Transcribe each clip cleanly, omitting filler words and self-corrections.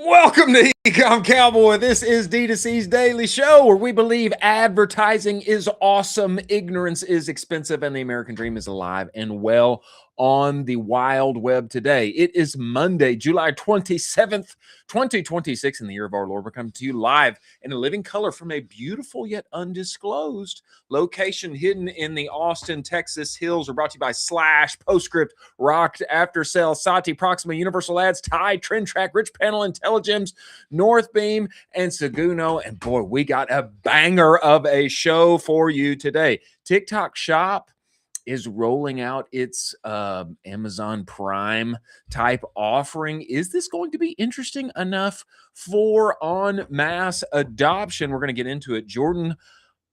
Welcome to Ecomm Cowboy. This is D2C's daily show where we believe advertising is awesome, ignorance is expensive, and the American dream is alive and well on the wild web today. It is Monday, July 27th, 2026, in the year of our Lord. We're coming to you live in a living color from a beautiful yet undisclosed location hidden in the Austin, Texas hills. We're brought to you by Slash, Postscript, Rocked, After Sale, Sati, Proxima, Universal Ads, Tide, Trend Track, Rich Panel, Intelligems, North Beam, and Seguno. And boy, we got a banger of a show for you today. TikTok Shop is rolling out its Amazon Prime type offering. Is this going to be interesting enough for en masse adoption? We're going to get into it. Jordan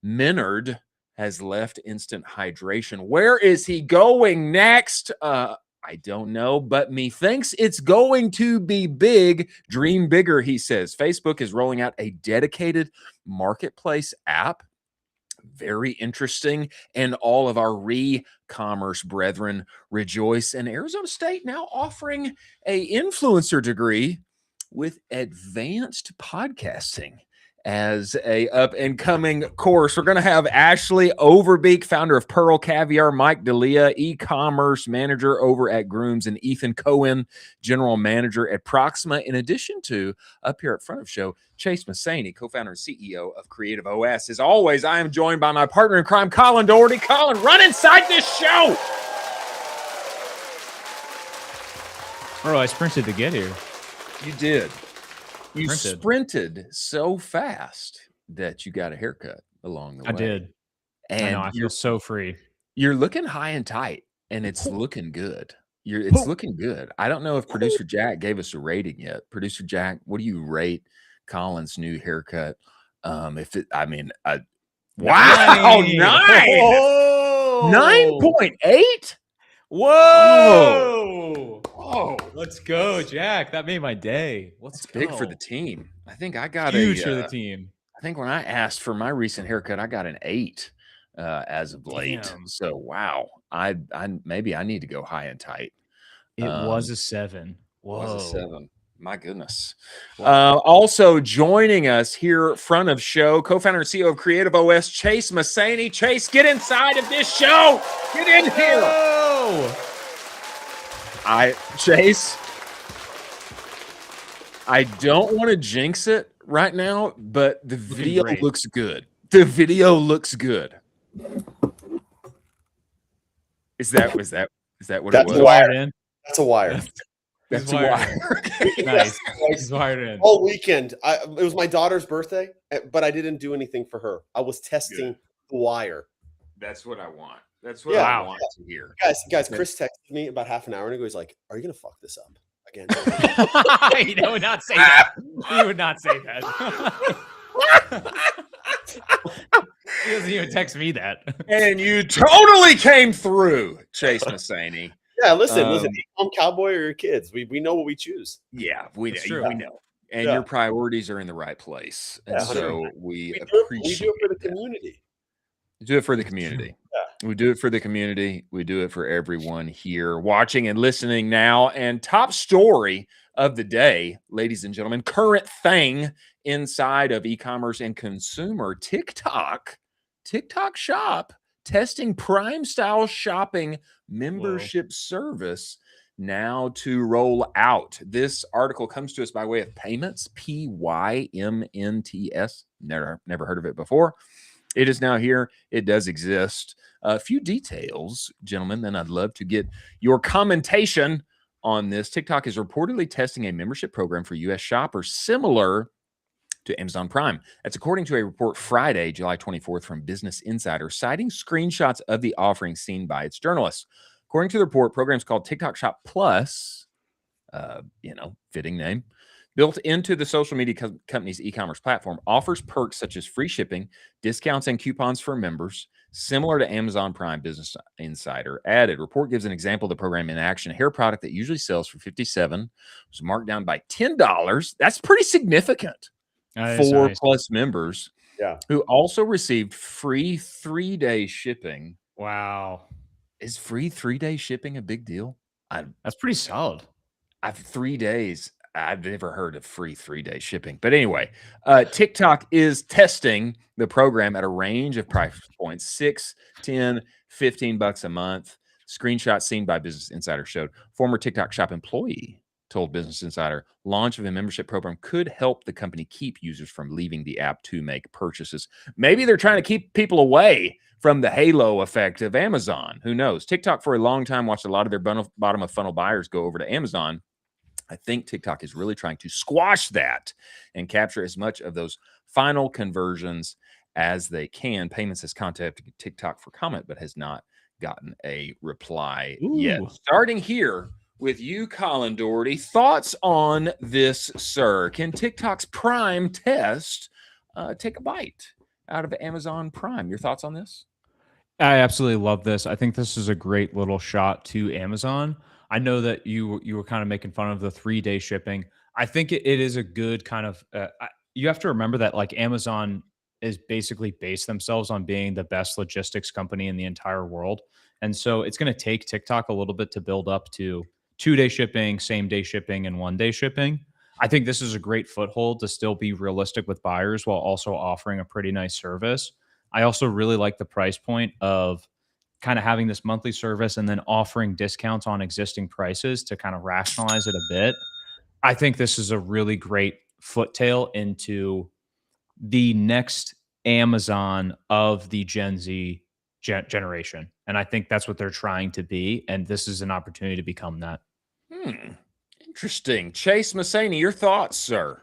Minard has left Instant Hydration. Where is he going next? I don't know, but methinks it's going to be big. Dream bigger, he says. Facebook is rolling out a dedicated marketplace app. Very interesting. And all of our re-commerce brethren rejoice. And Arizona State now offering a influencer degree with advanced podcasting as a up-and-coming course. We're going to have Ashley Overbeek, founder of Pearle, Caviar, Mike D'Elia, e-commerce manager over at Grüns, and Ethan Cohen, general manager at Proxima, in addition to, up here at front of show, Chase Mohseni, co-founder and CEO of CreativeOS. As always, I am joined by my partner in crime, Colin Dougherty. Colin, run inside this show! Oh, I sprinted to get here. You did. You sprinted so fast that you got a haircut along the way. I did. And I know, I feel so free. You're looking high and tight, and it's looking good. It's looking good. I don't know if Producer Jack gave us a rating yet. Producer Jack, what do you rate Colin's new haircut? Wow, 9. 9.8? Whoa! Oh, let's go, Jack. That made my day. That's big for the team. I think I got huge for the team. I think when I asked for my recent haircut, I got an 8 as of late. Damn. So wow, I maybe I need to go high and tight. It was a 7. Whoa. Was a 7. My goodness. Also joining us here, front of show, co-founder and CEO of CreativeOS, Chase Mohseni. Chase, get inside of this show. Get in here. Chase, I don't want to jinx it right now, but the video looks good. The video looks good. Is that what it was? Wired in. That's a wire. That's a wire. Nice. He's wired in. All weekend. It was my daughter's birthday, but I didn't do anything for her. I was testing the wire. That's what I want. That's what I want to hear. Guys, Chris texted me about half an hour ago. He's like, "Are you gonna fuck this up again?" He would not say that. He would not say that. He doesn't even text me that. And you totally came through, Chase Mohseni. Yeah, listen, Ecomm Cowboy or your kids. We know what we choose. Yeah, we know. And your priorities are in the right place. And so we appreciate we do it for the community. We do it for the community. Yeah. We do it for the community. We do it for everyone here watching and listening now. And top story of the day, ladies and gentlemen, current thing inside of e-commerce and consumer, TikTok Shop testing Prime style shopping membership service now to roll out. This article comes to us by way of Payments, Pymnts. Never heard of it before. It is now here. It does exist. A few details, gentlemen, then I'd love to get your commentation on this. TikTok is reportedly testing a membership program for U.S. shoppers similar to Amazon Prime. That's according to a report Friday, July 24th from Business Insider, citing screenshots of the offering seen by its journalists. According to the report, programs called TikTok Shop Plus, fitting name, built into the social media company's e-commerce platform, offers perks such as free shipping, discounts, and coupons for members, similar to Amazon Prime. Business Insider added. Report gives an example of the program in action. A hair product that usually sells for $57 was marked down by $10. That's pretty significant for plus members who also received free 3-day shipping. Wow. Is free 3-day shipping a big deal? That's pretty solid. I've 3 days. I've never heard of free 3-day shipping. But anyway, TikTok is testing the program at a range of price points, 6, 10, 15 bucks a month. Screenshots seen by Business Insider showed former TikTok Shop employee told Business Insider launch of a membership program could help the company keep users from leaving the app to make purchases. Maybe they're trying to keep people away from the halo effect of Amazon. Who knows? TikTok for a long time watched a lot of their bottom of funnel buyers go over to Amazon. I think TikTok is really trying to squash that and capture as much of those final conversions as they can. Payments has contacted TikTok for comment, but has not gotten a reply yet. Starting here with you, Colin Dougherty. Thoughts on this, sir? Can TikTok's Prime test take a bite out of Amazon Prime? Your thoughts on this? I absolutely love this. I think this is a great little shot to Amazon. I know that you were kind of making fun of the 3-day shipping. I think it is a good kind of. You have to remember that like Amazon is basically based themselves on being the best logistics company in the entire world, and so it's going to take TikTok a little bit to build up to 2-day shipping, same-day shipping, and 1-day shipping. I think this is a great foothold to still be realistic with buyers while also offering a pretty nice service. I also really like the price point of kind of having this monthly service and then offering discounts on existing prices to kind of rationalize it a bit. I think this is a really great foottail into the next Amazon of the Gen Z generation. And I think that's what they're trying to be. And this is an opportunity to become that. Interesting. Chase Mohseni, your thoughts, sir?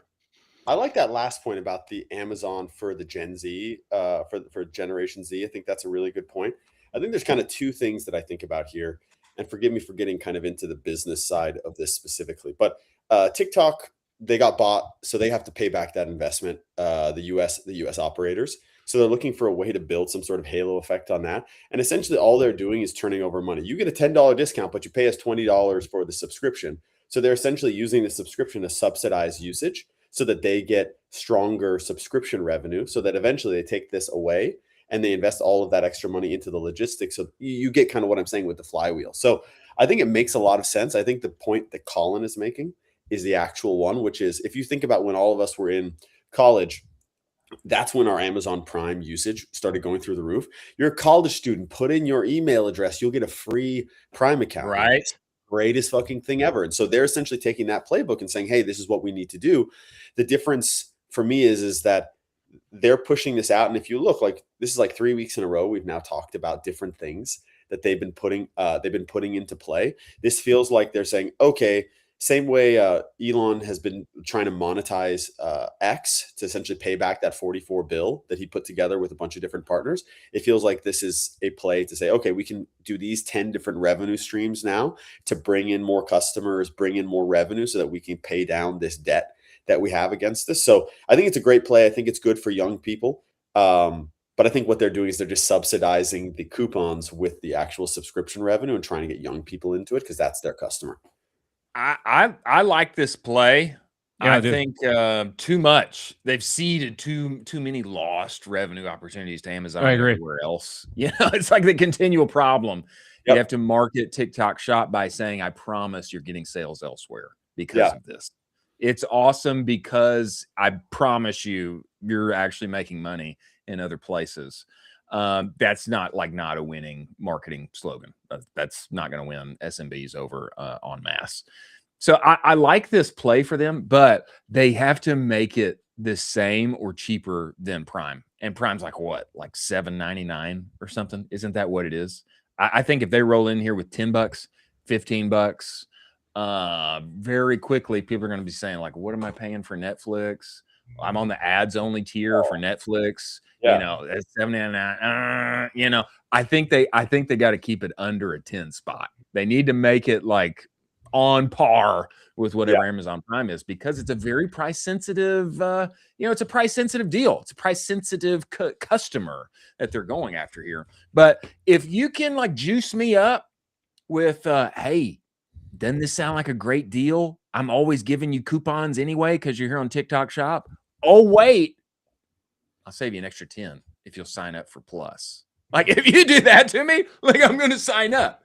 I like that last point about the Amazon for the Gen Z, for Generation Z. I think that's a really good point. I think there's kind of two things that I think about here, and forgive me for getting kind of into the business side of this specifically. But TikTok, they got bought, so they have to pay back that investment. The U.S. operators, so they're looking for a way to build some sort of halo effect on that. And essentially, all they're doing is turning over money. You get a $10 discount, but you pay us $20 for the subscription. So they're essentially using the subscription to subsidize usage, so that they get stronger subscription revenue, so that eventually they take this away and they invest all of that extra money into the logistics. So you get kind of what I'm saying with the flywheel. So I think it makes a lot of sense. I think the point that Colin is making is the actual one, which is if you think about when all of us were in college, that's when our Amazon Prime usage started going through the roof. You're a college student, put in your email address, you'll get a free Prime account. Right. Greatest fucking thing ever. And so they're essentially taking that playbook and saying, hey, this is what we need to do. The difference for me is that they're pushing this out. And if you look, like this is like 3 weeks in a row, we've now talked about different things that they've been putting into play. This feels like they're saying, okay, same way Elon has been trying to monetize X to essentially pay back that 44 bill that he put together with a bunch of different partners. It feels like this is a play to say, okay, we can do these 10 different revenue streams now to bring in more customers, bring in more revenue so that we can pay down this debt that we have against this. So I think it's a great play. I think it's good for young people. But I think what they're doing is they're just subsidizing the coupons with the actual subscription revenue and trying to get young people into it because that's their customer. I like this play. Yeah, I think too much. They've seeded too many lost revenue opportunities to Amazon I and agree. everywhere else. You know, it's like the continual problem. Yep. You have to market TikTok Shop by saying, I promise you're getting sales elsewhere because of this. It's awesome because I promise you're actually making money in other places. That's not a winning marketing slogan. That's not going to win SMBs over en masse. So I like this play for them, but they have to make it the same or cheaper than Prime. And Prime's like what? Like $7.99 or something? Isn't that what it is? I think if they roll in here with $10, $15, very quickly people are going to be saying like, what am I paying for Netflix? I'm on the ads only tier for Netflix. You know, it's $7.99. You know, I think they got to keep it under a 10 spot. They need to make it like on par with whatever Amazon Prime is, because it's a very price sensitive, it's a price sensitive deal. It's a price sensitive customer that they're going after here. But if you can like juice me up with, hey, doesn't this sound like a great deal? I'm always giving you coupons anyway because you're here on TikTok Shop. Oh, wait, I'll save you an extra 10 if you'll sign up for Plus. Like if you do that to me, like I'm going to sign up.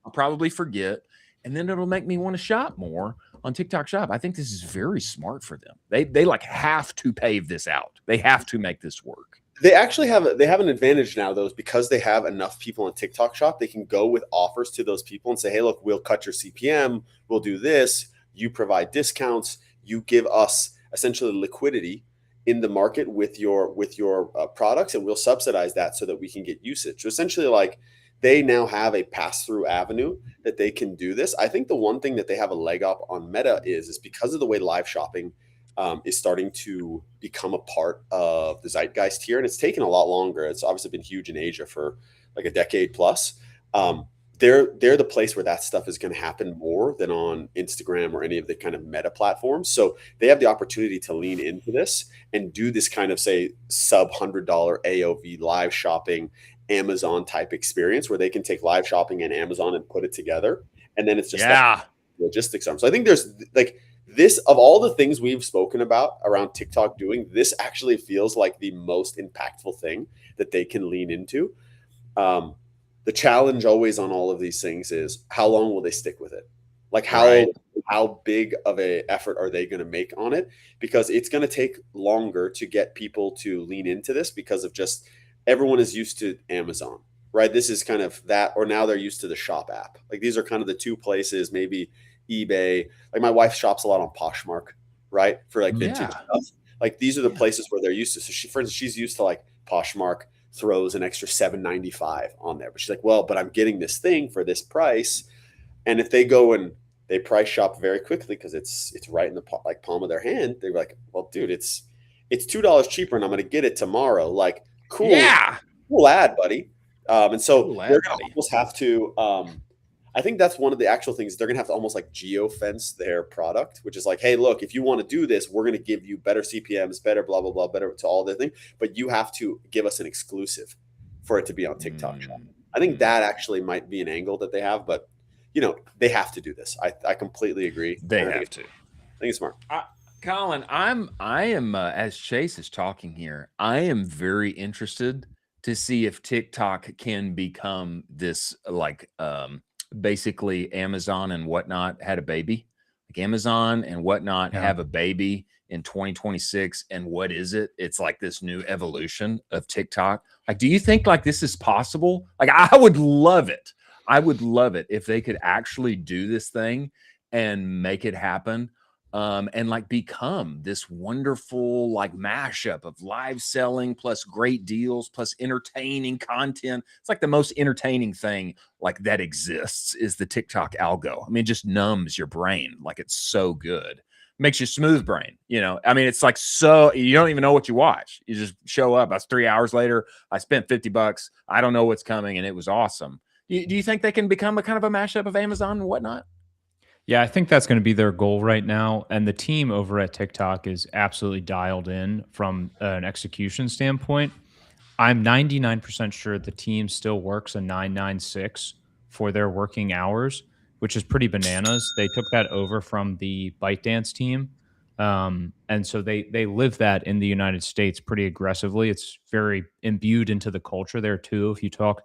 I'll probably forget. And then it'll make me want to shop more on TikTok Shop. I think this is very smart for them. They like have to pave this out. They have to make this work. They actually have an advantage now, though, because they have enough people on TikTok Shop. They can go with offers to those people and say, hey, look, we'll cut your CPM. We'll do this. You provide discounts. You give us essentially liquidity in the market with your products, and we'll subsidize that so that we can get usage. So essentially, like, they now have a pass-through avenue that they can do this. I think the one thing that they have a leg up on Meta is because of the way live shopping is starting to become a part of the zeitgeist here. And it's taken a lot longer. It's obviously been huge in Asia for like a decade plus. They're the place where that stuff is going to happen more than on Instagram or any of the kind of Meta platforms. So they have the opportunity to lean into this and do this kind of, say, sub $100 AOV live shopping Amazon type experience where they can take live shopping and Amazon and put it together. And then it's just logistics arm. So I think there's like, this, of all the things we've spoken about around TikTok doing, this actually feels like the most impactful thing that they can lean into. The challenge always on all of these things is how long will they stick with it? Like how big of a effort are they going to make on it? Because it's going to take longer to get people to lean into this because of just everyone is used to Amazon, right? This is kind of that, or now they're used to the Shop app. Like these are kind of the two places, maybe eBay. Like my wife shops a lot on Poshmark, right? For like vintage stuff. Like these are the places where they're used to. So she, for instance, she's used to like Poshmark throws an extra $7.95 on there. But she's like, well, but I'm getting this thing for this price. And if they go and they price shop very quickly because it's right in the like palm of their hand, they're like, well, dude, it's $2 cheaper and I'm going to get it tomorrow. Like, cool. Yeah. Cool ad, buddy. And so they're going to almost have to, I think that's one of the actual things. They're going to have to almost like geo-fence their product, which is like, hey, look, if you want to do this, we're going to give you better CPMs, better blah, blah, blah, better to all the thing. But you have to give us an exclusive for it to be on TikTok Shop. I think that actually might be an angle that they have, but you know, they have to do this. I completely agree. They have to. I think it's smart. Colin, I am as Chase is talking here, I am very interested to see if TikTok can become this like basically Amazon and whatnot had a baby. Like Amazon and whatnot have a baby in 2026. And what is it? It's like this new evolution of TikTok. Like, do you think like this is possible? Like, I would love it. I would love it if they could actually do this thing and make it happen. And like become this wonderful like mashup of live selling plus great deals plus entertaining content. It's like the most entertaining thing like that exists is the TikTok algo. I mean, it just numbs your brain. Like it's so good. Makes you smooth brain, you know? I mean, it's like, so you don't even know what you watch. You just show up. That's 3 hours later. I spent $50. I don't know what's coming. And it was awesome. Do you think they can become a kind of a mashup of Amazon and whatnot? Yeah, I think that's going to be their goal right now. And the team over at TikTok is absolutely dialed in from an execution standpoint. I'm 99% sure the team still works a 996 for their working hours, which is pretty bananas. They took that over from the ByteDance team. And so they live that in the United States pretty aggressively. It's very imbued into the culture there too. If you talk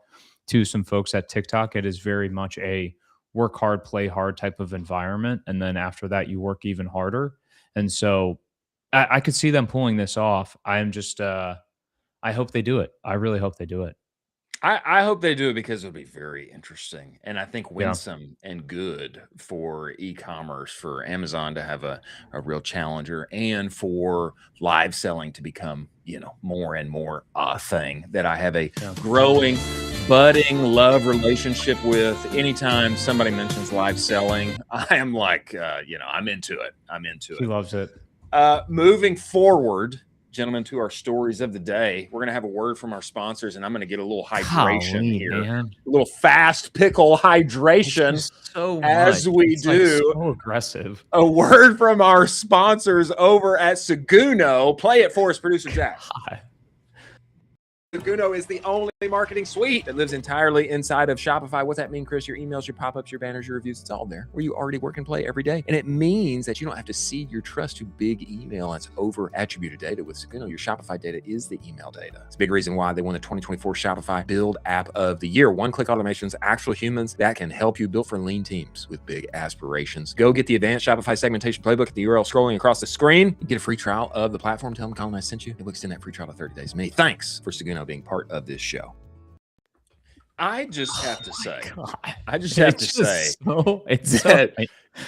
to some folks at TikTok, it is very much a work hard, play hard type of environment. And then after that, you work even harder. And so I could see them pulling this off. I'm just, I hope they do it. I really hope they do it. I hope they do it because it'll be very interesting. And I think winsome and good for e-commerce, for Amazon to have a real challenger and for live selling to become, you know, more and more a thing that I have a growing, budding love relationship with. Anytime somebody mentions live selling, I am like, you know, I'm into it. I'm into it. He loves it. Moving forward, gentlemen, to our stories of the day, we're going to have a word from our sponsors, and I'm going to get a little hydration here. Man. A little fast pickle hydration so as we do. Like so aggressive. A word from our sponsors over at Seguno. Play it for us, producer Jack. Hi. Seguno is the only marketing suite that lives entirely inside of Shopify. What's that mean, Chris? Your emails, your pop-ups, your banners, your reviews, it's all there where you already work and play every day. And it means that you don't have to seed your trust to big email. That's over-attributed data. With Seguno, your Shopify data is the email data. It's a big reason why they won the 2024 Shopify Build App of the Year. One-click automations, actual humans that can help you build for lean teams with big aspirations. Go get the advanced Shopify segmentation playbook at the URL scrolling across the screen. You get a free trial of the platform. Tell them Colin I sent you. It will extend that free trial to 30 days. Many thanks for Seguno being part of this show. I just have to say,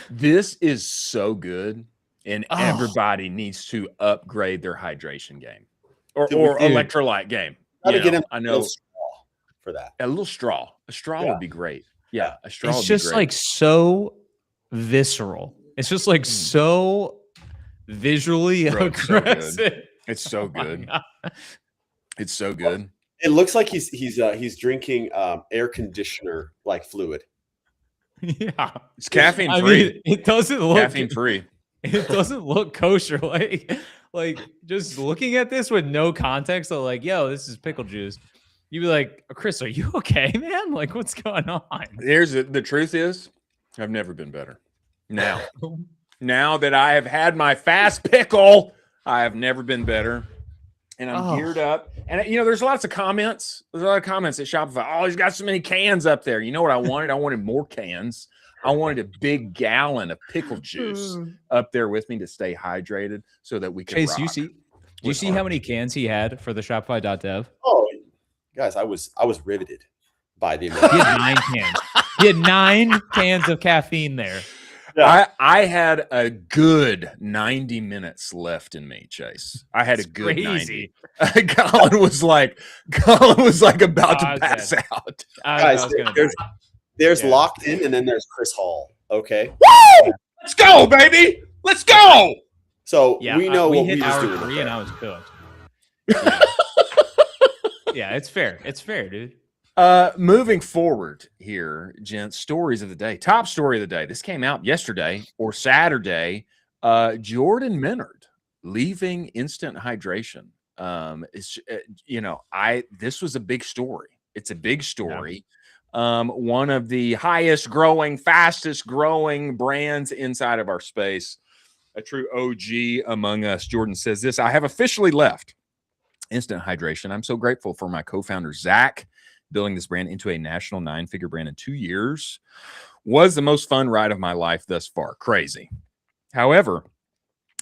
this is so good, and everybody needs to upgrade their hydration game or electrolyte game. I know for that. A little straw. A straw would be great. Yeah, a straw. It's just like so visceral. It's just like so visually aggressive. It's so good. It's so good. It looks like he's drinking air conditioner like fluid. Yeah, it's caffeine free. I mean, it doesn't look caffeine free. It doesn't look kosher. Like just looking at this with no context of like, yo, this is pickle juice. You'd be like, Chris, are you okay, man? Like, what's going on? The truth is, I've never been better. Now that I have had my fast pickle, I have never been better. And I'm geared up. And, there's lots of comments. There's a lot of comments at Shopify. Oh, he's got so many cans up there. You know what I wanted? I wanted more cans. I wanted a big gallon of pickle juice up there with me to stay hydrated so that we can Chase, you see how many cans he had for the Shopify.dev? Oh, guys, I was riveted by the amount. He had 9 cans. He had 9 cans of caffeine there. Yeah. I had a good 90 minutes left in me, Chase. I had a good crazy. 90. Colin was like about to pass out. Guys, there's locked in, and then there's Chris Hall. Okay. Woo! Let's go, baby. Let's go. So we know what we hit was doing. 3 and I was cooked. Yeah, it's fair. It's fair, dude. Moving forward here, gents, stories of the day. Top story of the day. This came out yesterday or Saturday. Jordan Minard leaving Instant Hydration. This was a big story. It's a big story. Yeah. One of the highest growing, fastest growing brands inside of our space. A true OG among us. Jordan says this: I have officially left Instant Hydration. I'm so grateful for my co-founder, Zach. Building this brand into a national 9-figure brand in 2 years was the most fun ride of my life thus far. Crazy. However,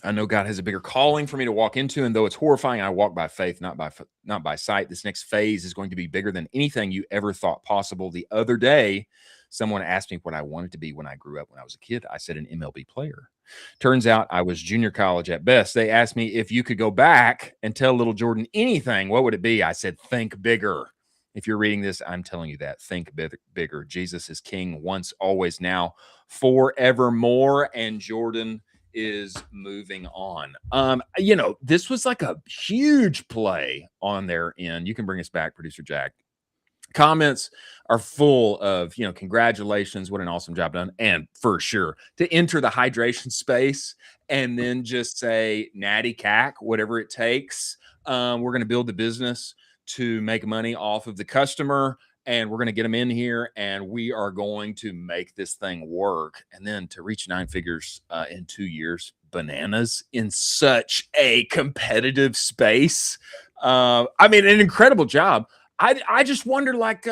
I know God has a bigger calling for me to walk into, and though it's horrifying, I walk by faith, not by sight. This next phase is going to be bigger than anything you ever thought possible. The other day, someone asked me what I wanted to be when I grew up when I was a kid. I said an MLB player. Turns out I was junior college at best. They asked me if you could go back and tell little Jordan anything, what would it be? I said, think bigger. If you're reading this, I'm telling you that. Think bigger. Jesus is king once, always, now, forevermore. And Jordan is moving on. This was like a huge play on their end. You can bring us back, producer Jack. Comments are full of, congratulations, what an awesome job done. And for sure, to enter the hydration space and then just say, natty cack, whatever it takes. We're going to build the business to make money off of the customer, and we're going to get them in here, and we are going to make this thing work. And then to reach 9 figures in 2 years, bananas in such a competitive space. An incredible job. I just wonder, like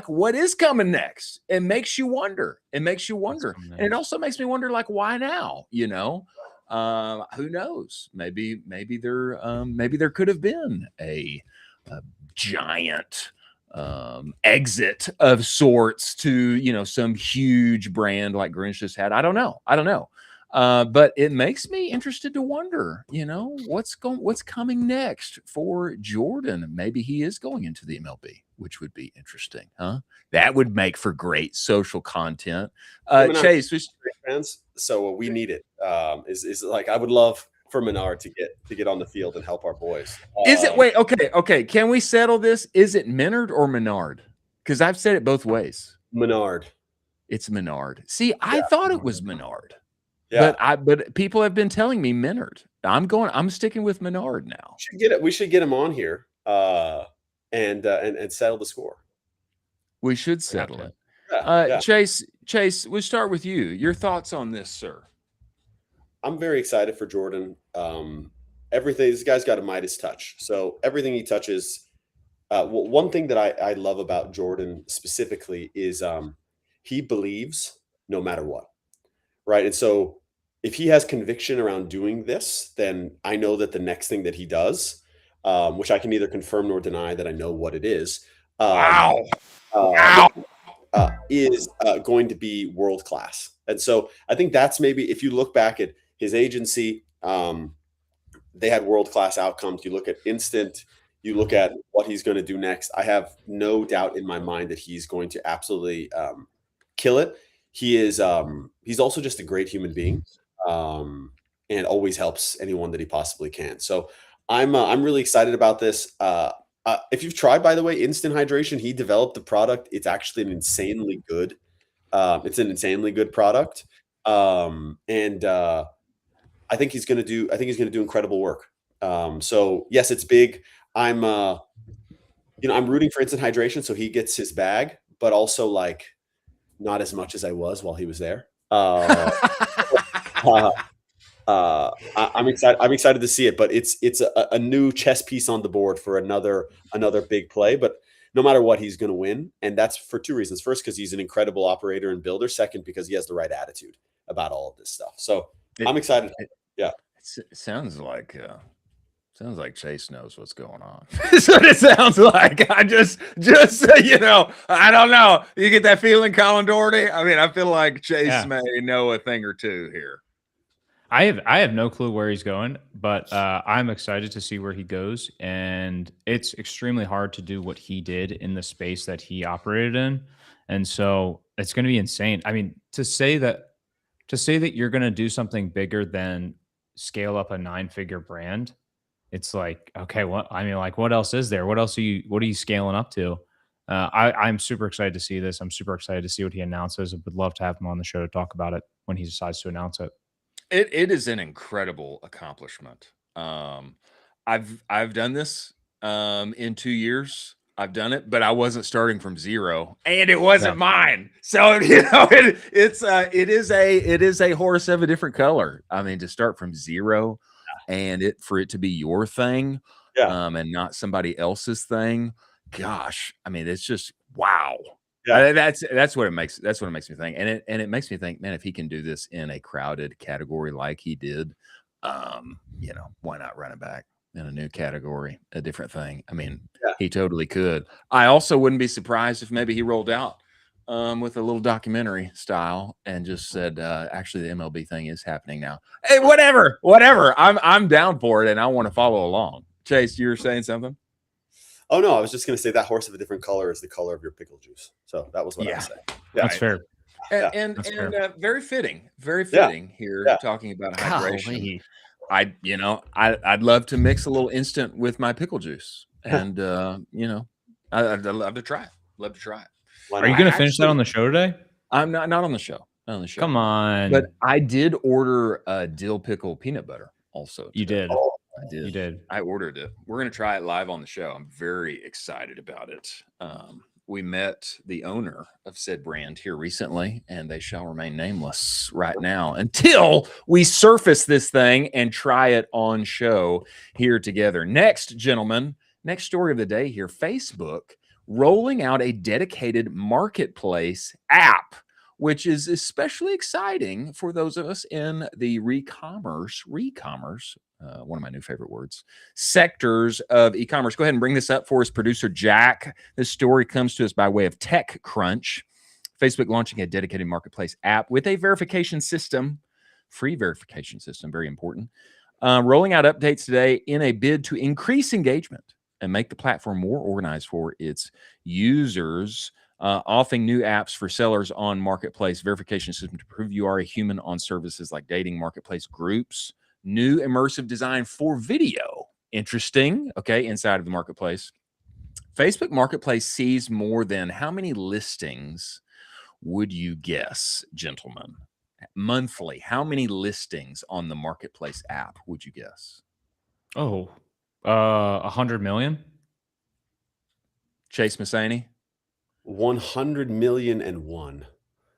what is coming next? It makes you wonder. And it also makes me wonder, like, why now? Who knows? Maybe there could have been a giant exit of sorts to some huge brand like Grüns just had. I don't know, but it makes me interested to wonder what's coming next for Jordan. Maybe he is going into the MLB, which would be interesting, huh? That would make for great social content. Chase, fans, so we need it. Is like, I would love for Minard to get on the field and help our boys. Is it okay? Can we settle this? Is it Minard or Minard? Because I've said it both ways. Minard. It's Minard. See, I thought it was Minard. Yeah. But people have been telling me Minard. I'm sticking with Minard now. We should get him on here. and settle the score. We should settle it. Yeah. Chase, we'll start with you. Your thoughts on this, sir? I'm very excited for Jordan. Everything, this guy's got a Midas touch. So everything he touches. One thing that I love about Jordan specifically is he believes no matter what, right? And so if he has conviction around doing this, then I know that the next thing that he does, which I can neither confirm nor deny that I know what it is, Wow. is going to be world class. And so I think that's maybe, if you look back at his agency, they had world class outcomes. You look at Instant, you look at what he's going to do next. I have no doubt in my mind that he's going to absolutely kill it. He is. He's also just a great human being, and always helps anyone that he possibly can. So I'm really excited about this. If you've tried, by the way, Instant Hydration, he developed the product. It's actually an insanely good. It's an insanely good product, and I think he's going to do. I think he's going to do incredible work. So yes, it's big. I'm rooting for Instant Hydration, so he gets his bag, but also like not as much as I was while he was there. I'm excited. I'm excited to see it, but it's a new chess piece on the board for another big play. But no matter what, he's going to win, and that's for two reasons. First, because he's an incredible operator and builder. Second, because he has the right attitude about all of this stuff. So I'm excited. Yeah, it sounds like Chase knows what's going on. That's what it sounds like. I just I don't know. You get that feeling, Colin Dougherty? I mean, I feel like Chase may know a thing or two here. I have no clue where he's going, but I'm excited to see where he goes. And it's extremely hard to do what he did in the space that he operated in. And so it's going to be insane. I mean, to say that you're going to do something bigger than scale up a 9-figure brand, it's like, okay, what else is there? What are you scaling up to? I'm super excited to see this. I'm super excited to see what he announces. I would love to have him on the show to talk about it when he decides to announce it. It is an incredible accomplishment. I've done this in 2 years. I've done it, but I wasn't starting from zero, and it wasn't mine. So it is a horse of a different color. I mean, to start from zero, and for it to be your thing, and not somebody else's thing. Gosh, I mean, it's just wow. Yeah, that's what it makes. That's what it makes me think, and it makes me think, man, if he can do this in a crowded category like he did, why not run it back in a new category, a different thing? I mean, he totally could. I also wouldn't be surprised if maybe he rolled out with a little documentary style and just said, actually, the MLB thing is happening now. Hey, whatever. I'm down for it, and I want to follow along. Chase, you were saying something? Oh no, I was just going to say that horse of a different color is the color of your pickle juice. So that was what I was saying. Yeah, that's fair. And very fitting here, talking about hydration. I'd love to mix a little Instant with my pickle juice, and I'd love to try it. Are you going to finish that on the show today? I'm not on the show. Not on the show. Come on. But I did order a dill pickle peanut butter also. You did. I did. You did. I ordered it. We're going to try it live on the show. I'm very excited about it. We met the owner of said brand here recently, and they shall remain nameless right now until we surface this thing and try it on show here together. Next, gentlemen, next story of the day here, Facebook rolling out a dedicated marketplace app, which is especially exciting for those of us in the re-commerce, one of my new favorite words, sectors of e-commerce. Go ahead and bring this up for us, producer Jack. This story comes to us by way of TechCrunch. Facebook launching a dedicated marketplace app with a verification system, free verification system, very important. Rolling out updates today in a bid to increase engagement and make the platform more organized for its users. Offering new apps for sellers on marketplace verification system to prove you are a human on services like dating, marketplace groups, new immersive design for video. Interesting. Okay. Inside of the marketplace, Facebook Marketplace sees more than how many listings would you guess, gentlemen? Monthly, how many listings on the marketplace app would you guess? 100 million. Chase Mohseni? 100,000,001.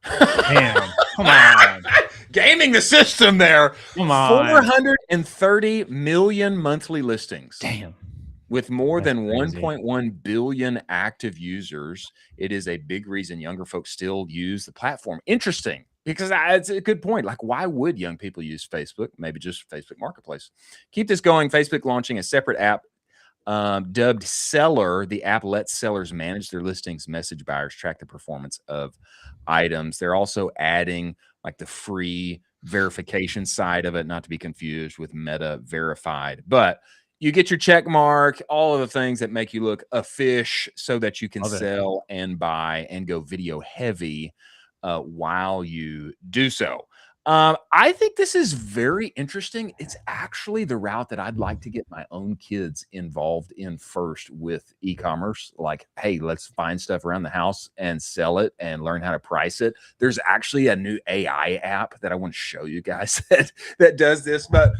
Damn. Come on. Gaming the system there. Come on. 430 million monthly listings. Damn. With more That's than crazy. 1.1 billion active users, it is a big reason younger folks still use the platform. Interesting, because it's a good point. Like, why would young people use Facebook? Maybe just Facebook Marketplace. Keep this going. Facebook launching a separate app dubbed Seller. The app lets sellers manage their listings, message buyers, track the performance of items. They're also adding like the free verification side of it, not to be confused with Meta Verified. But you get your check mark, all of the things that make you look a fish so that you can sell and buy and go video heavy while you do so. I think this is very interesting. It's actually the route that I'd like to get my own kids involved in first with e-commerce. Like, hey, let's find stuff around the house and sell it and learn how to price it. There's actually a new AI app that I want to show you guys that does this. But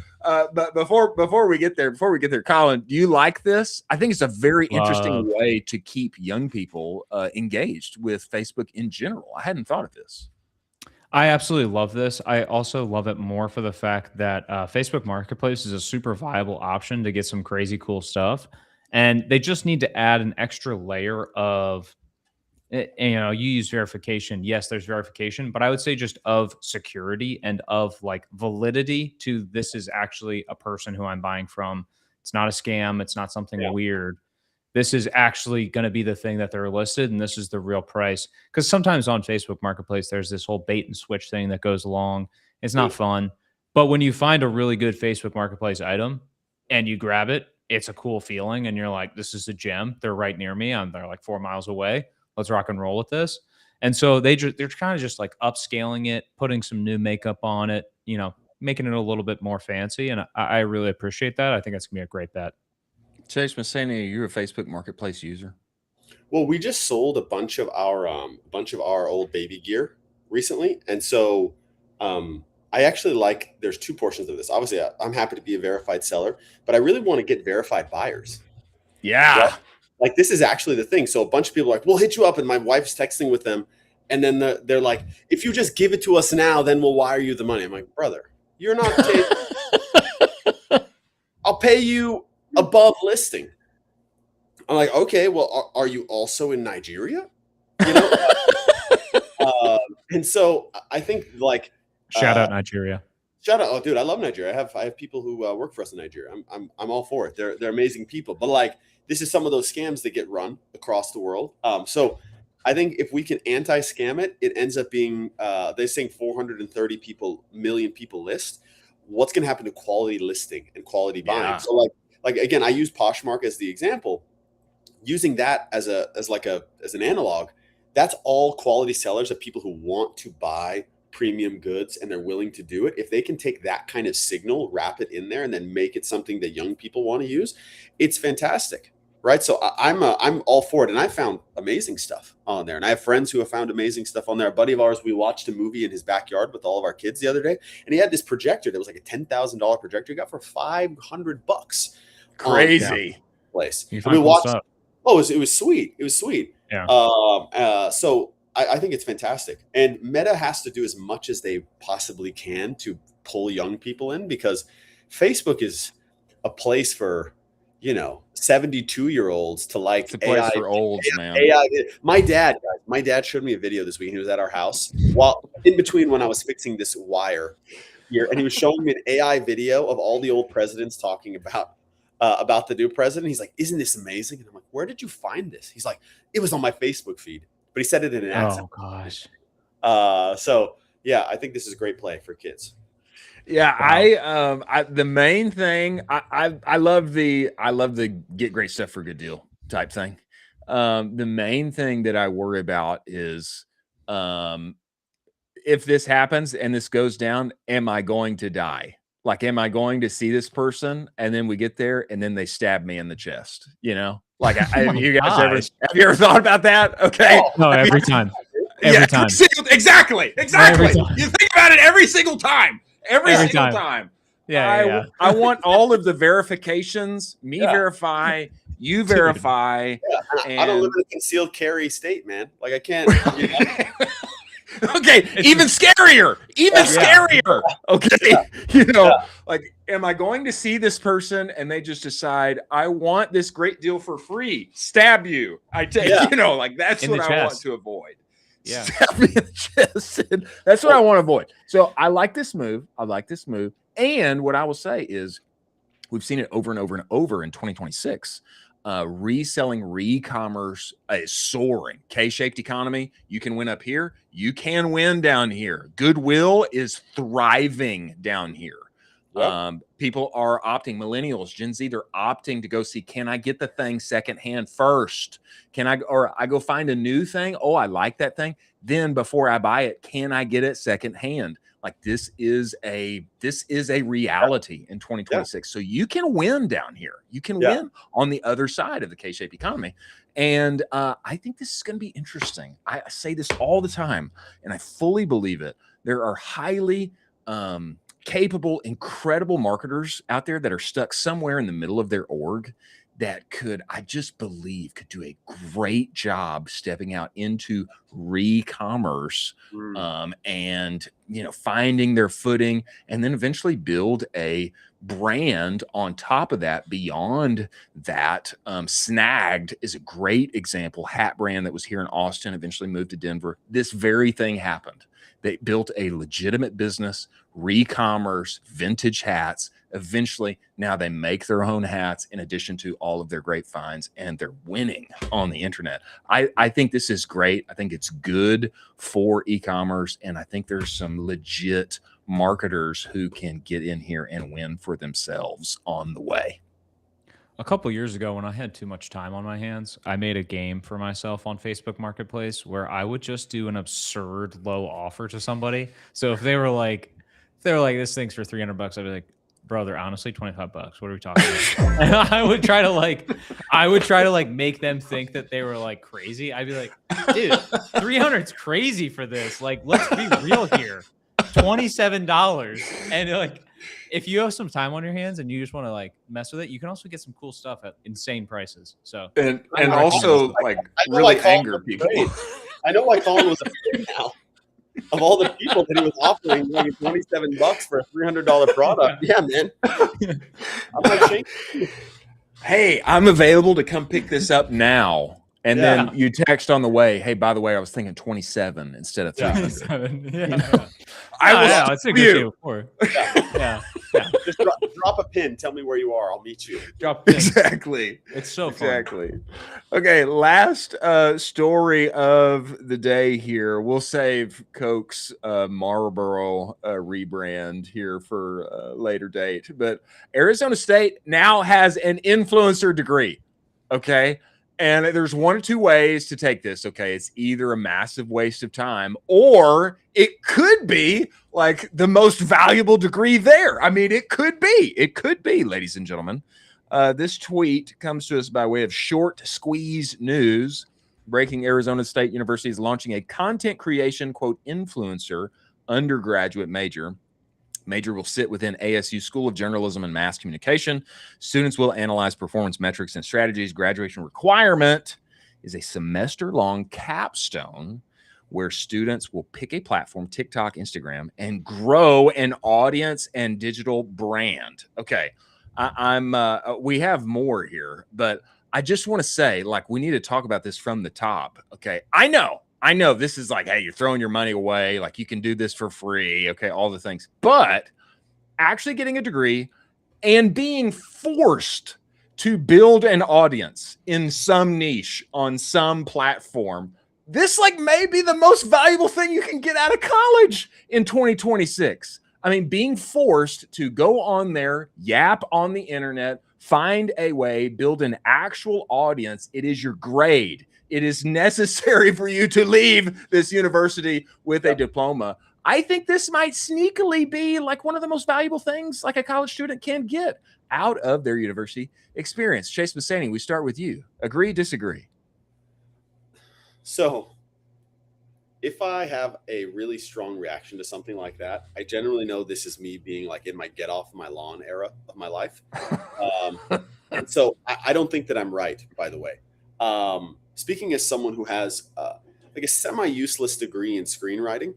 before we get there, Colin, do you like this? I think it's a very interesting way to keep young people engaged with Facebook in general. I hadn't thought of this. I absolutely love this. I also love it more for the fact that Facebook Marketplace is a super viable option to get some crazy cool stuff. And they just need to add an extra layer of, you use verification. Yes, there's verification, but I would say just of security and of like validity to this is actually a person who I'm buying from. It's not a scam. It's not something weird. This is actually going to be the thing that they're listed, and this is the real price. Because sometimes on Facebook Marketplace, there's this whole bait and switch thing that goes along. It's not fun. But when you find a really good Facebook Marketplace item and you grab it, it's a cool feeling. And you're like, this is a gem. They're right near me. They're like 4 miles away. Let's rock and roll with this. And so they're kind of just like upscaling it, putting some new makeup on it, making it a little bit more fancy. And I really appreciate that. I think that's going to be a great bet. Chase Mohseni, you're a Facebook Marketplace user. Well, we just sold a bunch of our old baby gear recently, and so I actually there's two portions of this. Obviously, I'm happy to be a verified seller, but I really want to get verified buyers. Yeah, right? Like this is actually the thing. So a bunch of people are like, we'll hit you up, and my wife's texting with them, and then they're like, if you just give it to us now, then we'll wire you the money. I'm like, brother, you're not. I'll pay you above listing. I'm like, okay, well, are you also in Nigeria? And so I think like shout out Nigeria. Shout out, oh dude, I love Nigeria. I have people who work for us in Nigeria. I'm all for it. They're amazing people. But like this is some of those scams that get run across the world. So I think if we can anti-scam it, it ends up being they're saying 430 million people list. What's going to happen to quality listing and quality buying? So like again, I use Poshmark as the example. Using that as an analog, that's all quality sellers of people who want to buy premium goods and they're willing to do it. If they can take that kind of signal, wrap it in there, and then make it something that young people want to use, it's fantastic, right? So I'm all for it, and I found amazing stuff on there, and I have friends who have found amazing stuff on there. A buddy of ours, we watched a movie in his backyard with all of our kids the other day, and he had this projector that was like a $10,000 projector he got for $500. Crazy place. We watched. Oh, it was sweet. It was sweet. Yeah. So I think it's fantastic. And Meta has to do as much as they possibly can to pull young people in, because Facebook is a place for 72-year-olds to like. It's a place AI, for olds, man. AI. My dad showed me a video this week. He was at our house while in between when I was fixing this wire here, and he was showing me an AI video of all the old presidents talking about the new president. He's like, isn't this amazing? And I'm like, where did you find this? He's like, it was on my Facebook feed, but he said it in an accent. Oh gosh. So yeah, I think this is a great play for kids. Yeah. Wow. The main thing, I love the get great stuff for a good deal type thing. The main thing that I worry about is, if this happens and this goes down, am I going to die? Like, am I going to see this person and then we get there and then they stab me in the chest? Like, have you ever thought about that? Okay. No, every time. Every time. Exactly. Every time. You think about it every single time. Every single time. Yeah. I want all of the verifications, verify, You verify. Yeah, I don't live in a concealed carry state, man. Like I can't. You know? Okay, even scarier. Okay, like, am I going to see this person and they just decide I want this great deal for free? Stab you. I take, like that's In what the I chest. want to avoid. Yeah. Stab me in the chest. That's what I want to avoid. So I like this move. And what I will say is, we've seen it over and over and over in 2026. Reselling re-commerce is soaring. K-shaped economy. You can win up here. You can win down here. Goodwill is thriving down here. Yep. People are opting, millennials, Gen Z, they're opting to go see, can I get the thing secondhand first? Or I go find a new thing. Oh, I like that thing. Then before I buy it, can I get it secondhand? Like this is a reality in 2026. Yeah. So you can win down here. You can win on the other side of the K-shaped economy. And I think this is going to be interesting. I say this all the time, and I fully believe it. There are highly capable, incredible marketers out there that are stuck somewhere in the middle of their org that could, I just believe, could do a great job stepping out into re-commerce and, finding their footing, and then eventually build a brand on top of that. Beyond that, Snagged is a great example. Hat brand that was here in Austin, eventually moved to Denver. This very thing happened. They built a legitimate business, re-commerce, vintage hats. Eventually, now they make their own hats in addition to all of their great finds, and they're winning on the internet. I think this is great. I think it's good for e-commerce, and I think there's some legit marketers who can get in here and win for themselves on the way. A couple years ago, when I had too much time on my hands, I made a game for myself on Facebook Marketplace where I would just do an absurd low offer to somebody. So if they were like, this thing's for $300, I'd be like, bro, they're honestly $25. What are we talking about? And I would try to make them think that they were like crazy. I'd be like, dude, 300 is crazy for this. Like, let's be real here. $27. And like, if you have some time on your hands and you just want to like mess with it, you can also get some cool stuff at insane prices. So and also like really anger people. I know why Colin was afraid now. Of all the people that he was offering like $27 for a $300 product. Yeah, man. I'm like, hey, I'm available to come pick this up now. And then you text on the way, hey, by the way, I was thinking 27 instead of 300. It's a good deal before. Just drop a pin. Tell me where you are. I'll meet you. Exactly. It's so fun. Exactly. Okay, last story of the day here. We'll save Coke's Marlboro rebrand here for a later date. But Arizona State now has an influencer degree. Okay. And there's one or two ways to take this. Okay. It's either a massive waste of time, or it could be like the most valuable degree there. I mean, it could be, ladies and gentlemen. This tweet comes to us by way of Short Squeeze News. Breaking: Arizona State University is launching a content creation, quote, influencer undergraduate major. Major will sit within ASU School of Journalism and Mass Communication. Students will analyze performance metrics and strategies. Graduation requirement is a semester-long capstone where students will pick a platform, TikTok, Instagram, and grow an audience and digital brand. Okay, we have more here, but I just want to say, like, we need to talk about this from the top. Okay, I know this is like, hey, you're throwing your money away. Like, you can do this for free. Okay, all the things. But actually getting a degree and being forced to build an audience in some niche on some platform, this like may be the most valuable thing you can get out of college in 2026. I mean, being forced to go on there, yap on the internet, find a way, build an actual audience. It is your grade. It is necessary for you to leave this university with a diploma. I think this might sneakily be like one of the most valuable things like a college student can get out of their university experience. Chase Mohseni, we start with you. Agree, disagree? So if I have a really strong reaction to something like that, I generally know this is me being like in my get off my lawn era of my life. And so I don't think that I'm right, by the way. Speaking as someone who has like a semi-useless degree in screenwriting,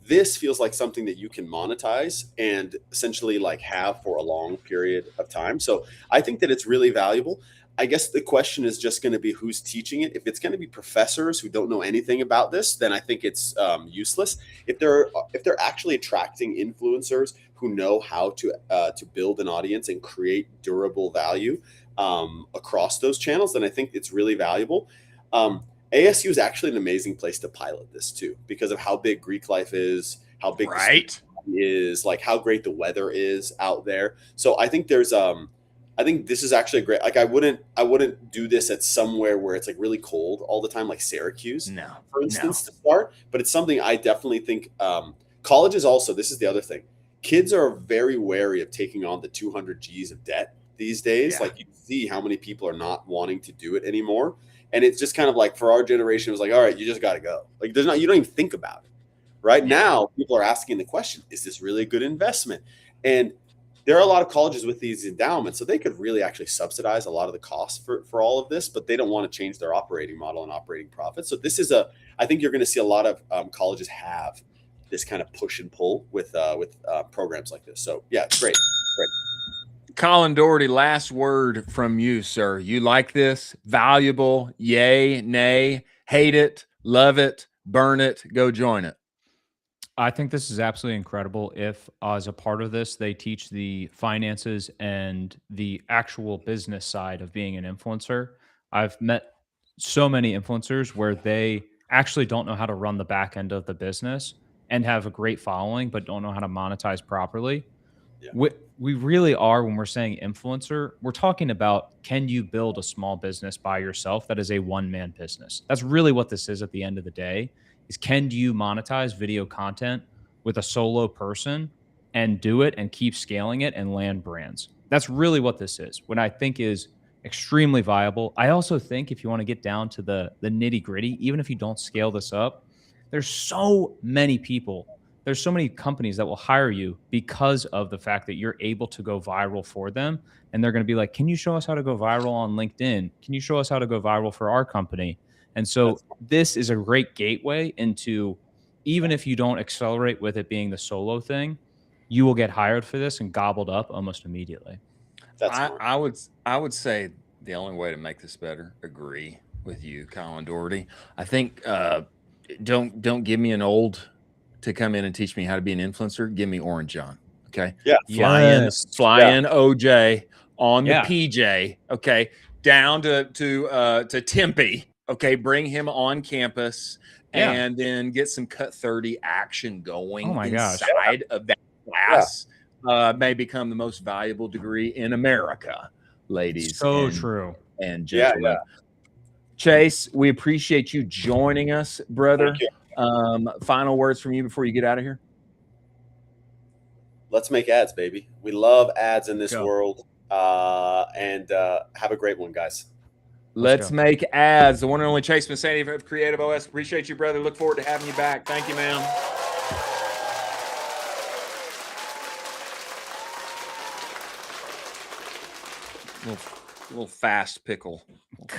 this feels like something that you can monetize and essentially like have for a long period of time. So I think that it's really valuable. I guess the question is just going to be who's teaching it. If it's going to be professors who don't know anything about this, then I think it's useless. If they're actually attracting influencers who know how to build an audience and create durable value across those channels, then I think it's really valuable. ASU is actually an amazing place to pilot this too, because of how big Greek life is, how big the state is, like how great the weather is out there. So I think there's I think this is actually great. Like I wouldn't do this at somewhere where it's like really cold all the time, like Syracuse, for instance, to start. But it's something I definitely think colleges also, this is the other thing. Kids are very wary of taking on the 200 G's of debt these days. Yeah. Like you see how many people are not wanting to do it anymore. And it's just kind of like for our generation, it was like, all right, you just got to go. Like you don't even think about it. Right now, people are asking the question, is this really a good investment? And there are a lot of colleges with these endowments, so they could really actually subsidize a lot of the costs for all of this, but they don't want to change their operating model and operating profits. So this is I think you're going to see a lot of colleges have this kind of push and pull with programs like this. So yeah, it's great. Colin Dougherty, last word from you, sir. You like this? Valuable? Yay, nay, hate it, love it, burn it, go join it. I think this is absolutely incredible. If as a part of this, they teach the finances and the actual business side of being an influencer. I've met so many influencers where they actually don't know how to run the back end of the business and have a great following, but don't know how to monetize properly. Yeah. We really are, when we're saying influencer, we're talking about, can you build a small business by yourself that is a one-man business? That's really what this is at the end of the day. Is can you monetize video content with a solo person and do it and keep scaling it and land brands? That's really what this is, what I think is extremely viable. I also think if you want to get down to the nitty gritty, even if you don't scale this up, there's so many people, there's so many companies that will hire you because of the fact that you're able to go viral for them. And they're going to be like, can you show us how to go viral on LinkedIn? Can you show us how to go viral for our company? And so this is a great gateway into, even if you don't accelerate with it being the solo thing, you will get hired for this and gobbled up almost immediately. I would say the only way to make this better, agree with you, Colin Dougherty. I think don't give me an old to come in and teach me how to be an influencer. Give me Orange John. Okay. Yeah. Fly in OJ on the PJ. Okay. Down to Tempe. Okay, bring him on campus and then get some cut 30 action going inside of that class. May become the most valuable degree in America, ladies. So true. And gentlemen. Chase, we appreciate you joining us, brother. Final words from you before you get out of here. Let's make ads, baby. We love ads in this world. And have a great one, guys. Let's make ads. The one and only Chase Mohseni of CreativeOS. Appreciate you, brother. Look forward to having you back. Thank you, man. Little fast pickle.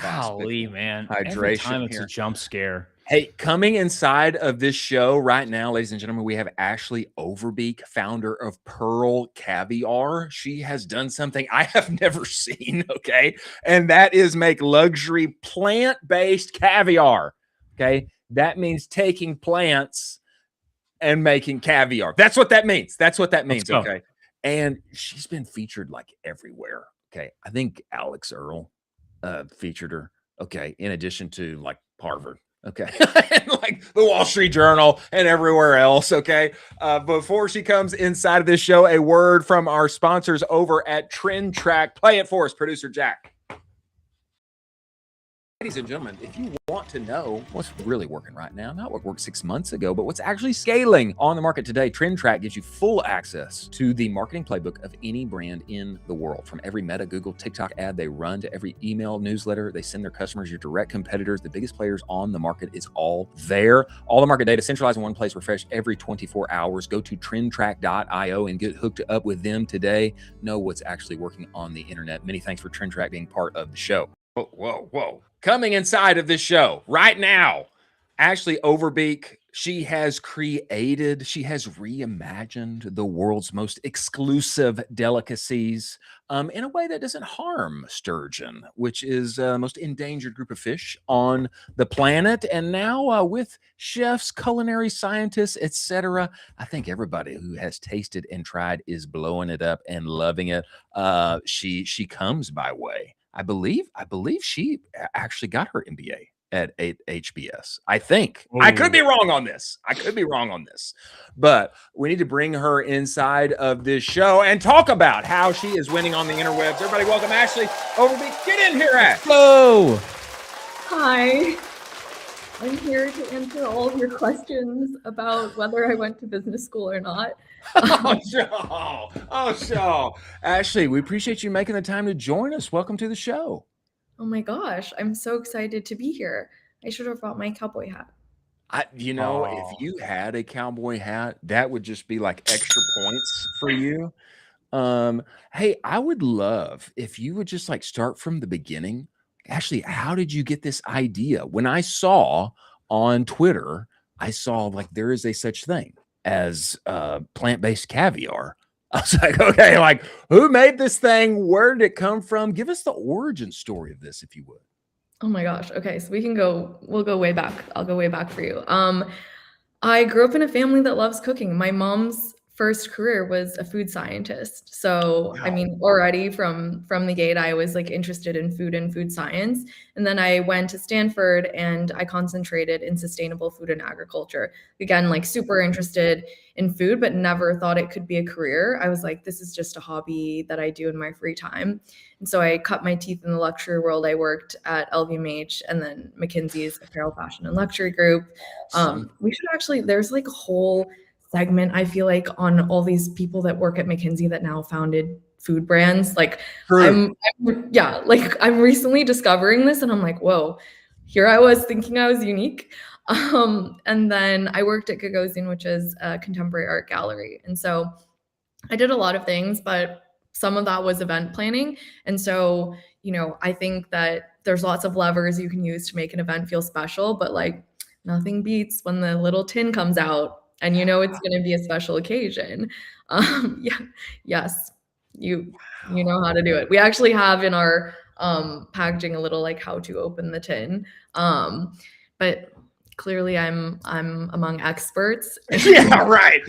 Golly, man. Hydration. Every time it's a jump scare. Hey, coming inside of this show right now, ladies and gentlemen, we have Ashley Overbeek, founder of Pearle Caviar. She has done something I have never seen, okay? And that is make luxury plant-based caviar, okay? That means taking plants and making caviar. That's what that means. That's what that means, okay? And she's been featured like everywhere, okay? I think Alex Earl featured her, okay, in addition to like Harvard. Okay. And like the Wall Street Journal and everywhere else. Okay. Before she comes inside of this show, a word from our sponsors over at Trend Track. Play it for us, producer Jack. Ladies and gentlemen, if you Want to know what's really working right now, not what worked 6 months ago, but what's actually scaling on the market today. TrendTrack gives you full access to the marketing playbook of any brand in the world. From every Meta, Google, TikTok ad they run to every email newsletter they send their customers, your direct competitors, the biggest players on the market is all there. All the market data centralized in one place, refreshed every 24 hours. Go to trendtrack.io and get hooked up with them today. Know what's actually working on the internet. Many thanks for TrendTrack being part of the show. Whoa. Coming inside of this show right now, Ashley Overbeek, she has reimagined the world's most exclusive delicacies in a way that doesn't harm sturgeon, which is the most endangered group of fish on the planet. And now with chefs, culinary scientists, etc., I think everybody who has tasted and tried is blowing it up and loving it. She comes by way, I believe she actually got her MBA at HBS. I think. Ooh. I could be wrong on this. But we need to bring her inside of this show and talk about how she is winning on the interwebs. Everybody welcome Ashley Overbeek. Get in here, Ash. Hello. Hi. I'm here to answer all of your questions about whether I went to business school or not. Oh, Ashley, we appreciate you making the time to join us. Welcome to the show. Oh my gosh, I'm so excited to be here. I should have brought my cowboy hat. If you had a cowboy hat, that would just be like extra points for you. Hey, I would love if you would just like start from the beginning. Ashley, how did you get this idea? When I saw on Twitter, I saw like there is a such thing as plant-based caviar. I was like, okay, like who made this thing? Where did it come from? Give us the origin story of this, if you would. Oh my gosh. Okay, so we'll go way back. I'll go way back for you. I grew up in a family that loves cooking. My mom's first career was a food scientist. So, wow. I mean, already from the gate, I was like interested in food and food science. And then I went to Stanford and I concentrated in sustainable food and agriculture. Again, like super interested in food, but never thought it could be a career. I was like, this is just a hobby that I do in my free time. And so I cut my teeth in the luxury world. I worked at LVMH and then McKinsey's apparel, fashion, and luxury group. We should actually, there's like a whole segment, I feel like, on all these people that work at McKinsey that now founded food brands. Like I'm recently discovering this and I'm like, whoa, here I was thinking I was unique. And then I worked at Gagosian, which is a contemporary art gallery. And so I did a lot of things, but some of that was event planning. And so, I think that there's lots of levers you can use to make an event feel special, but like nothing beats when the little tin comes out and it's going to be a special occasion. Yes, you know how to do it. We actually have in our packaging a little like how to open the tin. But clearly I'm among experts. Yeah, right.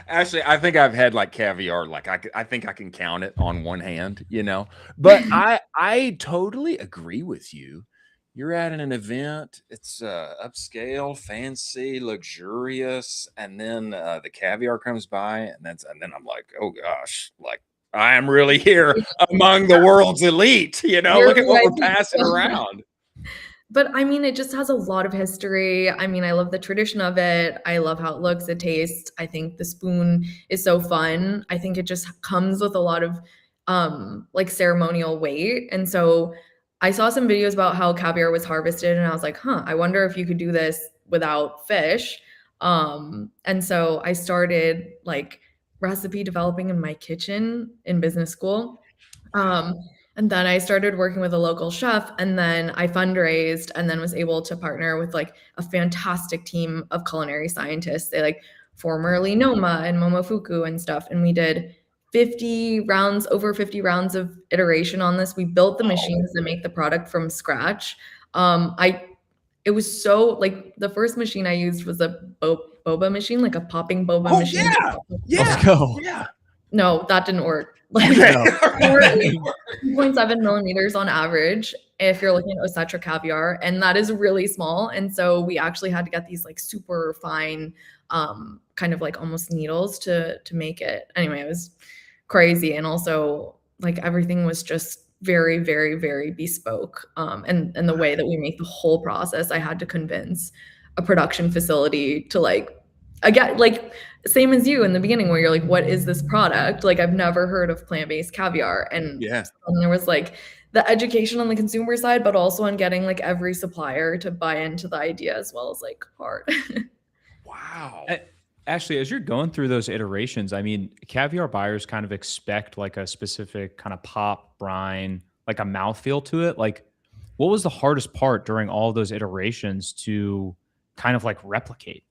Actually, I think I've had like caviar, like I think I can count it on one hand, But I totally agree with you. You're at an event, it's upscale, fancy, luxurious, and then the caviar comes by, and then I'm like, oh gosh, like I am really here among the world's elite, look at what we're passing around. But I mean, it just has a lot of history. I mean, I love the tradition of it. I love how it looks, it tastes. I think the spoon is so fun. I think it just comes with a lot of like ceremonial weight. And so I saw some videos about how caviar was harvested and I was like, I wonder if you could do this without fish. And so I started like recipe developing in my kitchen in business school. And then I started working with a local chef and then I fundraised and then was able to partner with like a fantastic team of culinary scientists. They like formerly Noma and Momofuku and stuff. And we did over 50 rounds of iteration on this. We built the machines that make the product from scratch. It was so like the first machine I used was a boba machine, like a popping boba machine. Yeah. Let's go. Yeah. No, that didn't work. Like 2.7 millimeters on average if you're looking at Osetra caviar, and that is really small. And so we actually had to get these like super fine, kind of like almost needles to make it. Anyway, it was crazy. And also like everything was just very, very, very bespoke. And the way that we make the whole process, I had to convince a production facility to like, again, like same as you in the beginning where you're like, what is this product? Like I've never heard of plant-based caviar. And there was like the education on the consumer side, but also on getting like every supplier to buy into the idea as well as like hard. Wow. Actually, as you're going through those iterations, I mean, caviar buyers kind of expect like a specific kind of pop, brine, like a mouthfeel to it. Like, what was the hardest part during all of those iterations to kind of like replicate?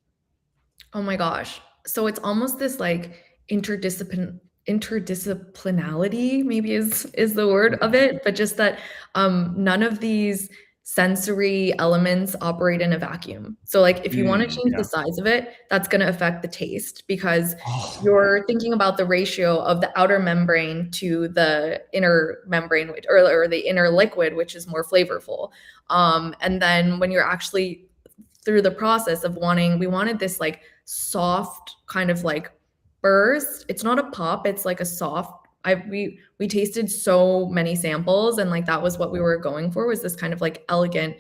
Oh my gosh. So it's almost this like interdisciplinarity, maybe is the word of it, but just that none of these sensory elements operate in a vacuum. So like if you want to change the size of it, that's going to affect the taste because you're thinking about the ratio of the outer membrane to the inner membrane or the inner liquid, which is more flavorful. And then when you're actually through the process of we wanted this like soft kind of like burst. It's not a pop, it's like a soft. We tasted so many samples and like that was what we were going for, was this kind of like elegant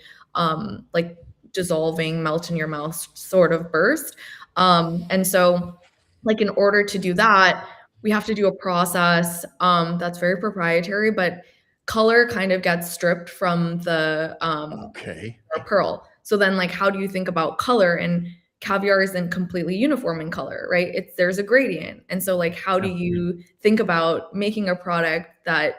like dissolving, melt in your mouth sort of burst. And so like in order to do that, we have to do a process that's very proprietary, but color kind of gets stripped from the Pearle. So then like how do you think about color? And caviar isn't completely uniform in color, right? There's a gradient. And so like how do you think about making a product that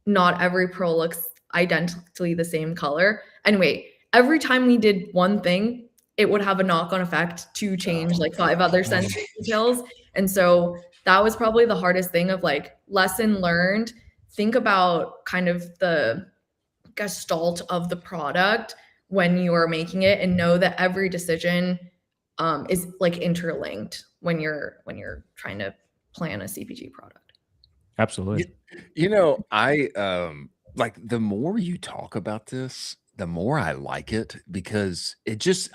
not every pearl looks identically the same color? Anyway, every time we did one thing, it would have a knock-on effect to change like 5 other sensory details. And so that was probably the hardest thing of like lesson learned. Think about kind of the gestalt of the product when you are making it and know that every decision is like interlinked when you're trying to plan a CPG product. Absolutely. You know, I like the more you talk about this, the more I like it because it just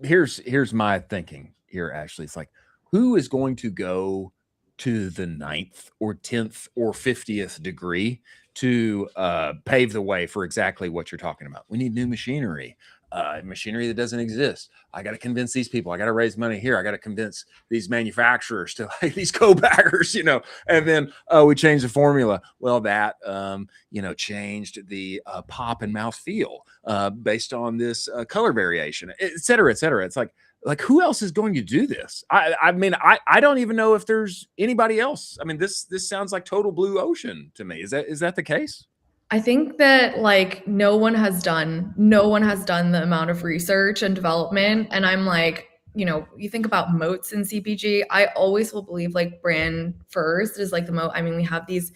here's my thinking here, Ashley. It's like, who is going to go to the 9th or 10th or 50th degree to pave the way for exactly what you're talking about? We need new machinery. Machinery that doesn't exist. I got to convince these people. I got to raise money here. I got to convince these manufacturers to like these co-packers, you know, and then we changed the formula. Well, that, you know, changed the pop and mouth feel based on this color variation, et cetera, et cetera. It's like who else is going to do this? I mean, I don't even know if there's anybody else. I mean, this sounds like total blue ocean to me. Is that the case? I think that like no one has done the amount of research and development. And I'm like, you know, you think about moats in CPG, I always will believe like brand first is like the moat. I mean, we have these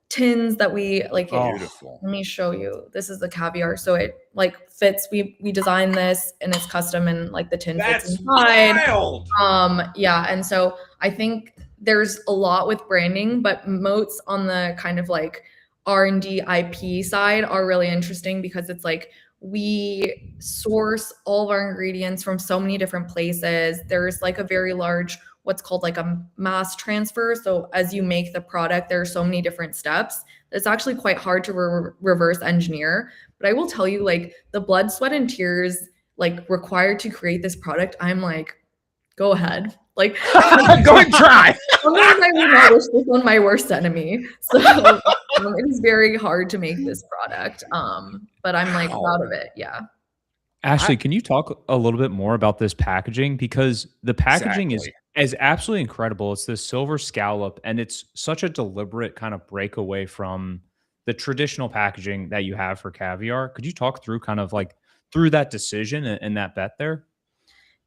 tins that we like. Beautiful. Let me show you. This is the caviar. So it like fits. We designed this and it's custom and like the tin fits inside. Wild. Yeah. And so I think there's a lot with branding, but moats on the kind of like R&D IP side are really interesting because it's like we source all of our ingredients from so many different places. There's like a very large, what's called like a mass transfer. So as you make the product, there are so many different steps. It's actually quite hard to reverse engineer. But I will tell you, like the blood, sweat, and tears like required to create this product, I'm like, go ahead. Like go and try. Sometimes I would not wish this on my worst enemy. So it is very hard to make this product. But I'm like proud of it. Yeah. Ashley, can you talk a little bit more about this packaging? Because the packaging is absolutely incredible. It's this silver scallop, and it's such a deliberate kind of breakaway from the traditional packaging that you have for caviar. Could you talk through kind of like through that decision and that bet there?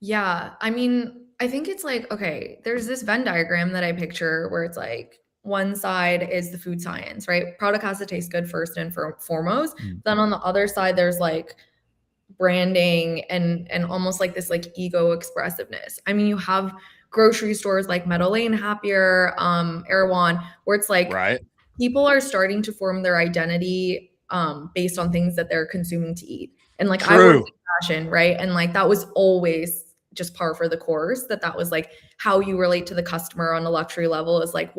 Yeah. I mean, I think it's like, okay, there's this Venn diagram that I picture where it's like one side is the food science, right? Product has to taste good first and foremost. Then on the other side, there's like branding and almost like this like ego expressiveness. I mean, you have grocery stores like Meadow Lane, Happier, Erewhon, where it's like people are starting to form their identity based on things that they're consuming to eat. And like I work in fashion, right? And like that was always just par for the course, that was like how you relate to the customer on a luxury level is like,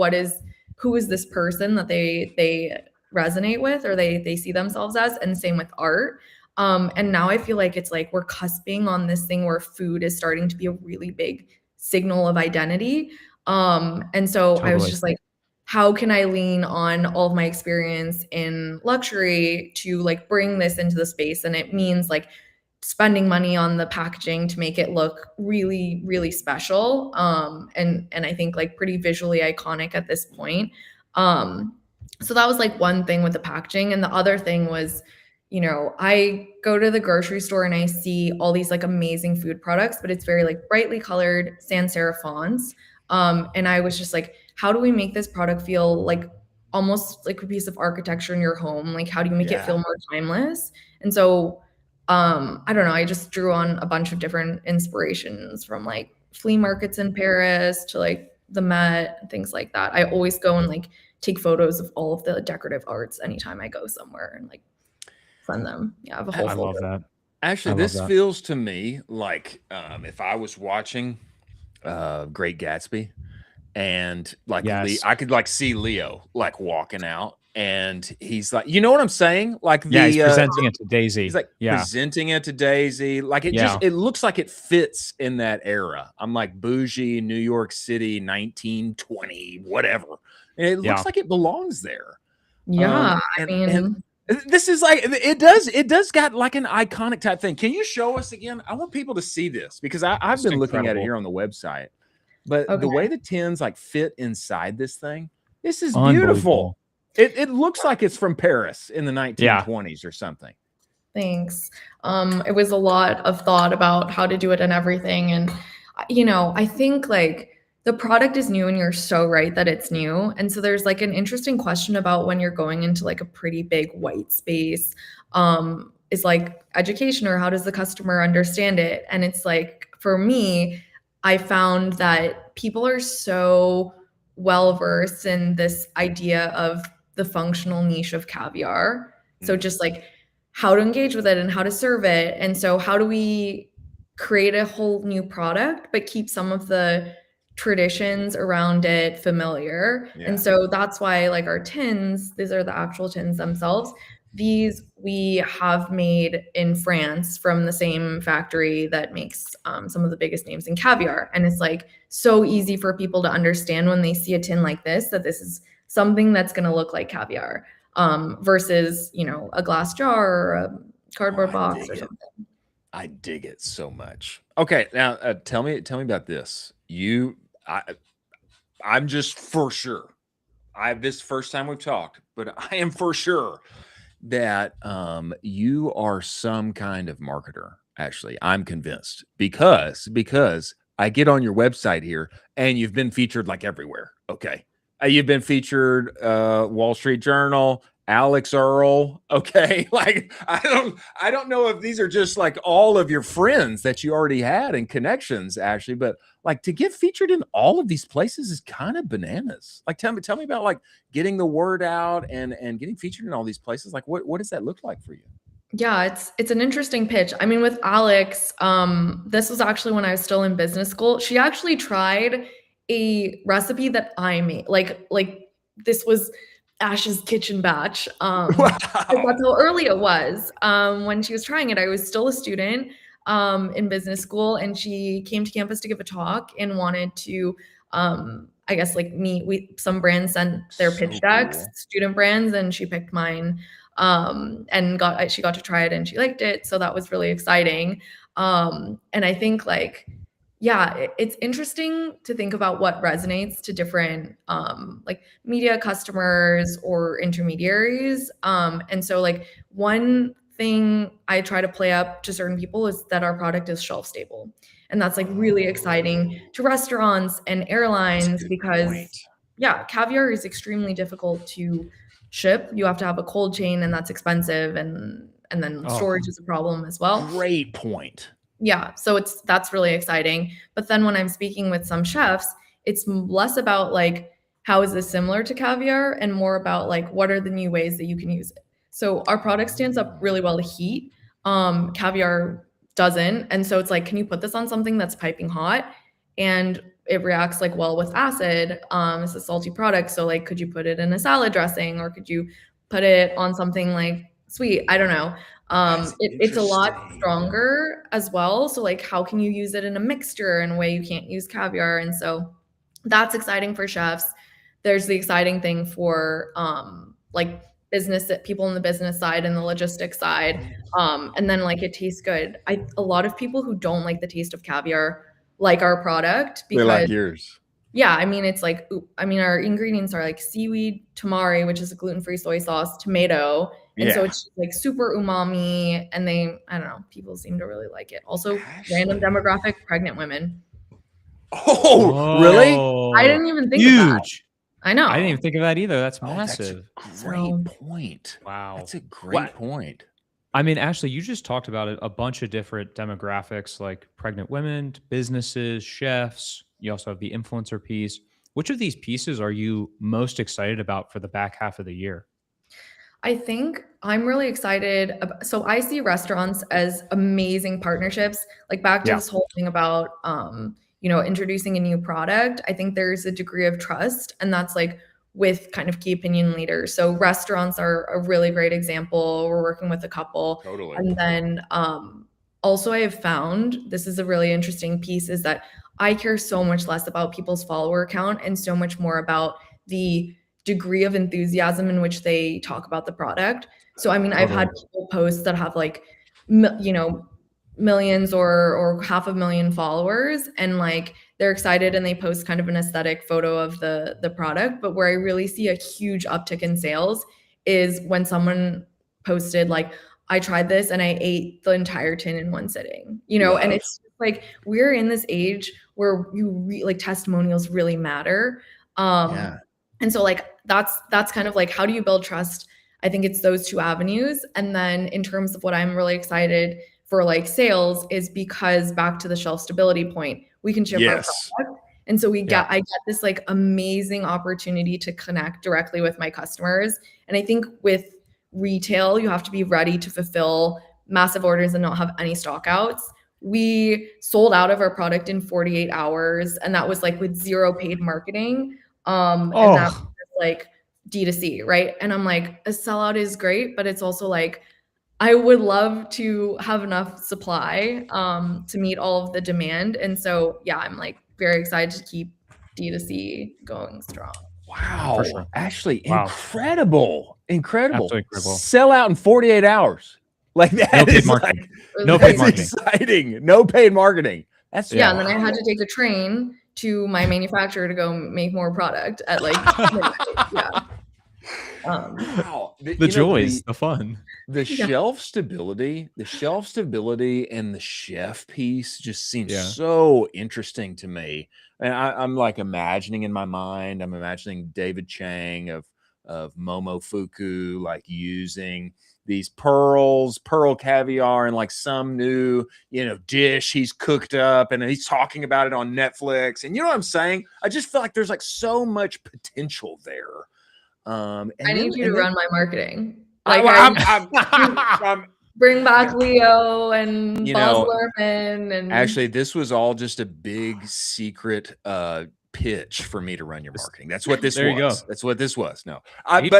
who is this person that they resonate with or they see themselves as, and same with art. And now I feel like it's like we're cusping on this thing where food is starting to be a really big signal of identity. And so I was just like, how can I lean on all of my experience in luxury to like bring this into the space? And it means like spending money on the packaging to make it look really, really special. And I think like pretty visually iconic at this point. So that was like one thing with the packaging. And the other thing was, you know, I go to the grocery store and I see all these like amazing food products, but it's very like brightly colored sans serif fonts. And I was just like, how do we make this product feel like almost like a piece of architecture in your home? Like, how do you make it feel more timeless? And so, I don't know, I just drew on a bunch of different inspirations from like flea markets in Paris to like the Met and things like that. I always go and like take photos of all of the decorative arts anytime I go somewhere and like send them. Yeah, I have a whole folder. Love that. Actually, this feels to me like if I was watching Great Gatsby, and like I could like see Leo like walking out, and he's like, you know what I'm saying? Like he's presenting it to Daisy. He's like presenting it to Daisy. Like it just it looks like it fits in that era. I'm like bougie New York City, 1920, whatever. And it looks like it belongs there. Yeah, I mean. This is like it does got like an iconic type thing. Can you show us again? I want people to see this because I've been looking at it here on the website. But the way the tins like fit inside this thing, this is beautiful. It looks like it's from Paris in the 1920s or something. Thanks. It was a lot of thought about how to do it and everything. And, you know, I think like the product is new and you're so right that it's new. And so there's like an interesting question about when you're going into like a pretty big white space, is like education or how does the customer understand it? And it's like, for me, I found that people are so well-versed in this idea of the functional niche of caviar. So just like how to engage with it and how to serve it. And so how do we create a whole new product, but keep some of the traditions around it familiar? And so that's why like our tins, these are the actual tins themselves. These we have made in France from the same factory that makes some of the biggest names in caviar. And it's like so easy for people to understand when they see a tin like this, that this is something that's going to look like caviar versus, you know, a glass jar or a cardboard box or something. I dig it so much. Okay, now tell me about this. I'm just for sure. This first time we've talked, but I am for sure that you are some kind of marketer. Actually, I'm convinced because I get on your website here and you've been featured like everywhere. Okay. You've been featured Wall Street Journal, Alex Earl. Okay. Like I don't know if these are just like all of your friends that you already had and connections actually, but like to get featured in all of these places is kind of bananas. Like tell me about like getting the word out and getting featured in all these places. Like what does that look like for you? Yeah, it's an interesting pitch. I mean, with Alex, this was actually when I was still in business school. She actually tried a recipe that I made. Like this was Ash's kitchen batch. Wow. That's how early it was. When she was trying it, I was still a student in business school, and she came to campus to give a talk and wanted to, I guess, like meet. Some brands sent their pitch decks, student brands, and she picked mine. And she got to try it and she liked it. So that was really exciting. And I think like, yeah, it's interesting to think about what resonates to different like media customers or intermediaries. And so like one thing I try to play up to certain people is that our product is shelf stable. And that's like really exciting to restaurants and airlines because caviar is extremely difficult to ship. You have to have a cold chain and that's expensive. And then storage is a problem as well. Great point. Yeah. So that's really exciting. But then when I'm speaking with some chefs, it's less about like, how is this similar to caviar and more about like, what are the new ways that you can use it? So our product stands up really well to heat. Caviar doesn't. And so it's like, can you put this on something that's piping hot? And it reacts like well with acid. It's a salty product. So like, could you put it in a salad dressing or could you put it on something like sweet. I don't know. It's a lot interesting. stronger as well. So like, how can you use it in a mixture in a way you can't use caviar? And so that's exciting for chefs. There's the exciting thing for like business, people in the business side and the logistics side. And then like it tastes good. A lot of people who don't like the taste of caviar like our product They're like because yours. yeah, I mean, it's like, our ingredients are like seaweed tamari, which is a gluten-free soy sauce, tomato. And so Yeah. it's just like super umami. And I don't know, people seem to really like it. Also, random Ashley. demographic, pregnant women. Oh, really? I didn't even think of that. Huge. I know. I didn't even think of that either. That's Oh, massive. that's a great point. Wow. That's a great point. I mean, Ashley, you just talked about a bunch of different demographics like pregnant women, businesses, chefs. You also have the influencer piece. Which of these pieces are you most excited about for the back half of the year? I think I'm really excited. So I see restaurants as amazing partnerships. Like back to this whole thing about, introducing a new product. I think there's a degree of trust, and that's like with kind of key opinion leaders. So restaurants are a really great example. We're working with a couple. Totally. And then also I have found, this is a really interesting piece, is that I care so much less about people's follower count and so much more about the degree of enthusiasm in which they talk about the product. So, I mean, I've had people post that have like, millions or 500,000 followers, and like they're excited and they post kind of an aesthetic photo of the product. But where I really see a huge uptick in sales is when someone posted like, I tried this and I ate the entire tin in one sitting, and it's like, we're in this age where like testimonials really matter. And so like, that's kind of like, how do you build trust? I think it's those two avenues. And then in terms of what I'm really excited for like sales is because back to the shelf stability point, we can ship our product. And so I get this like amazing opportunity to connect directly with my customers. And I think with retail, you have to be ready to fulfill massive orders and not have any stock outs. We sold out of our product in 48 hours, and that was like with zero paid marketing. And that was like D2C, right? And I'm like, a sellout is great, but it's also like, I would love to have enough supply to meet all of the demand. And so, yeah, I'm like very excited to keep D2C going strong. Wow. For sure. Ashley, Wow. incredible. Absolutely incredible. Sell out in 48 hours. Like that No paid is marketing. Like, No paid marketing. Exciting. No paid marketing. That's and then I had to take a train to my manufacturer to go make more product at like wow. The joys, the fun. The shelf stability and the chef piece just seems so interesting to me. And I'm like imagining in my mind, I'm imagining David Chang of Momofuku, like using these Pearle caviar and like some new, dish he's cooked up, and he's talking about it on Netflix. And you know what I'm saying? I just feel like there's like so much potential there. And I need you to run my marketing. Like I'm bring back Leo and Boz Lerman. And actually, this was all just a big secret pitch for me to run your marketing. That's what this was. You go. That's what this was. No, send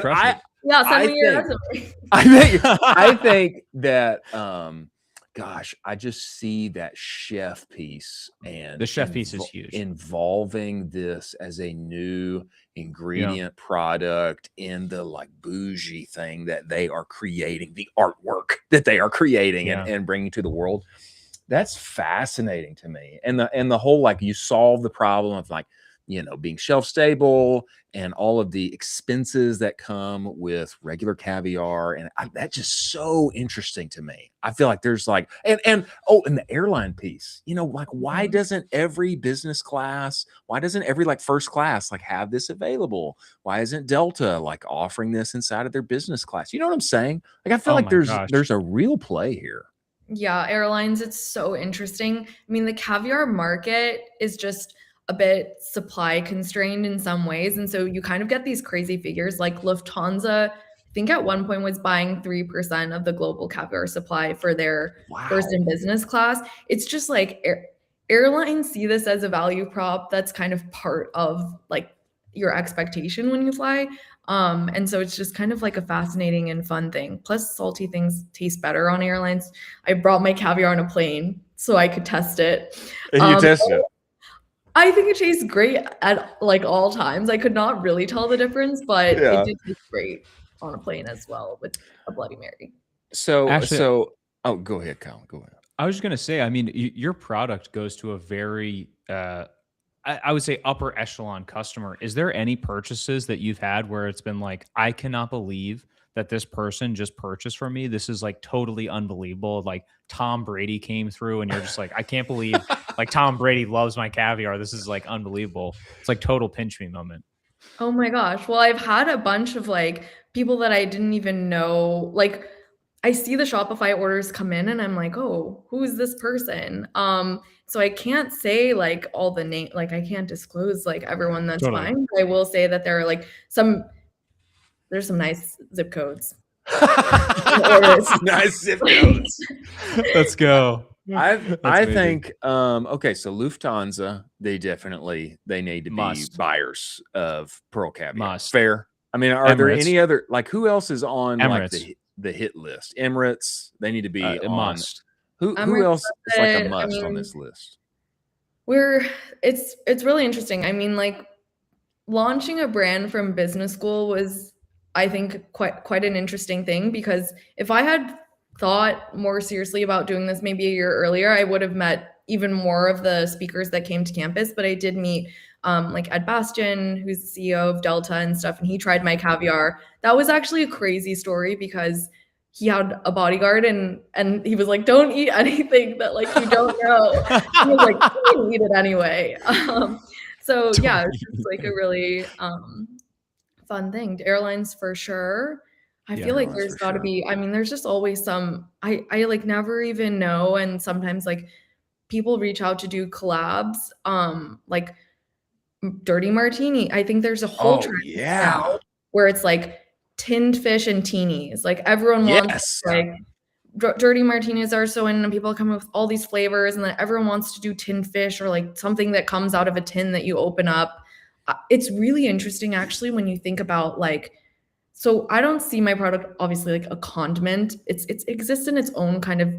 me your resume. I think that gosh, I just see that chef piece, and the chef piece is huge. Involving this as a new ingredient product in the like bougie thing that they are creating, the artwork that they are creating and bringing to the world. That's fascinating to me. And the whole, like, you solve the problem of like, being shelf stable and all of the expenses that come with regular caviar. And that's just so interesting to me. I feel like there's like, and the airline piece, like, why doesn't every business class, why doesn't every like first class like have this available? Why isn't Delta like offering this inside of their business class? You know what I'm saying? Like, I feel like there's a real play here. Yeah, airlines, it's so interesting. I mean, the caviar market is just a bit supply constrained in some ways. And so you kind of get these crazy figures, like Lufthansa, I think at one point was buying 3% of the global caviar supply for their first in business class. It's just like airlines see this as a value prop that's kind of part of like your expectation when you fly. And so it's just kind of like a fascinating and fun thing. Plus, salty things taste better on airlines. I brought my caviar on a plane so I could test it. And you tested it. I think it tastes great at like all times. I could not really tell the difference, but Yeah. it did taste great on a plane as well with a Bloody Mary. So, Actually- oh, go ahead, Colin. Go ahead. I was just gonna say, I mean, your product goes to a very, I would say, upper echelon customer. Is there any purchases that you've had where it's been like, I cannot believe that this person just purchased from me? This is like totally unbelievable. Like Tom Brady came through, and you're just like, I can't believe like Tom Brady loves my caviar. This is like unbelievable. It's like total pinch me moment. Oh my gosh. Well, I've had a bunch of like people that I didn't even know. Like I see the Shopify orders come in and I'm like, oh, who's this person? So I can't say like all the name, like I can't disclose like everyone that's Totally. buying. But I will say that there are like there's some nice zip codes. Nice zip codes. Let's go. I think okay, so Lufthansa, they need to be buyers of Pearle caviar. Must. Fair. I mean, are there Emirates. any other, like, who else is on like Emirates. the hit list? Emirates, they need to be A on. must. Who Emirates else is like a said, must on this list? It's really interesting. I mean, like launching a brand from business school was, I think, quite an interesting thing, because if I had thought more seriously about doing this maybe a year earlier, I would have met even more of the speakers that came to campus. But I did meet like Ed Bastian, who's the CEO of Delta and stuff, and he tried my caviar. That was actually a crazy story because he had a bodyguard and he was like, don't eat anything that like you don't know. He was like, don't eat it anyway. So yeah, it's just like a really fun thing. Airlines for sure. I feel like there's got to be, I mean, there's just always some, I like never even know. And sometimes like people reach out to do collabs, like Dirty Martini. I think there's a whole trend now where it's like tinned fish and teenies. Like everyone wants like Dirty Martinis are so in, and people come up with all these flavors, and then everyone wants to do tinned fish or like something that comes out of a tin that you open up. It's really interesting actually when you think about like, so I don't see my product obviously like a condiment. It exists in its own kind of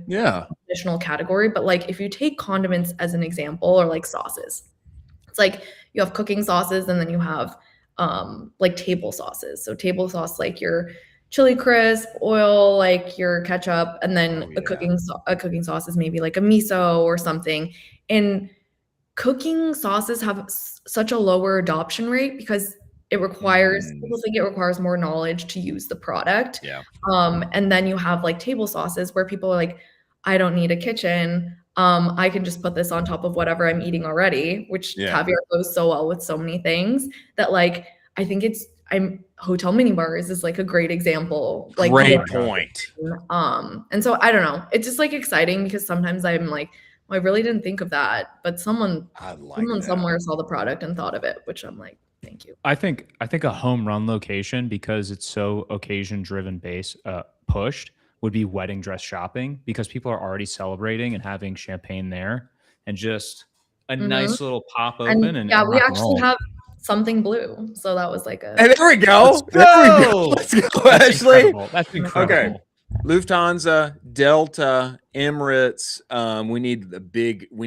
additional category, but like if you take condiments as an example, or like sauces, it's like you have cooking sauces and then you have like table sauces. So table sauce, like your chili crisp, oil, like your ketchup, and then a cooking sauce is maybe like a miso or something. And cooking sauces have such a lower adoption rate because it requires, people think it requires more knowledge to use the product. And then you have like table sauces where people are like, I don't need a kitchen. I can just put this on top of whatever I'm eating already, which caviar goes so well with so many things that like, I think hotel mini bars is like a great example. Like great point. And so I don't know, it's just like exciting because sometimes I'm like, well, I really didn't think of that, but someone somewhere saw the product and thought of it, which I'm like, thank you. I think a home run location, because it's so occasion driven pushed, would be wedding dress shopping, because people are already celebrating and having champagne there, and just a nice little pop open. And we actually have something blue, so that was like a. Hey, there we go. Let's go. Ashley, that's incredible. Okay. Lufthansa, Delta, Emirates. We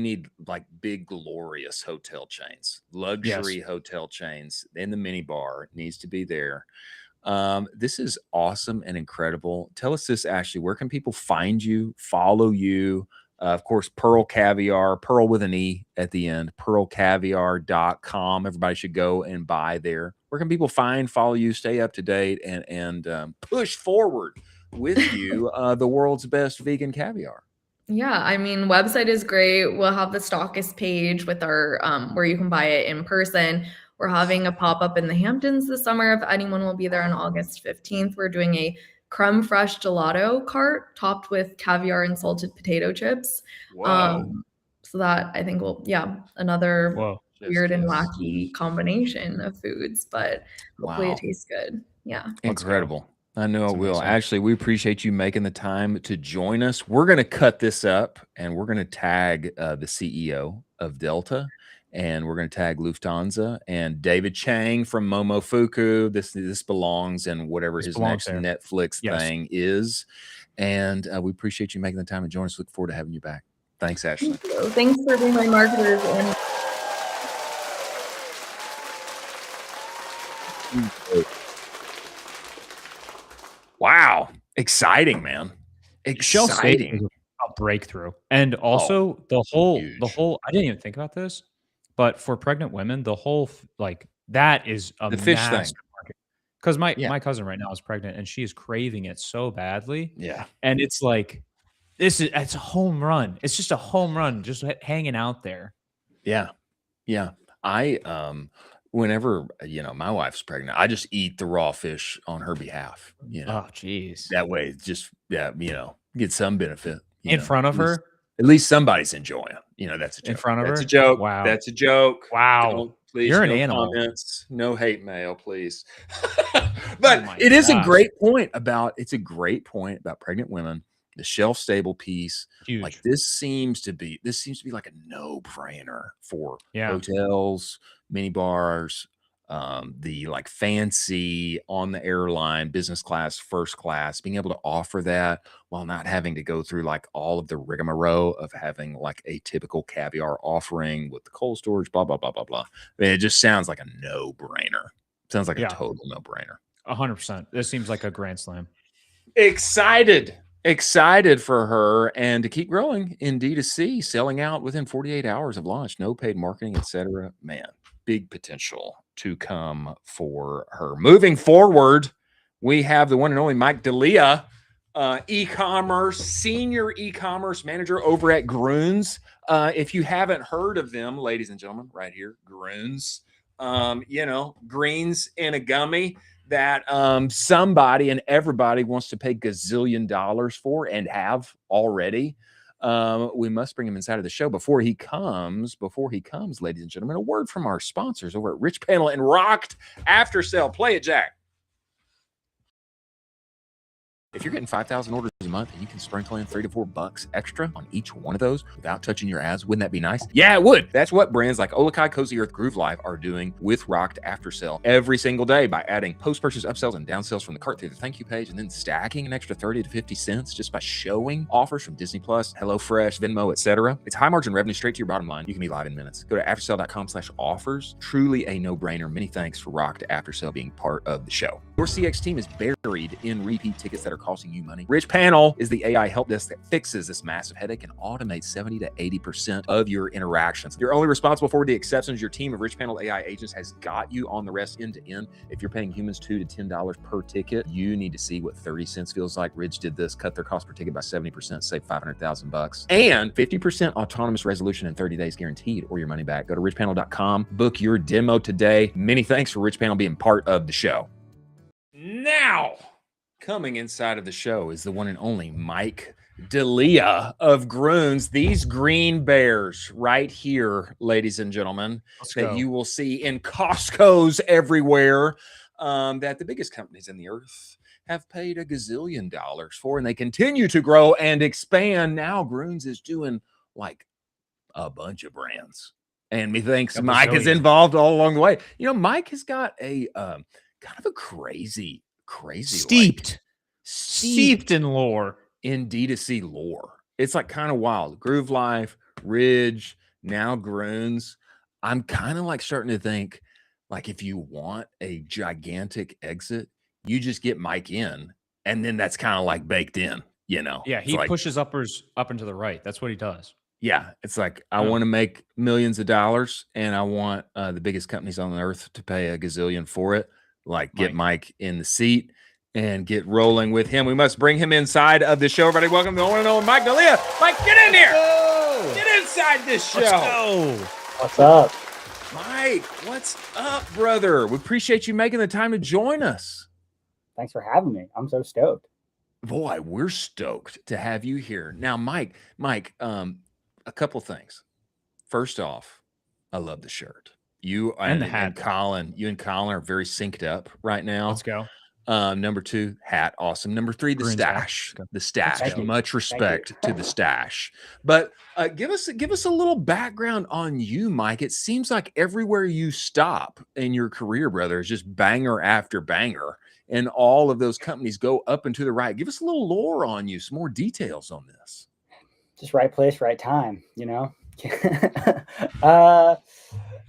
need like big, glorious hotel chains, luxury hotel chains. And the mini bar needs to be there. This is awesome and incredible. Tell us this, Ashley. Where can people find you, follow you? Of course, Pearle Caviar, Pearle with an E at the end, pearlecaviar.com. Everybody should go and buy there. Where can people follow you, stay up to date, and push forward with you the world's best vegan caviar? Yeah, I mean, website is great. We'll have the stockist page with our where you can buy it in person. We're having a pop-up in the Hamptons this summer. If anyone will be there on August 15th, we're doing a creme fraiche gelato cart topped with caviar and salted potato chips. So that I think will, another weird and wacky combination of foods, but hopefully it tastes good. Yeah. Incredible. I know it will. Ashley, we appreciate you making the time to join us. We're going to cut this up and we're going to tag the CEO of Delta, and we're going to tag Lufthansa and David Chang from Momofuku. This belongs in whatever his next there. Netflix thing is. And we appreciate you making the time to join us. Look forward to having you back. Thanks, Ashley. Thanks for being my marketers. And wow. Exciting, man. Exciting. A breakthrough. And also the whole I didn't even think about this, but for pregnant women, the whole that is a the fish thing. Market. Because my cousin right now is pregnant and she is craving it so badly. Yeah. And it's like it's a home run. It's just a home run just hanging out there. Yeah. Yeah. I whenever my wife's pregnant, I just eat the raw fish on her behalf. Oh geez. That way just get some benefit. In front of her? At least somebody's enjoying. That's a joke. In front of her? That's a joke. Wow. That's a joke. Wow. Please, you're an no animal. Comments, no hate mail, please. But it is a great point about pregnant women. The shelf stable piece, huge. Like this seems to be like a no-brainer for hotels, mini bars, the like fancy on the airline, business class, first class, being able to offer that while not having to go through like all of the rigmarole of having like a typical Caviar offering with the cold storage, blah, blah, blah, blah, blah. I mean, it just sounds like a no-brainer. Sounds like a total no-brainer. 100%. This seems like a grand slam. Excited for her and to keep growing in D2C, selling out within 48 hours of launch, no paid marketing, etc. Man, big potential to come for her. Moving forward, we have the one and only Mike D'Elia, senior e-commerce manager over at Grüns. If you haven't heard of them, ladies and gentlemen, right here, Grüns, greens in a gummy that somebody and everybody wants to pay gazillion dollars for and have already. We must bring him inside of the show before he comes, ladies and gentlemen. A word from our sponsors over at Rich Panel and Rocked After Sale. Play it, Jack. If you're getting 5,000 orders a month and you can sprinkle in $3 to $4 extra on each one of those without touching your ads, wouldn't that be nice? Yeah, it would. That's what brands like Olakai, Cozy Earth, Groove Life are doing with Rocked After Sale every single day by adding post-purchase upsells and downsells from the cart through the thank you page and then stacking an extra 30 to 50 cents just by showing offers from Disney Plus, HelloFresh, Venmo, etc. It's high margin revenue straight to your bottom line. You can be live in minutes. Go to aftersale.com/offers. Truly a no-brainer. Many thanks for Rocked After Sale being part of the show. Your CX team is buried in repeat tickets that are costing you money. Rich Panel is the AI help desk that fixes this massive headache and automates 70 to 80% of your interactions. You're only responsible for the exceptions. Your team of Rich Panel AI agents has got you on the rest end to end. If you're paying humans $2 to $10 per ticket, you need to see what 30 cents feels like. Ridge did this, cut their cost per ticket by 70%, save $500,000, and 50% autonomous resolution in 30 days guaranteed, or your money back. Go to richpanel.com, book your demo today. Many thanks for Rich Panel being part of the show. Now, coming inside of the show is the one and only Mike D'Elia of Grüns. These green bears right here, ladies and gentlemen, that you will see in Costco's everywhere, that the biggest companies in the earth have paid a gazillion dollars for, and they continue to grow and expand. Now Grüns is doing like a bunch of brands, and methinks Mike is involved all along the way. Mike has got a kind of a crazy steeped in lore, in D2C lore. It's like kind of wild. Groove Life, Ridge, now Grüns. I'm kind of like starting to think, like, if you want a gigantic exit, you just get Mike in, and then that's kind of like baked in, Yeah, he pushes uppers up and to the right. That's what he does. Yeah, it's like, I want to make millions of dollars, and I want the biggest companies on the earth to pay a gazillion for it. Like, get Mike in the seat and get rolling with him. We must bring him inside of the show. Everybody, welcome to the one and only Mike D'Elia. Mike, get in here. Get inside this show. Let's go. What's up? Mike, what's up, brother? We appreciate you making the time to join us. Thanks for having me. I'm so stoked. Boy, we're stoked to have you here. Now, Mike, a couple things. First off, I love the shirt. You and Colin are very synced up right now. Let's go. Number 2, hat. Awesome. Number 3, the Grüns hat. stash. The stash. Thank you. Much respect to the stash. But give us a little background on you, Mike. It seems like everywhere you stop in your career, brother, is just banger after banger, and all of those companies go up and to the right. Give us a little lore on you, some more details on this. Just right place, right time, you know?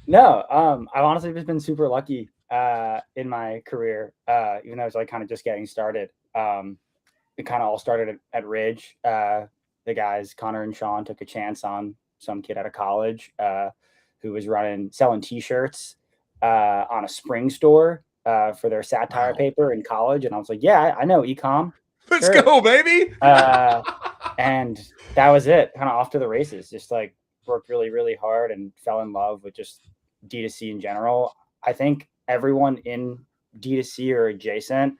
No, I've honestly just been super lucky in my career, even though I was like kind of just getting started. It kind of all started at Ridge. The guys, Connor and Sean, took a chance on some kid out of college who was selling t-shirts on a spring store for their satire paper in college. And I was like, yeah, I know Ecom. Let's go, baby. And that was it, kind of off to the races. Just like worked really, really hard and fell in love with just D2C in general. I think everyone in D2C or adjacent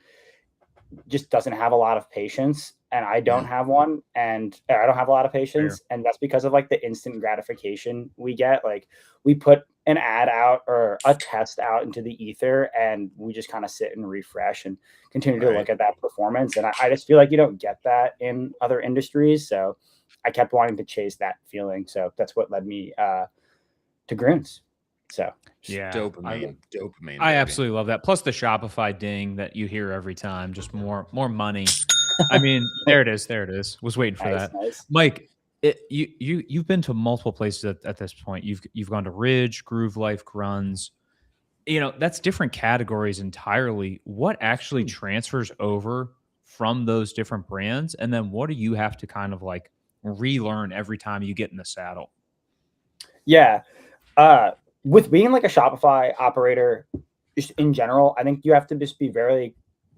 just doesn't have a lot of patience, and I don't have one, and I don't have a lot of patience. And that's because of like the instant gratification we get. Like we put an ad out or a test out into the ether, and we just kind of sit and refresh and continue to look at that performance. And I just feel like you don't get that in other industries. So I kept wanting to chase that feeling. So that's what led me to Grüns. So yeah, dopamine. I absolutely love that. Plus the Shopify ding that you hear every time, just more money. I mean, there it is. Was waiting for that. Nice. Mike, you've been to multiple places at this point. You've gone to Ridge, Groove Life, Grüns. You know, that's different categories entirely. What actually transfers over from those different brands, and then what do you have to kind of like relearn every time you get in the saddle? Yeah. With being like a Shopify operator, just in general, I think you have to just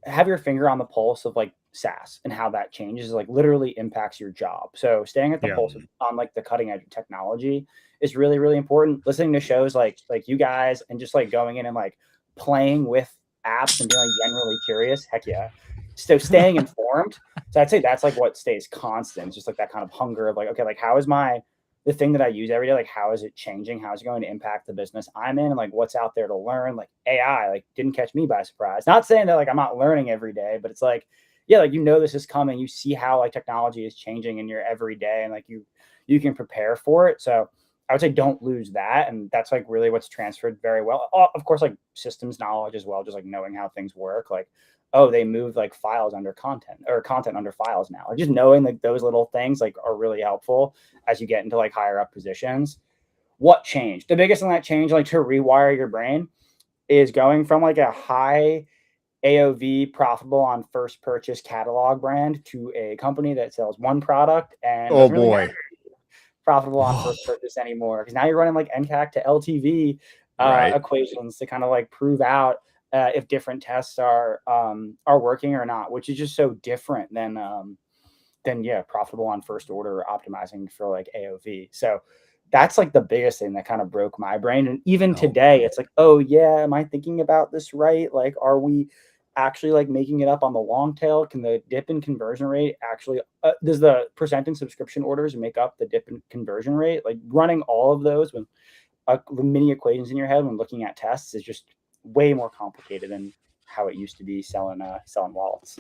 have your finger on the pulse of like SaaS and how that changes, like literally impacts your job. So staying at the pulse on like the cutting edge of technology is really, really important. Listening to shows like you guys and just like going in and like playing with apps and being like generally curious. Heck yeah. So staying informed. So I'd say that's like what stays constant. It's just like that kind of hunger of like, okay, like how is the thing that I use every day, like how is it changing? How is it going to impact the business I'm in? And like what's out there to learn? Like AI, like didn't catch me by surprise. Not saying that like I'm not learning every day, but it's like, yeah, like you know this is coming. You see how like technology is changing in your everyday, and like you can prepare for it. So I would say don't lose that. And that's like really what's transferred very well. Of course, like systems knowledge as well, just like knowing how things work. Like, oh, they move like files under content or content under files now. Like just knowing like those little things like are really helpful as you get into like higher up positions. What changed? The biggest thing that changed, like to rewire your brain, is going from like a high AOV profitable on first purchase catalog brand to a company that sells one product and profitable on first purchase anymore. Because now you're running like NCAC to LTV equations to kind of like prove out if different tests are working or not, which is just so different than profitable on first order optimizing for like AOV. So that's like the biggest thing that kind of broke my brain. And even today, it's like, oh yeah, am I thinking about this right? Like, are we actually like making it up on the long tail? Can the dip in conversion rate actually, does the percent in subscription orders make up the dip in conversion rate? Like running all of those with mini equations in your head when looking at tests is just way more complicated than how it used to be selling wallets.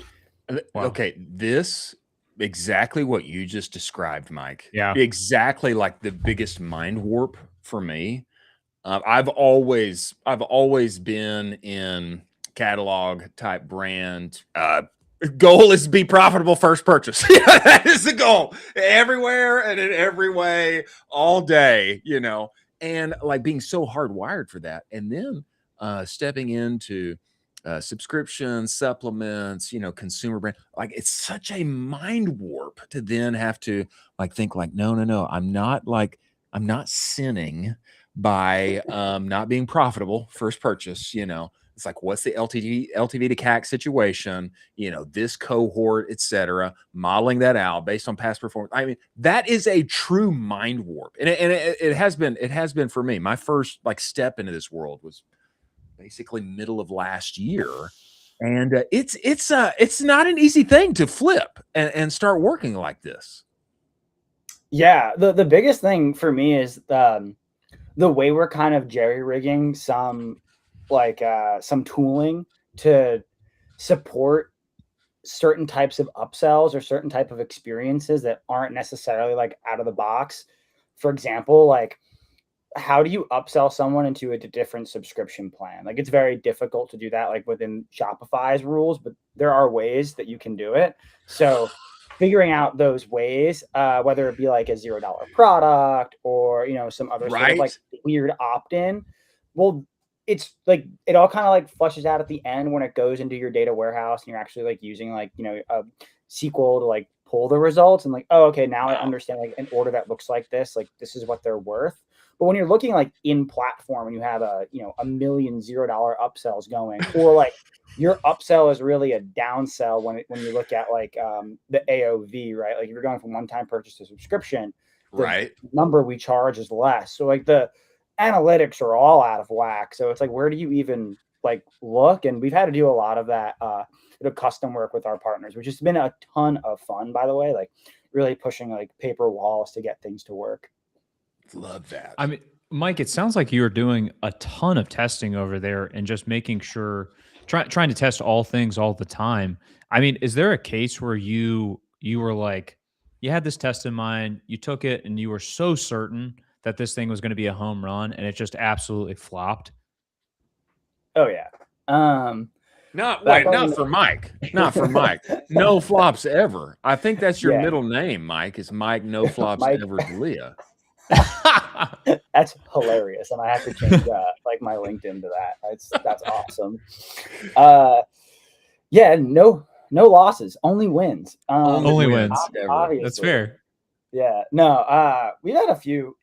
Wow. Okay, this exactly what you just described, Mike. Yeah, exactly like the biggest mind warp for me. I've always been in catalog type brand. Goal is to be profitable first purchase. That is the goal everywhere and in every way all day, you know, and like being so hardwired for that. And then stepping into subscriptions, supplements, you know, consumer brand, like it's such a mind warp to then have to like think like, no, I'm not sinning by not being profitable first purchase, you know. It's like, what's the LTV to CAC situation, you know, this cohort, etc., modeling that out based on past performance. I mean, that is a true mind warp, and it has been for me. My first like step into this world was basically middle of last year, and it's not an easy thing to flip and start working like this. Yeah, the biggest thing for me is the way we're kind of jerry rigging some tooling to support certain types of upsells or certain type of experiences that aren't necessarily like out of the box. For example, like how do you upsell someone into a different subscription plan? Like it's very difficult to do that like within Shopify's rules, but there are ways that you can do it. So figuring out those ways, whether it be like a $0 product or, you know, some other sort of like weird opt-in, well, it's like it all kind of like flushes out at the end when it goes into your data warehouse and you're actually like using like, you know, a SQL to like pull the results and like, oh, okay, now I understand like an order that looks like this is what they're worth. But when you're looking like in platform and you have a, you know, 1 million $0 upsells going, or like your upsell is really a downsell when you look at like the AOV, right? Like if you're going from one-time purchase to subscription, the number we charge is less. So like the analytics are all out of whack. So it's like, where do you even like look? And we've had to do a lot of that custom work with our partners, which has been a ton of fun, by the way, like really pushing like paper walls to get things to work. Love that. I mean, Mike, it sounds like you're doing a ton of testing over there and just making sure, trying to test all things all the time. I mean, is there a case where you were like, you had this test in mind, you took it and you were so certain that this thing was going to be a home run and it just absolutely flopped? Oh yeah. Not for Mike. Not for Mike. No flops ever. I think that's your middle name, Mike. Is Mike No Flops Mike. Ever D'Elia. That's hilarious, and I have to change like my LinkedIn to that. That's awesome. Yeah, no losses, only wins. Only wins. Obviously. That's fair. Yeah, no, we had a few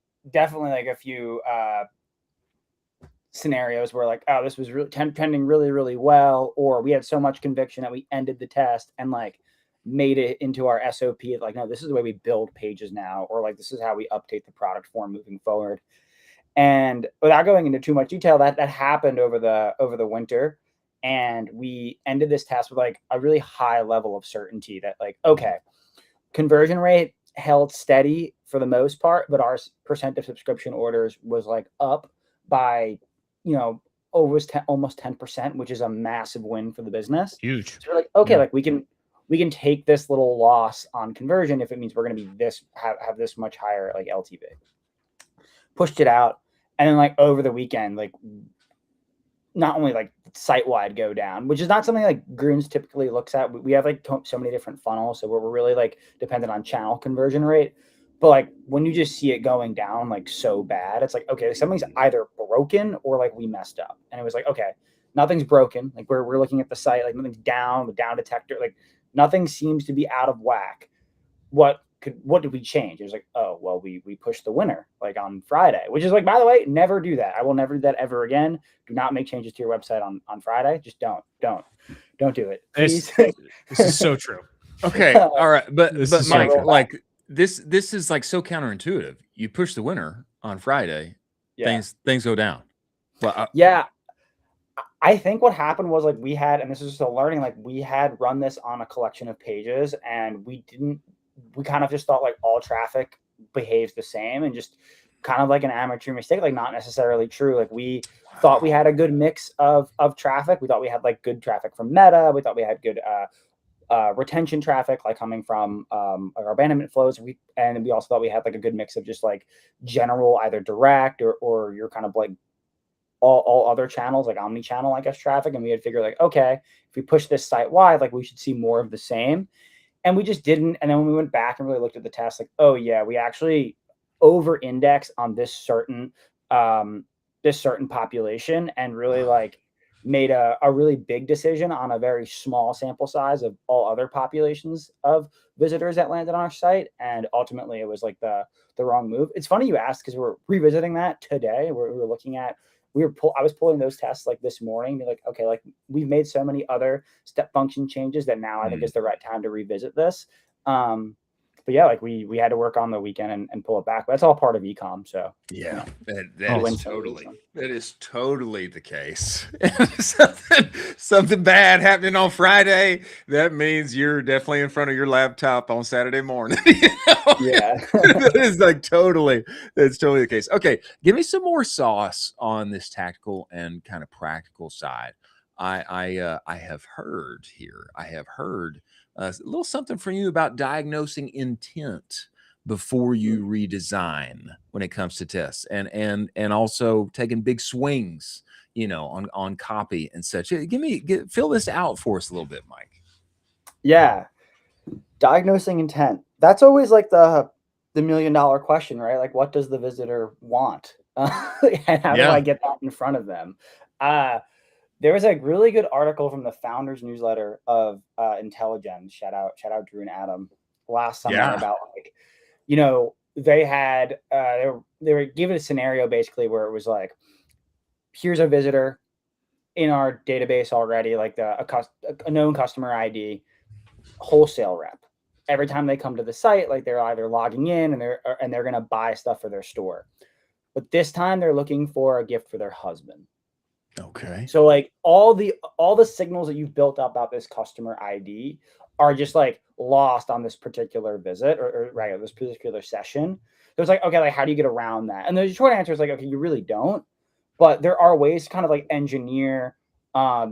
scenarios where like, oh, this was really trending really, really well, or we had so much conviction that we ended the test and like made it into our SOP. Like, no, this is the way we build pages now, or like this is how we update the product form moving forward. And without going into too much detail, that happened over the winter, and we ended this test with like a really high level of certainty that like, okay, conversion rate held steady for the most part, but our percent of subscription orders was like up by, you know, almost 10%, which is a massive win for the business. Huge. So we're like, okay, like we can take this little loss on conversion if it means we're going to be have this much higher like LTV. Pushed it out, and then like over the weekend, like not only like site-wide go down, which is not something like Grüns typically looks at. We have like so many different funnels, so we're really like dependent on channel conversion rate. But like when you just see it going down like so bad, it's like, okay, something's either broken or like we messed up. And it was like, okay, nothing's broken. Like we're looking at the site, like nothing's down, the down detector, like nothing seems to be out of whack. What did we change? It was like, oh, well, we pushed the winner like on Friday, which is like, by the way, never do that. I will never do that ever again. Do not make changes to your website on Friday. Just don't do it. Please. This is so true. Okay. All right. But Mike, so like this is like so counterintuitive. You push the winner on Friday, things go down. Well, yeah. I think what happened was like we had, and this is just a learning, like we had run this on a collection of pages, and we kind of just thought like all traffic behaves the same, and just kind of like an amateur mistake, like not necessarily true. Like we thought we had a good mix of traffic. We thought we had like good traffic from Meta. We thought we had good retention traffic, like coming from our abandonment flows. And we also thought we had like a good mix of just like general, either direct or your kind of like all other channels, like omni-channel, I guess, traffic. And we had figured like, okay, if we push this site wide, like we should see more of the same. And we just didn't. And then when we went back and really looked at the test, like, oh yeah, we actually over-index on this certain population, and really like made a really big decision on a very small sample size of all other populations of visitors that landed on our site. And ultimately it was like the wrong move. It's funny you asked, because we're revisiting that today. We were looking at, I was pulling those tests like this morning, be like, okay, like we've made so many other step function changes that now I think is the right time to revisit this. But yeah, like we had to work on the weekend and pull it back. But that's all part of Ecomm. So yeah, you know, that is totally the case. something bad happening on Friday, that means you're definitely in front of your laptop on Saturday morning. You know? Yeah. That's totally the case. Okay, give me some more sauce on this tactical and kind of practical side. I have heard a little something from you about diagnosing intent before you redesign when it comes to tests, and also taking big swings, on copy and such. Fill this out for us a little bit, Mike. Yeah. Diagnosing intent. That's always like the $1 million question, right? Like, what does the visitor want? And how do I get that in front of them? There was a really good article from the founders newsletter of Intelligence. Shout out Drew and Adam last summer about like, they had they were given a scenario basically where it was like, here's a visitor in our database already, like a known customer ID, wholesale rep. Every time they come to the site, like they're either logging in and they're going to buy stuff for their store. But this time they're looking for a gift for their husband. Okay. So like all the signals that you've built up about this customer ID are just like lost on this particular visit or this particular session. So it's like, okay, like how do you get around that? And the short answer is like, okay, you really don't. But there are ways to kind of like engineer a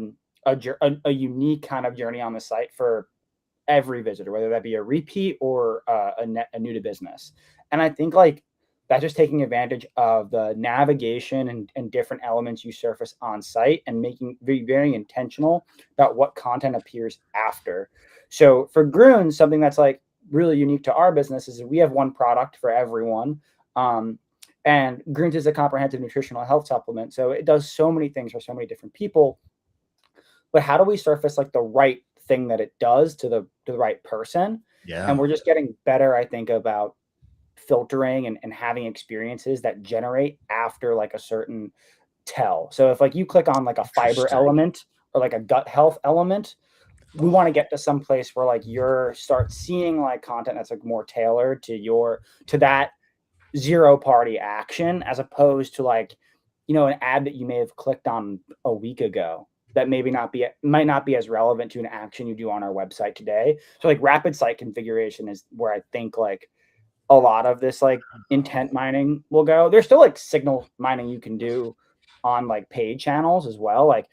unique kind of journey on the site for every visitor, whether that be a repeat or a new to business. And I think like that's just taking advantage of the navigation and different elements you surface on site and making very intentional about what content appears after. So for Grüns, something that's like really unique to our business is that we have one product for everyone. And Grüns is a comprehensive nutritional health supplement. So it does so many things for so many different people. But how do we surface like the right thing that it does to the right person? Yeah. And we're just getting better, I think, about filtering and having experiences that generate after like a certain tell. So if like you click on like a fiber element or like a gut health element, we want to get to some place where like you're start seeing like content that's like more tailored to that zero party action, as opposed to like, an ad that you may have clicked on a week ago that might not be as relevant to an action you do on our website today. So like rapid site configuration is where I think like a lot of this like intent mining will go. There's still like signal mining you can do on like paid channels as well. Like,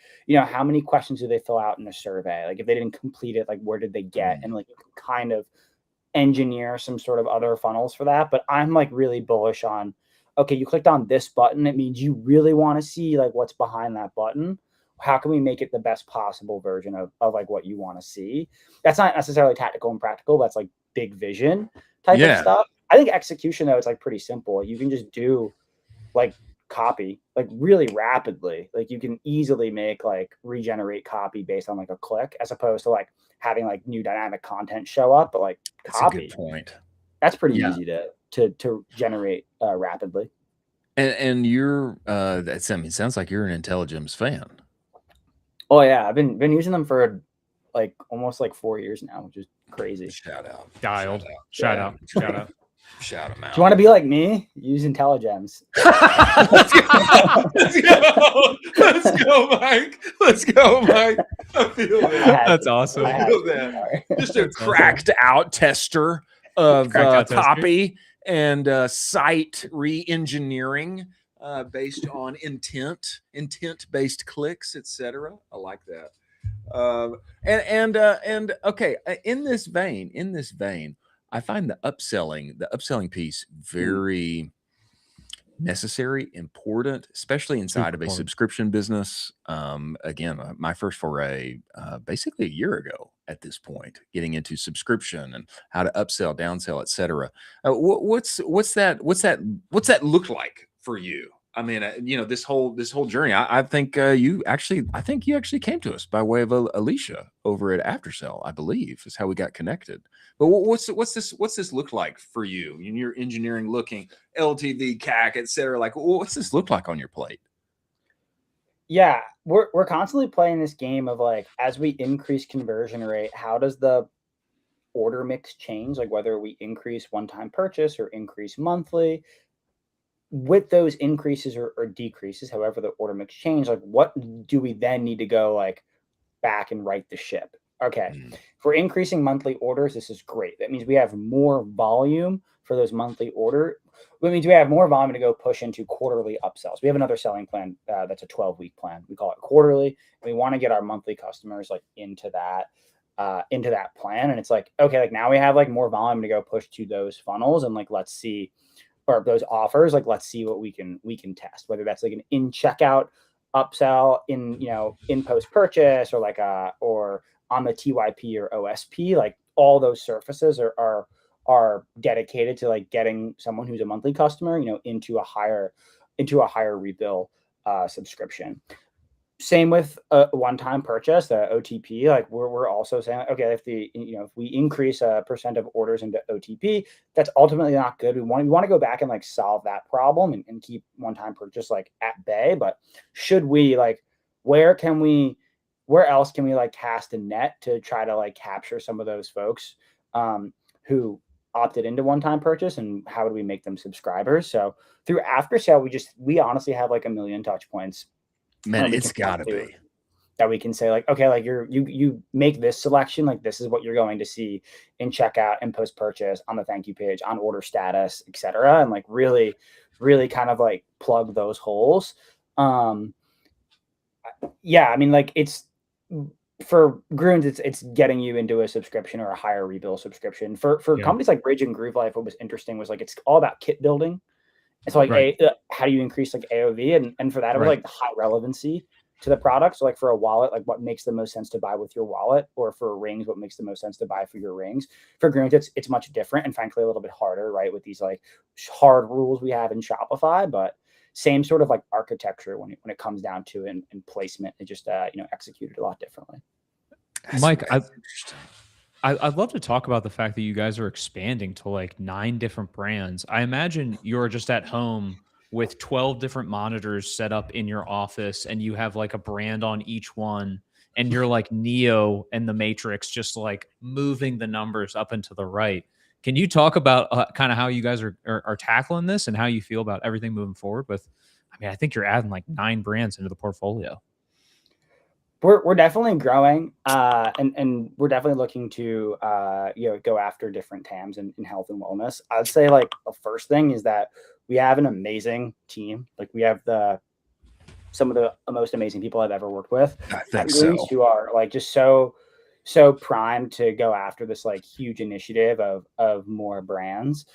how many questions do they fill out in a survey? Like if they didn't complete it, like where did they get? And like you can kind of engineer some sort of other funnels for that. But I'm like really bullish on, okay, you clicked on this button. It means you really want to see like what's behind that button. How can we make it the best possible version of like what you want to see? That's not necessarily tactical and practical. That's like big vision type of stuff. I think execution though, it's like pretty simple. You can just do like copy like really rapidly. Like you can easily make like regenerate copy based on like a click, as opposed to like having like new dynamic content show up, but like copy. That's a good point. That's pretty easy to generate rapidly. And you're sounds like you're an Intelligence fan. Oh yeah, I've been using them for like almost like 4 years now, which is crazy. Shout out. Shout out. Shout them out. Do you want to be like me? Use Intelligence. Let's go, Mike. I feel that. That's awesome. I feel that. Just a cracked out tester of copy and site re-engineering based on intent-based clicks, etc. I like that. And okay, in this vein, I find the upselling piece very necessary, important, especially inside of a subscription business. Again, my first foray, basically a year ago at this point, getting into subscription and how to upsell, downsell, etc. What's that look like for you? I mean, this whole journey. I think you actually came to us by way of Alicia over at Aftersell, I believe, is how we got connected. But what's this look like for you in your engineering, looking LTV, CAC, etc.? Like, what's this look like on your plate? Yeah, we're constantly playing this game of like, as we increase conversion rate, how does the order mix change? Like whether we increase one-time purchase or increase monthly. With those increases or decreases, however the order mix change, like what do we then need to go like back and right the ship? Okay, if we're increasing monthly orders, this is great. That means we have more volume for those monthly order. which means we have more volume to go push into quarterly upsells. We have another selling plan that's a 12-week plan. We call it quarterly. And we want to get our monthly customers like into that plan. And it's like, okay, like now we have like more volume to go push to those funnels, and like let's see, or those offers, like let's see what we can test, whether that's like an in checkout upsell, in in post purchase, or like or on the TYP or OSP. Like all those surfaces are dedicated to like getting someone who's a monthly customer, into a higher rebill subscription. Same with a one-time purchase, the OTP. Like we're also saying, okay, if we increase a % of orders into OTP, that's ultimately not good. We want to go back and like solve that problem and keep one-time purchase like at bay. But should we like, where else can we like cast a net to try to like capture some of those folks who opted into one-time purchase, and how do we make them subscribers? So through after sale, we honestly have like 1 million touch points. Man, it's gotta be that we can say like, okay, like you make this selection, like this is what you're going to see in checkout and post purchase, on the thank you page, on order status, etc. And like really kind of like plug those holes. Yeah, I mean, like it's for Grüns, it's getting you into a subscription or a higher rebill subscription. For companies like Bridge and Groove Life, what was interesting was like it's all about kit building. And so like how do you increase like AOV, and for that it was like high relevancy to the product. So like for a wallet, like what makes the most sense to buy with your wallet, or for rings, what makes the most sense to buy for your rings. For Grüns, it's much different, and frankly a little bit harder, right, with these like hard rules we have in Shopify, but same sort of like architecture when it comes down to it, and placement. It just executed a lot differently. Mike, I'd love to talk about the fact that you guys are expanding to like 9 different brands. I imagine you're just at home with 12 different monitors set up in your office, and you have like a brand on each one, and you're like Neo and the Matrix, just like moving the numbers up and to the right. Can you talk about kind of how you guys are tackling this, and how you feel about everything moving forward with, I mean, I think you're adding like 9 brands into the portfolio. We're definitely growing, and we're definitely looking to go after different TAMs in health and wellness. I'd say like the first thing is that we have an amazing team. Like we have some of the most amazing people I've ever worked with. I think so. Who are like just so primed to go after this like huge initiative of more brands.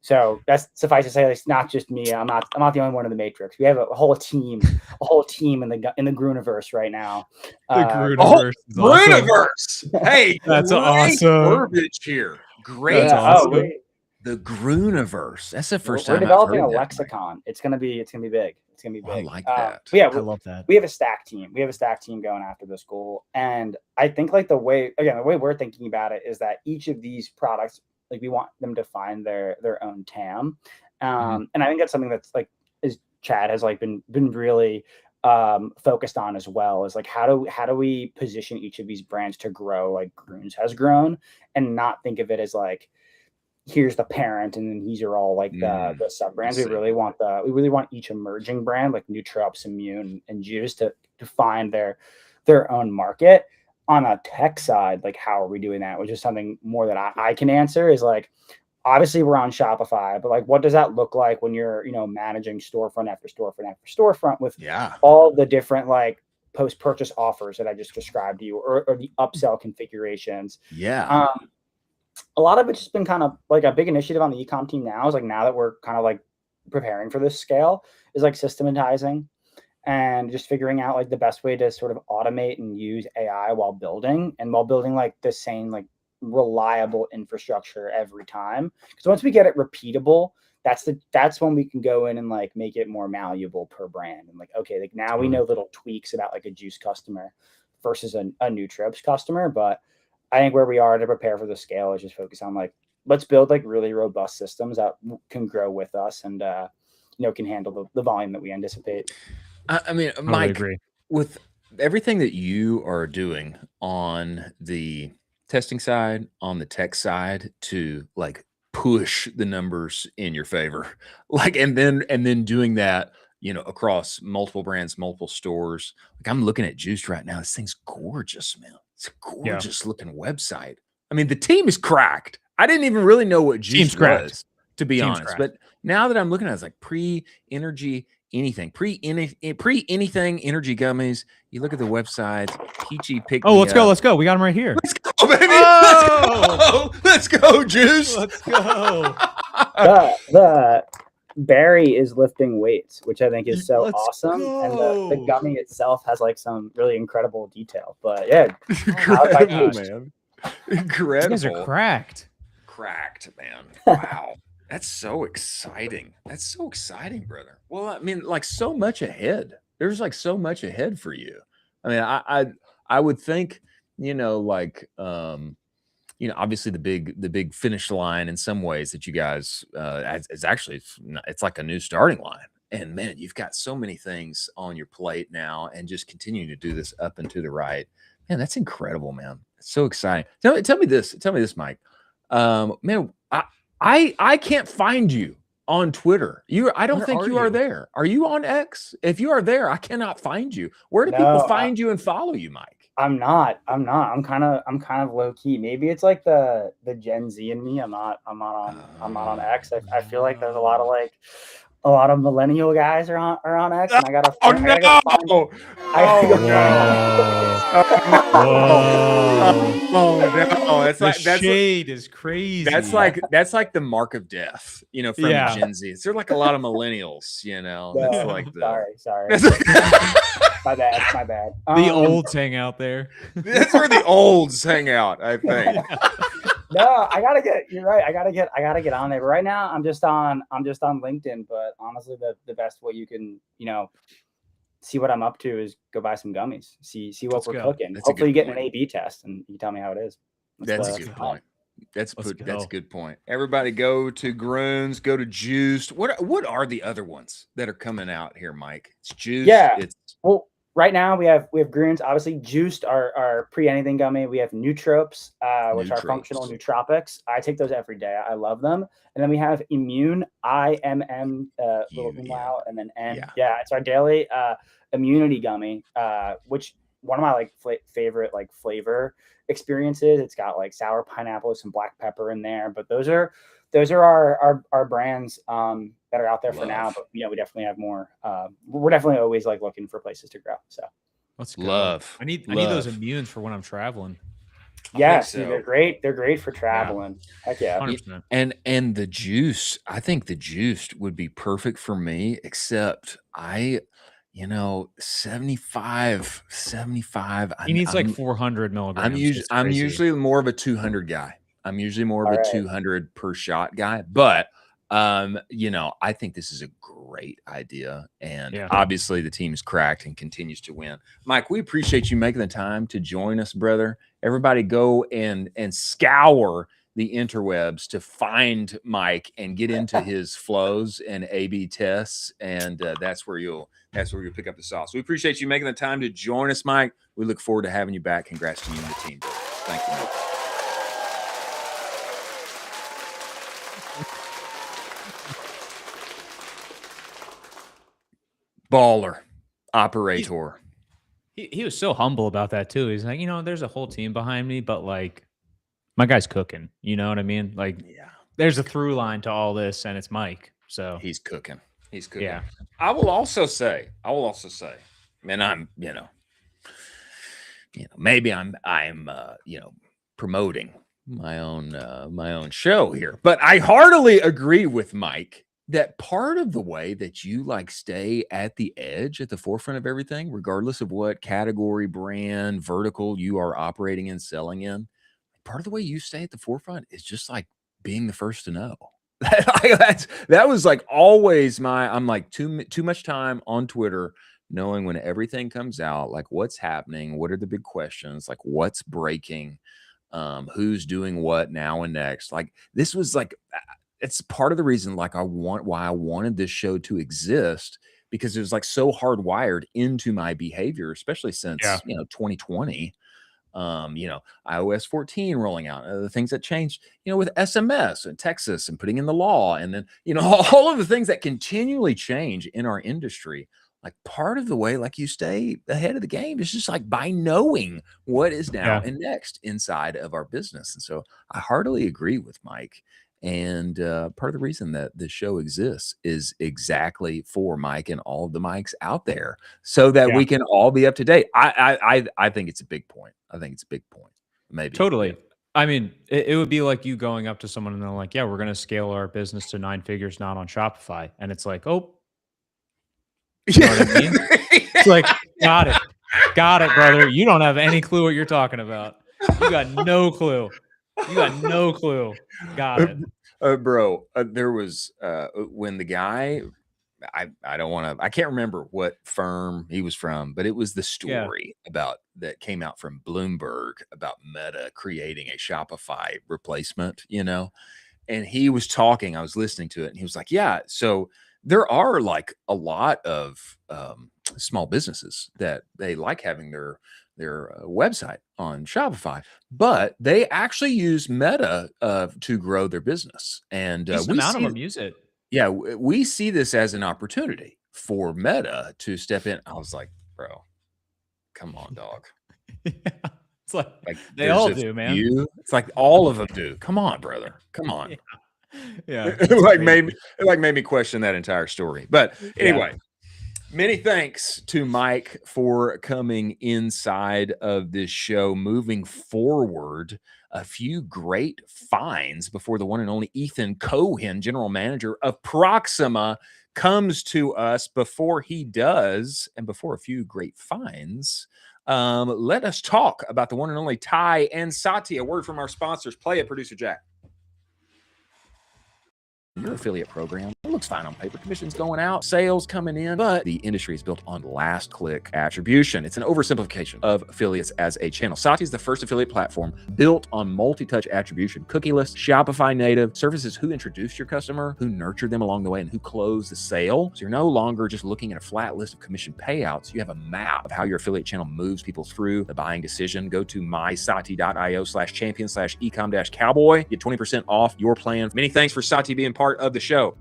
So that's, suffice to say, it's not just me. I'm not the only one in the Matrix. We have a whole team in the Grüniverse right now. The Grüniverse. Grüniverse. Hey, that's awesome. Verbiage here. Great. That's awesome. The Grüniverse. That's the first time we're developing I've heard a lexicon. It's gonna be big. It's gonna be big. I like that. Yeah, I love that. We have a stack team. We have a stack team going after this goal, and I think like the way we're thinking about it is that each of these products, like we want them to find their own TAM, and I think that's something that's like, as Chad has like been really focused on as well, is like how do we position each of these brands to grow like Grüns has grown, and not think of it as like, here's the parent and then these are all like the sub brands. We really want each emerging brand like NutriUps, Immune, and Juice to find their own market. On a tech side, like how are we doing that? Which is something more that I can answer, is like, obviously we're on Shopify, but like what does that look like when you're managing storefront after storefront after storefront with all the different like post-purchase offers that I just described to you, or the upsell configurations. A lot of it's just been kind of like a big initiative on the e-com team now, is like, now that we're kind of like preparing for this scale, is like systematizing and just figuring out like the best way to sort of automate and use AI while building like the same like reliable infrastructure every time. Because once we get it repeatable, that's when we can go in and like make it more malleable per brand. And like, okay, like now we know little tweaks about like a Juice customer versus a NutriUps customer. But I think where we are to prepare for the scale is just focus on like, let's build like really robust systems that can grow with us and can handle the volume that we anticipate. I mean, Mike, with everything that you are doing on the testing side, on the tech side, to like push the numbers in your favor, like, and then doing that, across multiple brands, multiple stores. Like, I'm looking at Juice right now. This thing's gorgeous, man. It's a gorgeous looking website. I mean, the team is cracked. I didn't even really know what Juice was, to be honest. But now that I'm looking at it, it's like pre-energy anything, pre-anything energy gummies. You look at the websites, peachy pick. Oh, let's go. Let's go. We got them right here. Let's go, baby. Oh! Let's go, Juice. Let's go. The berry is lifting weights, which I think is so Let's awesome. go. And the gummy itself has like some really incredible detail. But yeah, Incredible, man. Incredible. You guys are cracked. Cracked, man. Wow. That's so exciting. That's so exciting, brother. Well, I mean, like so much ahead. There's like so much ahead for you. I mean, I would think, like obviously the big finish line in some ways that you guys it's actually it's like a new starting line. And man, you've got so many things on your plate now, and just continuing to do this up and to the right. Man, that's incredible, man. It's so exciting. Tell me this, Mike. Man, I can't find you on Twitter. I don't think you are there. Are you on X? If you are there, I cannot find you. Where do people find you and follow you, Mike? I'm not. I'm kind of low key. Maybe it's like the Gen Z in me. I'm not on X. I feel like there's a lot of millennial guys are on X, and I gotta. Oh no! It's like the shade is crazy. That's like the mark of death, from Gen Z. There's like a lot of millennials, That's like sorry. My bad. The olds hang out there. That's where the olds hang out, I think. No, you're right. I gotta get on there. But right now I'm just on LinkedIn. But honestly, the best way you can, see what I'm up to is go buy some gummies. See what we're cooking. Hopefully you get an A/B test and you tell me how it is. That's a good point. That's a good point. Everybody go to Grüns, go to Juiced. What are the other ones that are coming out here, Mike? It's Juiced. Yeah. Well, right now we have Grüns, obviously. Juiced are pre-anything gummy. We have Nootropes, which are functional nootropics. I take those every day. I love them. And then we have Immune, IMM, little umlaut, and then N. Yeah, it's our daily immunity gummy, which one of my favorite flavor experiences. It's got like sour pineapple, some black pepper in there. But those are our brands that are out there for now. But we definitely have more. We're definitely always looking for places to grow. So let's go. I need those immunes for when I'm traveling. Yes, they're great. They're great for traveling. Heck yeah. 100%. And the juice, I think the juiced would be perfect for me, except 75. He needs like 400 milligrams. I'm usually more of a 200 guy. I'm usually more of a 200 per shot guy, but I think this is a great idea, and obviously the team's cracked and continues to win. Mike, we appreciate you making the time to join us, brother. Everybody go and scour the interwebs to find Mike and get into his flows and A/B tests, and that's where you'll pick up the sauce. We appreciate you making the time to join us, Mike. We look forward to having you back. Congrats to you and the team, brother. Thank you, Mike. Baller operator. He was so humble about that too. He's like, there's a whole team behind me, but my guy's cooking. You know what I mean? There's a through line to all this, and it's Mike. So he's cooking. Yeah. I will also say, man, I'm, maybe I'm promoting my own show here, but I heartily agree with Mike that part of the way that you stay at the edge, at the forefront of everything, regardless of what category, brand, vertical you are operating and selling in, part of the way you stay at the forefront is just being the first to know. That was always I'm too much time on Twitter knowing when everything comes out, what's happening, what are the big questions, what's breaking, who's doing what now and next. This was it's part of the reason why I wanted this show to exist, because it was so hardwired into my behavior, especially since 2020. iOS 14 rolling out, the things that changed, with SMS and Texas and putting in the law, and then all of the things that continually change in our industry. Part of the way you stay ahead of the game is just by knowing what is now and next inside of our business. And so I heartily agree with Mike. And part of the reason that this show exists is exactly for Mike and all of the Mikes out there, so that we can all be up to date. I think it's a big point. I think it's a big point. Maybe. Totally. I mean, it would be like you going up to someone and they're like, yeah, we're going to scale our business to 9 figures, not on Shopify. And it's like, oh, you know what I mean? It's like, got it, brother. You don't have any clue what you're talking about. You got no clue. You got no clue. Got it. Bro, there was when the guy, I don't want to, I can't remember what firm he was from, but it was the story about that came out from Bloomberg about Meta creating a Shopify replacement, you know, and he was talking, I was listening to it, and he was like, yeah, so there are like a lot of small businesses that they like having their website on Shopify, but they actually use Meta to grow their business. And we see them use it. Yeah, we see this as an opportunity for Meta to step in. I was like, bro, come on, dog. It's like they all do, man. It's like all of them do. Come on, brother. Come on. Yeah. It made me question that entire story. But anyway, many thanks to Mike for coming inside of this show. Moving forward, a few great finds before the one and only Ethan Cohen, general manager of Proxima, comes to us. Before he does, and before a few great finds, let us talk about the one and only Ty and Sati. A word from our sponsors. Play it, Producer Jack. Your affiliate program, it looks fine on paper. Commissions going out, sales coming in, but the industry is built on last click attribution. It's an oversimplification of affiliates as a channel. Sati is the first affiliate platform built on multi-touch attribution, cookieless, Shopify native, services who introduced your customer, who nurtured them along the way, and who closed the sale. So you're no longer just looking at a flat list of commission payouts. You have a map of how your affiliate channel moves people through the buying decision. Go to mysati.io/champion/ecom-cowboy. Get 20% off your plan. Many thanks for Sati being part of the show.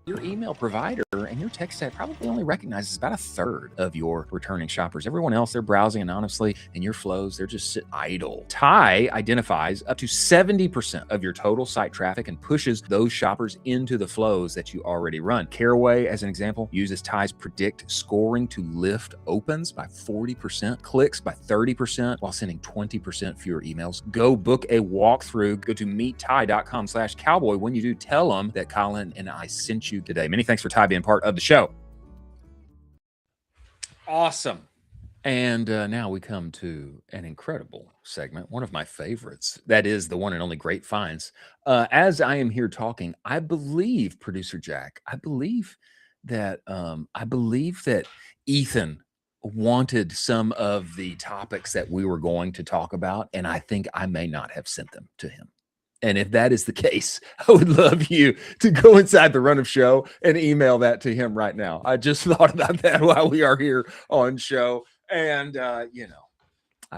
Your email provider and your tech stack probably only recognizes about a third of your returning shoppers. Everyone else, they're browsing anonymously, and your flows, they're just sit idle. Ty identifies up to 70% of your total site traffic and pushes those shoppers into the flows that you already run. Caraway, as an example, uses Ty's predict scoring to lift opens by 40%, clicks by 30%, while sending 20% fewer emails. Go book a walkthrough. Go to meetty.com/cowboy. When you do, tell them that Colin and I sent you today. Many thanks for Ty being part of the show. Awesome. And now we come to an incredible segment, one of my favorites. That is the one and only Great Finds. As I am here talking, I believe, Producer Jack, I believe that Ethan wanted some of the topics that we were going to talk about, and I think I may not have sent them to him. And if that is the case, I would love you to go inside the run of show and email that to him right now. I just thought about that while we are here on show. And, I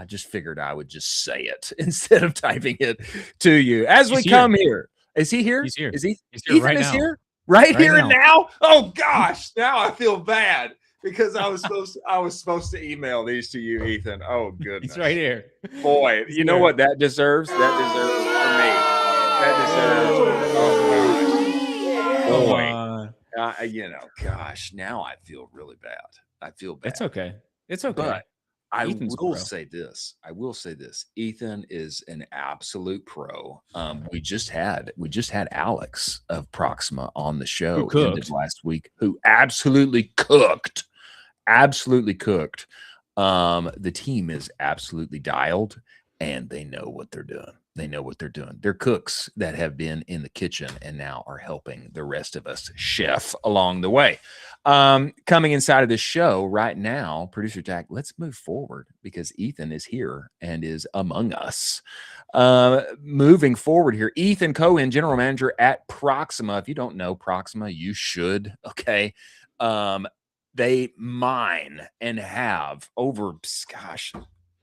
just figured I would just say it instead of typing it to you. As we come here. Is he here? He's here. Is he? He's here Ethan right is now. here? Right here and now? Oh, gosh. Now I feel bad. Because I was supposed to email these to you, Ethan. Oh, goodness. He's right here. Boy, you know what that deserves? That deserves for me. That deserves. Oh, boy. Gosh, now I feel really bad. I feel bad. It's okay. It's okay. But I Ethan's will pro. say this. Ethan is an absolute pro. We just had Alex of Proxima on the show ended last week, who absolutely cooked. The team is absolutely dialed, and they know what they're doing. They're cooks that have been in the kitchen and now are helping the rest of us chef along the way. Coming inside of this show right now, Producer Jack, let's move forward because Ethan is here and is among us. Moving forward here, Ethan Cohen, general manager at Proxima. If you don't know Proxima, you should. Okay. They mine and have over,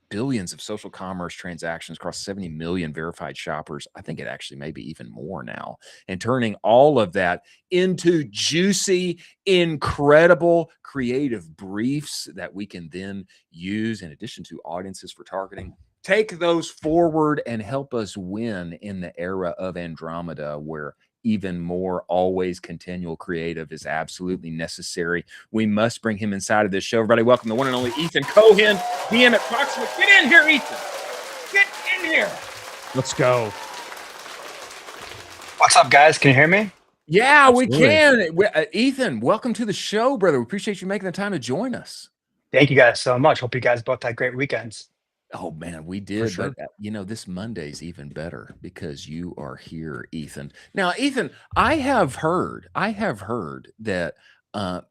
billions of social commerce transactions across 70 million verified shoppers. I think it actually may be even more now. And turning all of that into juicy, incredible, creative briefs that we can then use in addition to audiences for targeting take those forward and help us win in the era of Andromeda, where even more always continual creative is absolutely necessary. We must bring him inside of this show. Everybody, welcome the one and only Ethan Cohen, DM at Proxima. Get in here, Ethan. Get in here. Let's go. What's up, guys? Can you hear me? Yeah, Absolutely. we can. Ethan, welcome to the show, brother. We appreciate you making the time to join us. Thank you guys so much. Hope you guys both had great weekends. Oh man, we did, sure. but this Monday's even better because you are here, Ethan. Now, Ethan, I have heard that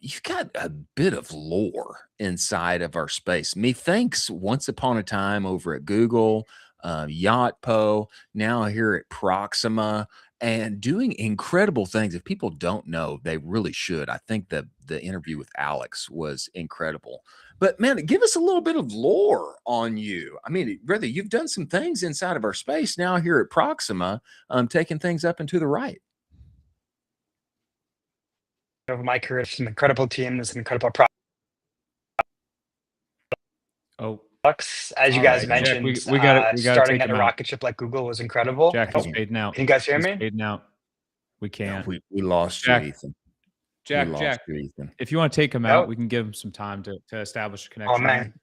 you've got a bit of lore inside of our space. Methinks once upon a time over at Google, Yotpo, now here at Proxima, and doing incredible things. If people don't know, they really should. I think the interview with Alex was incredible. But man, give us a little bit of lore on you. I mean, brother, you've done some things inside of our space now here at Proxima, taking things up and to the right. Over my career, it's an incredible team. There's an incredible product. Oh, As you guys right, mentioned, we gotta starting take at a him out. rocket ship like Google was incredible. Jack is fading out. Can you guys hear He's me? fading out. We No, can't. we lost Jack, you, Ethan. Jack, We lost Jack. you, Ethan. If you want to take him Oh. out, we can give him some time to establish a connection. Oh man,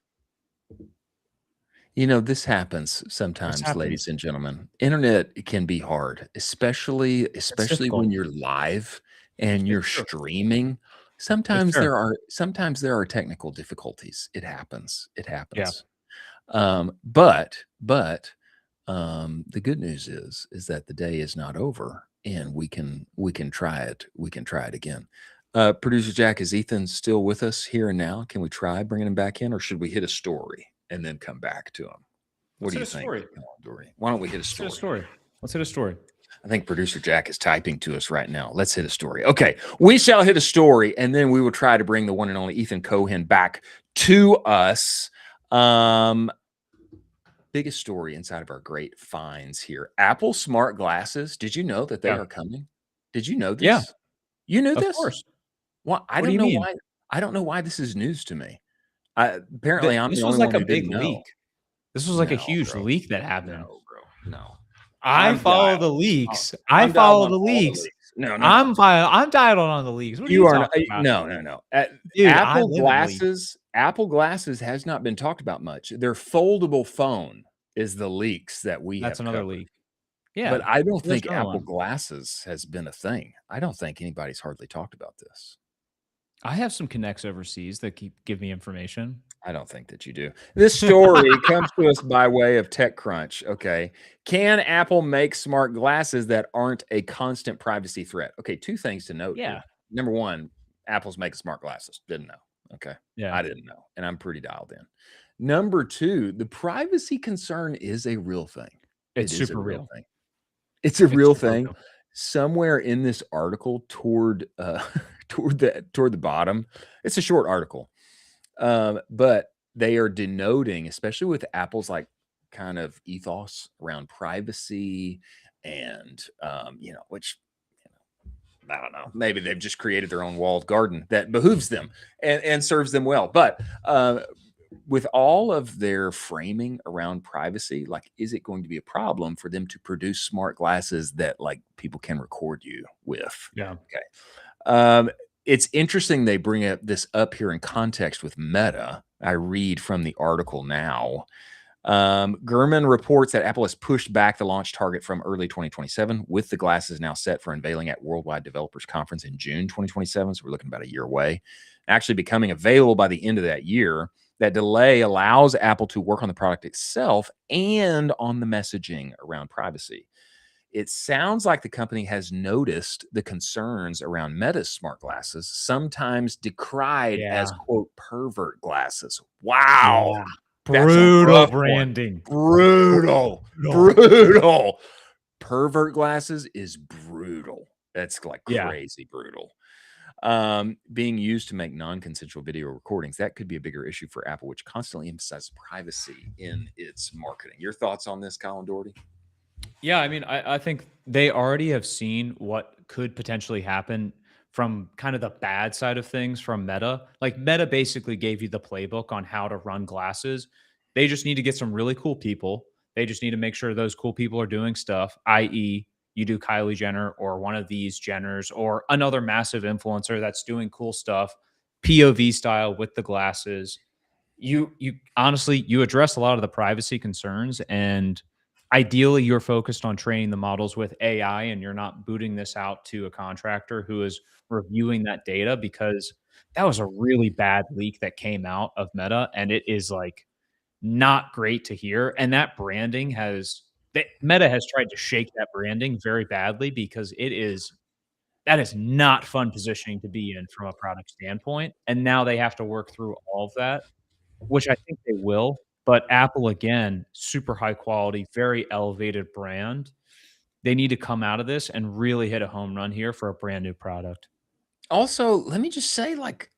This happens sometimes, ladies happens. and gentlemen. Internet can be hard, especially difficult. when you're live and you're true. streaming. Sometimes true. there are technical difficulties. It happens. But the good news is that the day is not over, and we can try it. We can try it again. Producer Jack, is Ethan still with us here and now? Can we try bringing him back in, or should we hit a story and then come back to him? What do you think? Why don't we hit a story? Let's hit a story. I think producer Jack is typing to us right now. Let's hit a story. Okay, we shall hit a story, and then we will try to bring the one and only Ethan Cohen back to us. Biggest story inside of our great finds here. Apple smart glasses. Did you know that they are coming? Did you know this? Yeah. You knew Of this? course. Well, I What do don't you know mean? why. I don't know why this is news to me. Apparently, I'm This the was only like one a who big didn't know. leak. This was like a No, huge bro. leak that happened. No, bro. No. I I'm follow dialed. the leaks. I'm I follow dialed the on all the leaks. No, I'm dialed on the leaks. What are you are talking about? no. Dude, I Apple live in glasses. Apple glasses has not been talked about much. Their foldable phone is the leaks that we That's have another covered. leak. Yeah. But I don't there's think another Apple one. glasses has been a thing. I don't think anybody's hardly talked about this. I have some connects overseas that give me information. I don't think that you do. This story comes to us by way of TechCrunch. Okay. Can Apple make smart glasses that aren't a constant privacy threat? Okay. Two things to note. Yeah. Here. Number one, Apple's making smart glasses. Didn't know. Okay. Yeah. I didn't know. And I'm pretty dialed in. Number two, the privacy concern is a real thing. It's It is super a real real. thing. It's a real super thing. real. Somewhere in this article toward the bottom, it's a short article. But they are denoting, especially with Apple's like kind of ethos around privacy and which I don't know, maybe they've just created their own walled garden that behooves them and serves them well. But with all of their framing around privacy, like, is it going to be a problem for them to produce smart glasses that like people can record you with? Yeah. Okay. It's interesting they bring this up here in context with Meta. I read from the article now. Gurman reports that Apple has pushed back the launch target from early 2027, with the glasses now set for unveiling at Worldwide Developers Conference in June 2027. So we're looking about a year away. Actually becoming available by the end of that year. That delay allows Apple to work on the product itself and on the messaging around privacy. It sounds like the company has noticed the concerns around Meta's smart glasses, sometimes decried as, quote, pervert glasses. Wow. Yeah. That's a Brutal rough one. branding. Brutal. Pervert glasses is brutal. That's like crazy brutal. Being used to make non-consensual video recordings, that could be a bigger issue for Apple, which constantly emphasizes privacy in its marketing. Your thoughts on this, Colin Dougherty? Yeah, I mean, I think they already have seen what could potentially happen from kind of the bad side of things from Meta. Like Meta basically gave you the playbook on how to run glasses. They just need to get some really cool people. They just need to make sure those cool people are doing stuff, i.e., you do Kylie Jenner or one of these Jenners or another massive influencer that's doing cool stuff, POV style with the glasses. You honestly, you address a lot of the privacy concerns, and ideally you're focused on training the models with AI and you're not booting this out to a contractor who is reviewing that data, because that was a really bad leak that came out of Meta, and it is like not great to hear. And that branding Meta has tried to shake that branding very badly, because that is not fun positioning to be in from a product standpoint. And now they have to work through all of that, which I think they will. But Apple, again, super high quality, very elevated brand. They need to come out of this and really hit a home run here for a brand new product. Also, let me just say, like,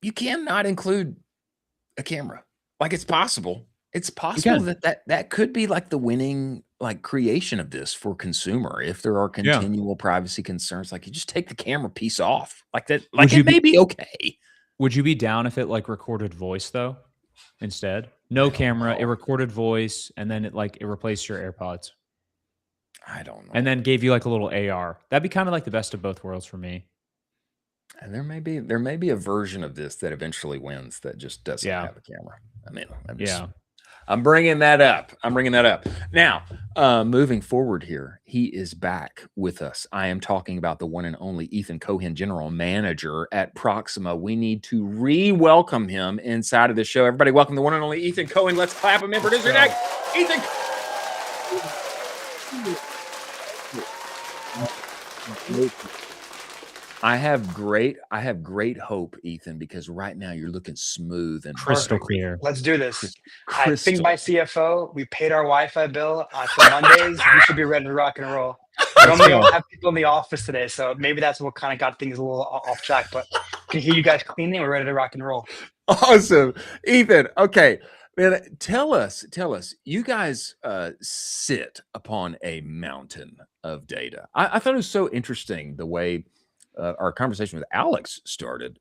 you cannot include a camera. Like, it's possible. It's possible that could be like the winning like creation of this for consumer. If there are continual privacy concerns, like you just take the camera piece off like that. Like it may be okay. Would you be down if it like recorded voice though? Instead, no camera, it recorded voice, and then it replaced your AirPods. I don't know. And then gave you like a little AR. That'd be kind of like the best of both worlds for me. And there may be a version of this that eventually wins that just doesn't have a camera. I mean, I'm bringing that up. Now, moving forward here, he is back with us. I am talking about the one and only Ethan Cohen, General Manager at Proxima. We need to re-welcome him inside of the show. Everybody, welcome the one and only Ethan Cohen. Let's clap him in. Producer Nick. Ethan. I have great hope, Ethan, because right now you're looking smooth and crystal clear. Let's do this. I think my CFO, we paid our Wi-Fi bill for Mondays. We should be ready to rock and roll. We don't have people in the office today, so maybe that's what kind of got things a little off track. But can hear you guys cleanly. We're ready to rock and roll. Awesome, Ethan. Okay, man, tell us. You guys sit upon a mountain of data. I thought it was so interesting the way our conversation with Alex started.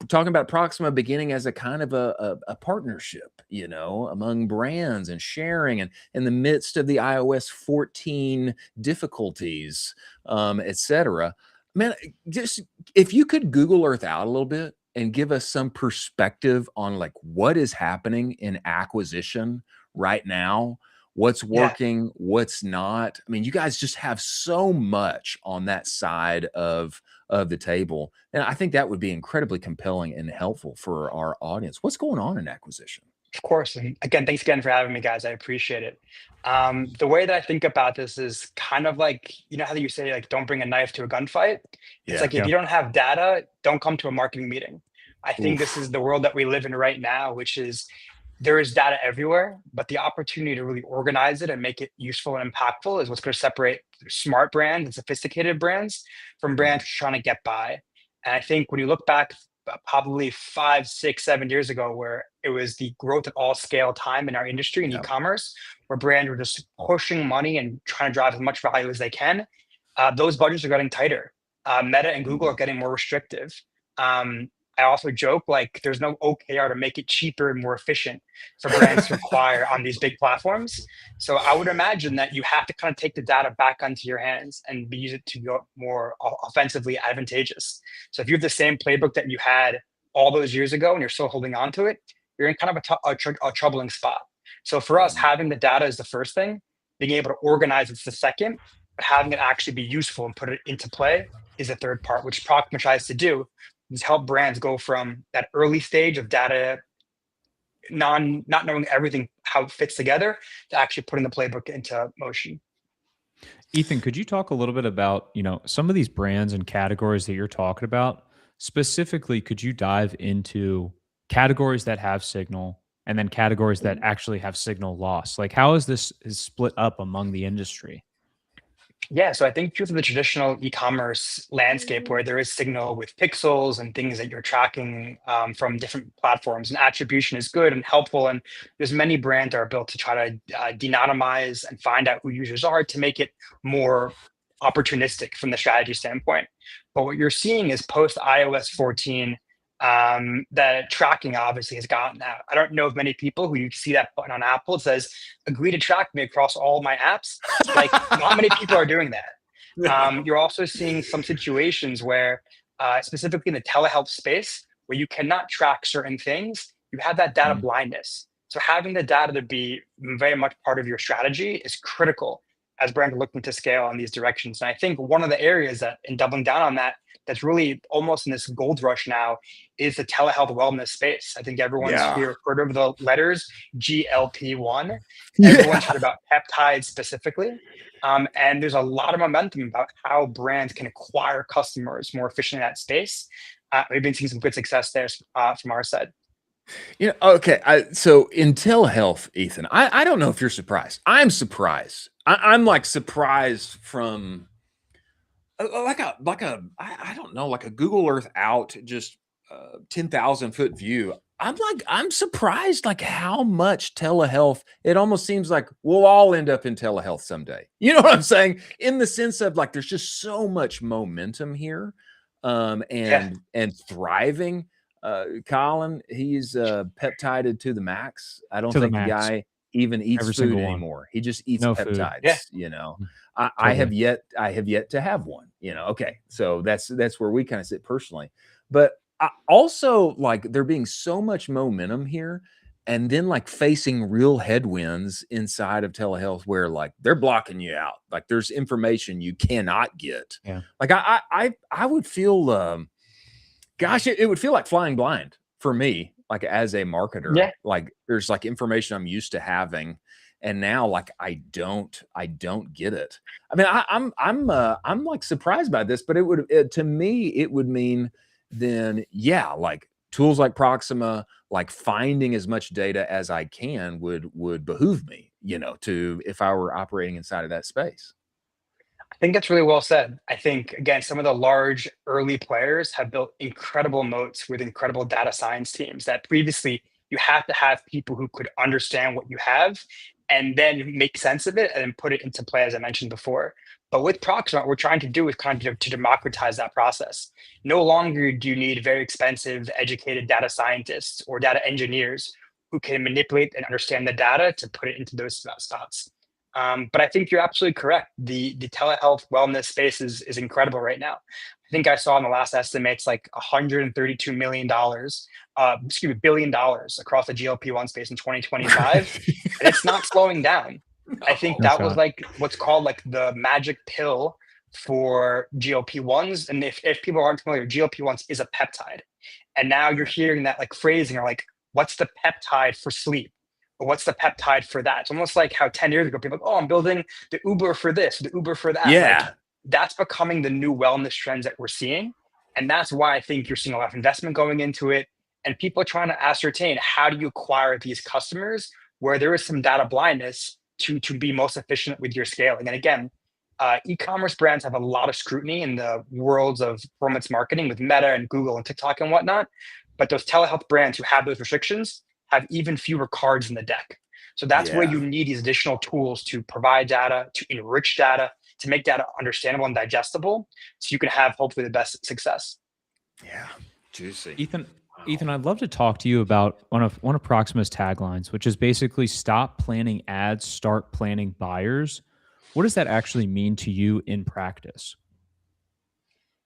Talking about Proxima beginning as a kind of a partnership, among brands and sharing, and in the midst of the iOS 14 difficulties, etc. Man, just if you could Google Earth out a little bit and give us some perspective on like what is happening in acquisition right now. What's working, what's not. I mean, you guys just have so much on that side of the table. And I think that would be incredibly compelling and helpful for our audience. What's going on in acquisition? Of course. And again, thanks again for having me, guys. I appreciate it. The way that I think about this is kind of like, how you say, like, don't bring a knife to a gunfight. It's like, if you don't have data, don't come to a marketing meeting. I think this is the world that we live in right now, which is, there is data everywhere, but the opportunity to really organize it and make it useful and impactful is what's going to separate smart brands and sophisticated brands from brands trying to get by. And I think when you look back probably 5, 6, 7 years ago, where it was the growth at all scale time in our industry in e-commerce, where brands were just pushing money and trying to drive as much value as they can, those budgets are getting tighter. Meta and Google are getting more restrictive. I also joke, like, there's no OKR to make it cheaper and more efficient for brands to acquire on these big platforms. So I would imagine that you have to kind of take the data back onto your hands and use it to go more offensively advantageous. So if you have the same playbook that you had all those years ago and you're still holding on to it, you're in kind of a troubling spot. So for us, having the data is the first thing. Being able to organize it's the second. But having it actually be useful and put it into play is the third part, which Proxima tries to do. Is help brands go from that early stage of data, not knowing everything, how it fits together, to actually putting the playbook into motion. Ethan, could you talk a little bit about, some of these brands and categories that you're talking about? Specifically, could you dive into categories that have signal and then categories that actually have signal loss? Like, how is this split up among the industry? Yeah, so I think due to the traditional e-commerce landscape where there is signal with pixels and things that you're tracking from different platforms, and attribution is good and helpful. And there's many brands that are built to try to de-anonymize and find out who users are to make it more opportunistic from the strategy standpoint. But what you're seeing is post iOS 14, That tracking obviously has gotten out. I don't know of many people who you see that button on Apple. It says, agree to track me across all my apps. Like, not many people are doing that. You're also seeing some situations where, specifically in the telehealth space, where you cannot track certain things, you have that data blindness. So having the data to be very much part of your strategy is critical as brands are looking to scale in these directions. And I think one of the areas that, in doubling down on that, that's really almost in this gold rush now is the telehealth wellness space. I think everyone's heard of the letters GLP-1. Everyone's heard about peptides specifically. And there's a lot of momentum about how brands can acquire customers more efficiently in that space. We've been seeing some good success there from our side. Okay. So in telehealth, Ethan, I don't know if you're surprised. I'm surprised. I'm like surprised from like a I don't know, like a Google Earth out, just 10,000 foot view. I'm surprised like how much telehealth. It almost seems like we'll all end up in telehealth someday. You know what I'm saying? In the sense of like there's just so much momentum here, and thriving. Colin, he's peptided to the max. I don't think the guy even eats food anymore. He just eats peptides. Yeah. You know, Totally. I have yet to have one. You know, okay, so that's where we kind of sit personally. But I also like there being so much momentum here, and then like facing real headwinds inside of telehealth where like they're blocking you out. Like there's information you cannot get. Yeah. Like I would feel gosh, it would feel like flying blind for me, like as a marketer. Yeah. Like there's like information I'm used to having, and now like I don't get it. I mean, I'm like surprised by this, but to me it would mean then like tools like Proxima, like finding as much data as I can would behoove me, you know, to if I were operating inside of that space. I think that's really well said. I think, again, some of the large early players have built incredible moats with incredible data science teams that previously you have to have people who could understand what you have and then make sense of it and then put it into play, as I mentioned before. But with Proxima, what we're trying to do is kind of to democratize that process. No longer do you need very expensive, educated data scientists or data engineers who can manipulate and understand the data to put it into those spots. But I think you're absolutely correct. The telehealth wellness space is incredible right now. I think I saw in the last estimates like $132 million, billion dollars across the GLP-1 space in 2025. And it's not slowing down. I think that was like what's called like the magic pill for GLP-1s. And if people aren't familiar, GLP-1s is a peptide. And now you're hearing that like phrasing or like, what's the peptide for sleep? Or what's the peptide for that? It's almost like how 10 years ago, people were like, oh, I'm building the Uber for this, the Uber for that. Yeah. Like, that's becoming the new wellness trends that we're seeing. And that's why I think you're seeing a lot of investment going into it. And people are trying to ascertain how do you acquire these customers where there is some data blindness to be most efficient with your scaling. And again, e-commerce brands have a lot of scrutiny in the worlds of performance marketing with Meta and Google and TikTok and whatnot. But those telehealth brands who have those restrictions have even fewer cards in the deck. So that's where you need these additional tools to provide data, to enrich data, to make data understandable and digestible, so you can have hopefully the best success. Yeah, juicy. Ethan, I'd love to talk to you about one of Proxima's taglines, which is basically stop planning ads, start planning buyers. What does that actually mean to you in practice?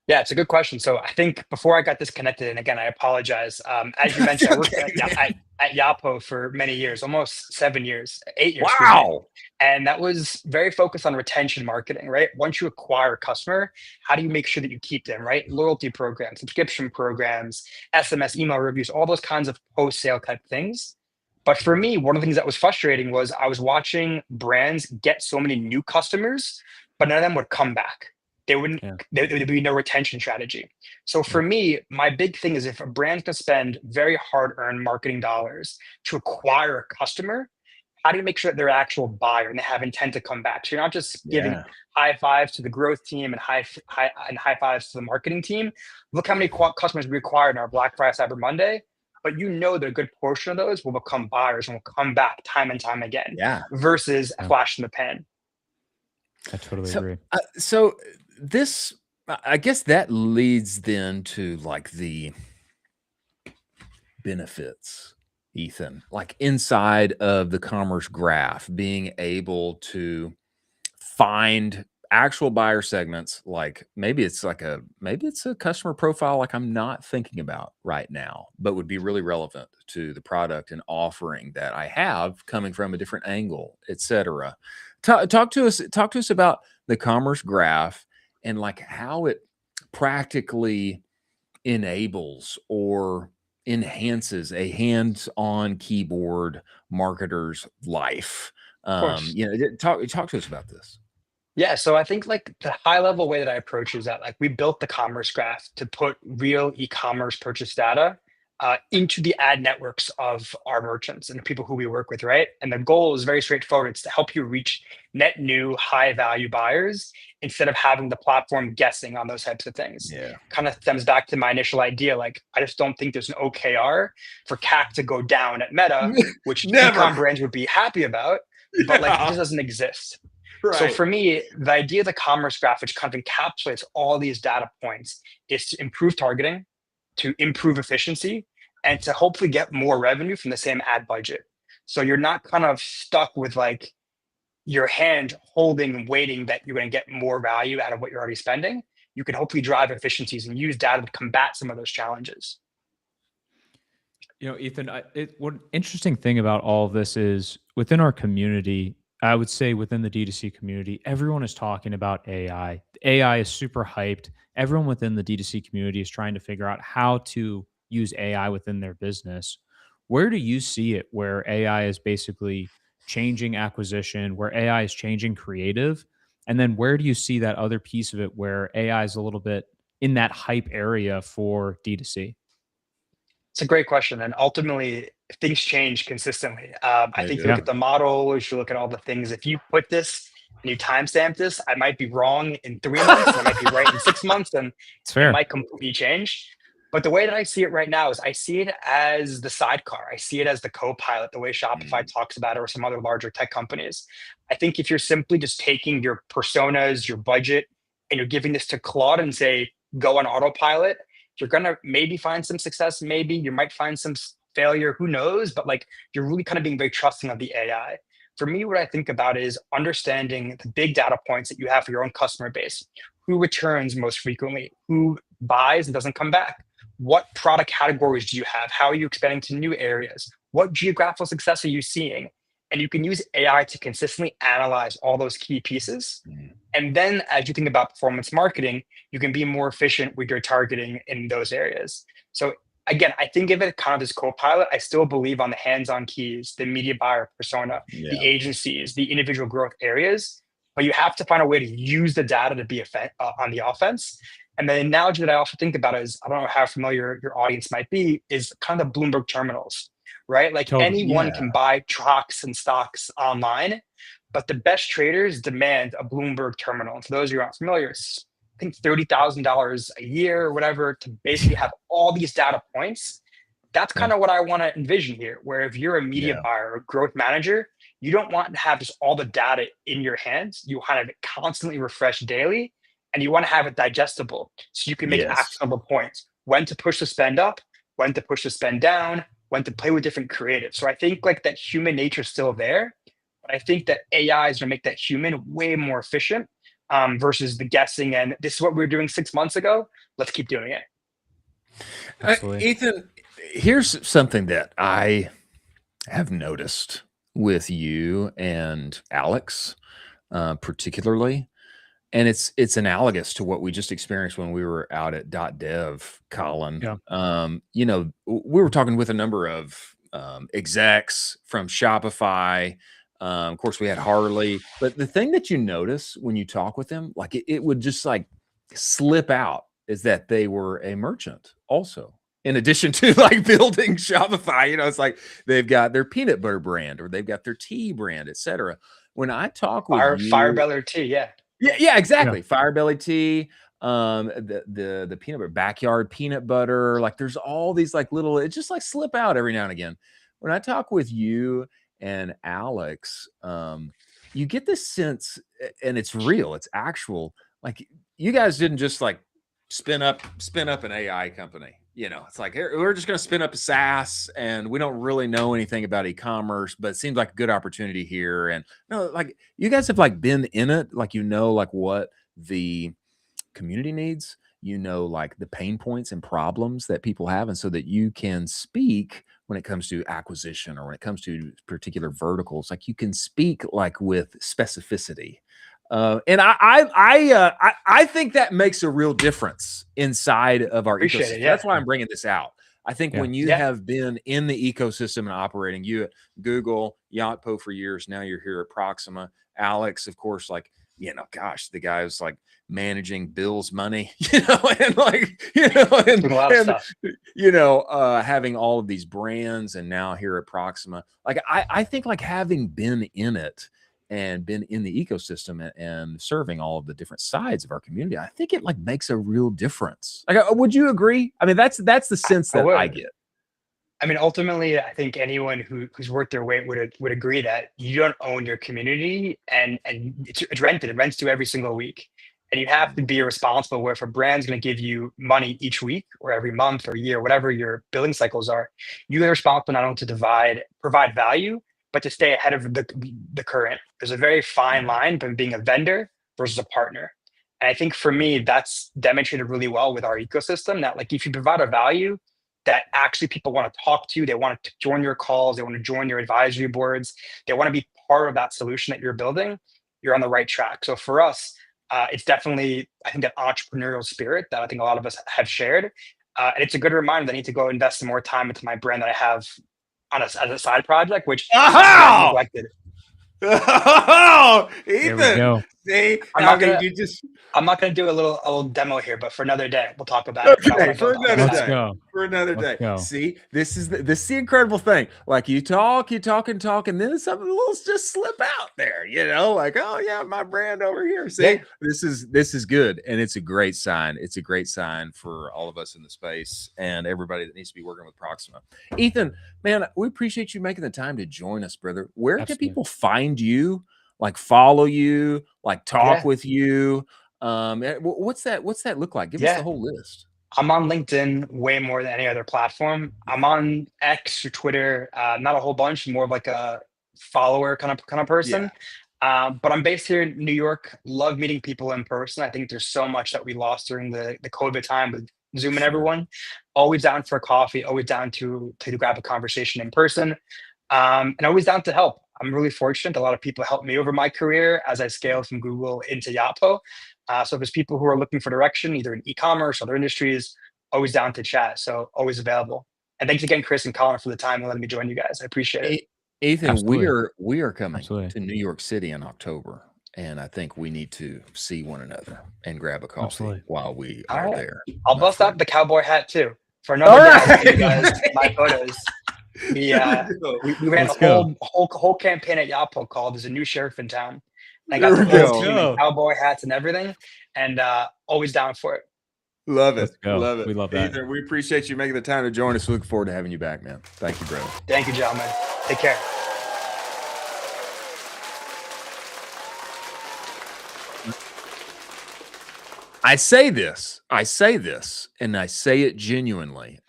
Yeah, it's a good question. So I think before I got disconnected, and again, I apologize. As you mentioned, I worked at Yapo for many years, almost 7 years, 8 years. Wow. And that was very focused on retention marketing, right? Once you acquire a customer, how do you make sure that you keep them, right? Loyalty programs, subscription programs, SMS, email reviews, all those kinds of post-sale type things. But for me, one of the things that was frustrating was I was watching brands get so many new customers, but none of them would come back. There would be no retention strategy. So for me, my big thing is if a brand can spend very hard-earned marketing dollars to acquire a customer, how do you make sure that they're an actual buyer and they have intent to come back? So you're not just giving high fives to the growth team and high fives to the marketing team. Look how many customers we acquired in our Black Friday, Cyber Monday. But you know that a good portion of those will become buyers and will come back time and time again. Versus a flash in the pan. I totally agree. So this, I guess that leads then to like the benefits, Ethan, like inside of the commerce graph, being able to find actual buyer segments, like maybe it's a customer profile like I'm not thinking about right now, but would be really relevant to the product and offering that I have coming from a different angle, etc. Talk to us about the commerce graph and like how it practically enables or enhances a hands-on keyboard marketer's life. Of course. Talk to us about this. Yeah, so I think like the high level way that I approach is that like we built the commerce graph to put real e-commerce purchase data into the ad networks of our merchants and the people who we work with, right? And the goal is very straightforward. It's to help you reach net new high value buyers instead of having the platform guessing on those types of things. Yeah. Kind of stems back to my initial idea. Like, I just don't think there's an OKR for CAC to go down at Meta, which e-com brands would be happy about, but like it just doesn't exist. Right. So for me, the idea of the commerce graph, which kind of encapsulates all these data points, is to improve targeting, to improve efficiency, and to hopefully get more revenue from the same ad budget. So you're not kind of stuck with like your hand holding and waiting that you're going to get more value out of what you're already spending. You can hopefully drive efficiencies and use data to combat some of those challenges. You know, Ethan, one interesting thing about all of this is within our community, I would say within the D2C community, everyone is talking about AI. AI is super hyped. Everyone within the D2C community is trying to figure out how to use AI within their business. Where do you see it where AI is basically changing acquisition, where AI is changing creative? And then where do you see that other piece of it where AI is a little bit in that hype area for D2C? It's a great question. And ultimately, things change consistently. I think you look at the model, you should look at all the things. If you put this and you timestamp this, I might be wrong in 3 months, I might be right in 6 months, and it might completely change. But the way that I see it right now is I see it as the sidecar. I see it as the co-pilot, the way Shopify talks about it or some other larger tech companies. I think if you're simply just taking your personas, your budget, and you're giving this to Claude and say, go on autopilot, you're going to maybe find some success. Maybe you might find some failure, who knows? But like, you're really kind of being very trusting of the AI. For me, what I think about is understanding the big data points that you have for your own customer base. Who returns most frequently? Who buys and doesn't come back? What product categories do you have? How are you expanding to new areas? What geographical success are you seeing? And you can use AI to consistently analyze all those key pieces. And then as you think about performance marketing, you can be more efficient with your targeting in those areas. So again, I think of it kind of as co-pilot. I still believe on the hands-on keys, the media buyer persona, the agencies, the individual growth areas, but you have to find a way to use the data to be on the offense. And the analogy that I also think about is, I don't know how familiar your audience might be, is kind of Bloomberg terminals, right? Like anyone can buy trucks and stocks online, but the best traders demand a Bloomberg terminal. And for those of you who aren't familiar, it's, I think $30,000 a year or whatever to basically have all these data points. That's kind of what I want to envision here, where if you're a media buyer or growth manager, you don't want to have just all the data in your hands. You want to have it constantly refreshed daily, and you want to have it digestible so you can make actionable points. When to push the spend up, when to push the spend down, when to play with different creatives. So I think like that human nature is still there, but I think that AI is going to make that human way more efficient versus the guessing. And this is what we were doing 6 months ago. Let's keep doing it. Ethan, here's something that I have noticed with you and Alex, particularly, and it's analogous to what we just experienced when we were out at .dev, Colin. You know, we were talking with a number of execs from Shopify. Of course, we had Harley, but the thing that you notice when you talk with them, like it would just like slip out, is that they were a merchant also. In addition to like building Shopify, you know, it's like they've got their peanut butter brand or they've got their tea brand, etc. When I talk with you, Firebelly tea, yeah, exactly. Firebelly tea, the peanut butter, backyard peanut butter. Like there's all these like little, it just like slip out every now and again. When I talk with you and Alex, you get this sense, and it's real, it's actual. Like you guys didn't just like spin up an AI company. You know, it's like we're just going to spin up a SaaS, and we don't really know anything about e-commerce, but it seems like a good opportunity here. And no, like you guys have like been in it, like like what the community needs, like the pain points and problems that people have, and so that you can speak when it comes to acquisition or when it comes to particular verticals, like you can speak like with specificity. And I think that makes a real difference inside of our Appreciate ecosystem. it. Yeah. That's why I'm bringing this out. I think when you have been in the ecosystem and operating, you at Google, Yotpo for years, now you're here at Proxima. Alex, of course, like, gosh, the guy was like managing Bill's money, and like, Doing a lot of stuff. having all of these brands, and now here at Proxima, like I think like having been in it and been in the ecosystem and serving all of the different sides of our community, I think it like makes a real difference. Like, would you agree? I mean, that's the sense that I get. I mean, ultimately, I think anyone who's worth their weight would agree that you don't own your community, and it's rented. It rents to every single week, and you have to be responsible. Where if a brand's going to give you money each week or every month or year, whatever your billing cycles are, you're responsible not only to provide value, but to stay ahead of the current. There's a very fine line between being a vendor versus a partner. And I think for me, that's demonstrated really well with our ecosystem, that like if you provide a value that actually people want to talk to, they want to join your calls, they want to join your advisory boards, they want to be part of that solution that you're building, you're on the right track. So for us, it's definitely, I think, that entrepreneurial spirit that I think a lot of us have shared. And it's a good reminder that I need to go invest some more time into my brand that I have as a side project, which is neglected. Oh, Ethan. See, I'm not gonna do a little demo here, but for another day, we'll talk about it. Okay, for another day. See, this is the incredible thing. Like you talk, and then something will just slip out there. Like, oh yeah, my brand over here. See, this is good, and it's a great sign. It's a great sign for all of us in the space and everybody that needs to be working with Proxima. Ethan, man, we appreciate you making the time to join us, brother. Where can people find you? Like follow you, like talk with you. What's that look like? Give us the whole list. I'm on LinkedIn way more than any other platform. I'm on X or Twitter, not a whole bunch, more of like a follower kind of person. But I'm based here in New York. Love meeting people in person. I think there's so much that we lost during the COVID time with Zoom and everyone. Always down for a coffee, always down to grab a conversation in person. And always down to help. I'm really fortunate. A lot of people helped me over my career as I scaled from Google into Yotpo. So if there's people who are looking for direction, either in e-commerce, other industries, always down to chat. So always available. And thanks again, Chris and Colin, for the time and letting me join you guys. I appreciate it. Ethan, we are coming to New York City in October, and I think we need to see one another and grab a coffee while we are there. I'll bust out the cowboy hat too for another day. You guys, my photos. We ran a whole campaign at Yotpo called "There's a New Sheriff in Town." And I got the whole team in cowboy hats and everything, and always down for it. Love it. Love it. We love that. Ethan, we appreciate you making the time to join us. We look forward to having you back, man. Thank you, brother. Thank you, gentlemen. Take care. I say this, and I say it genuinely.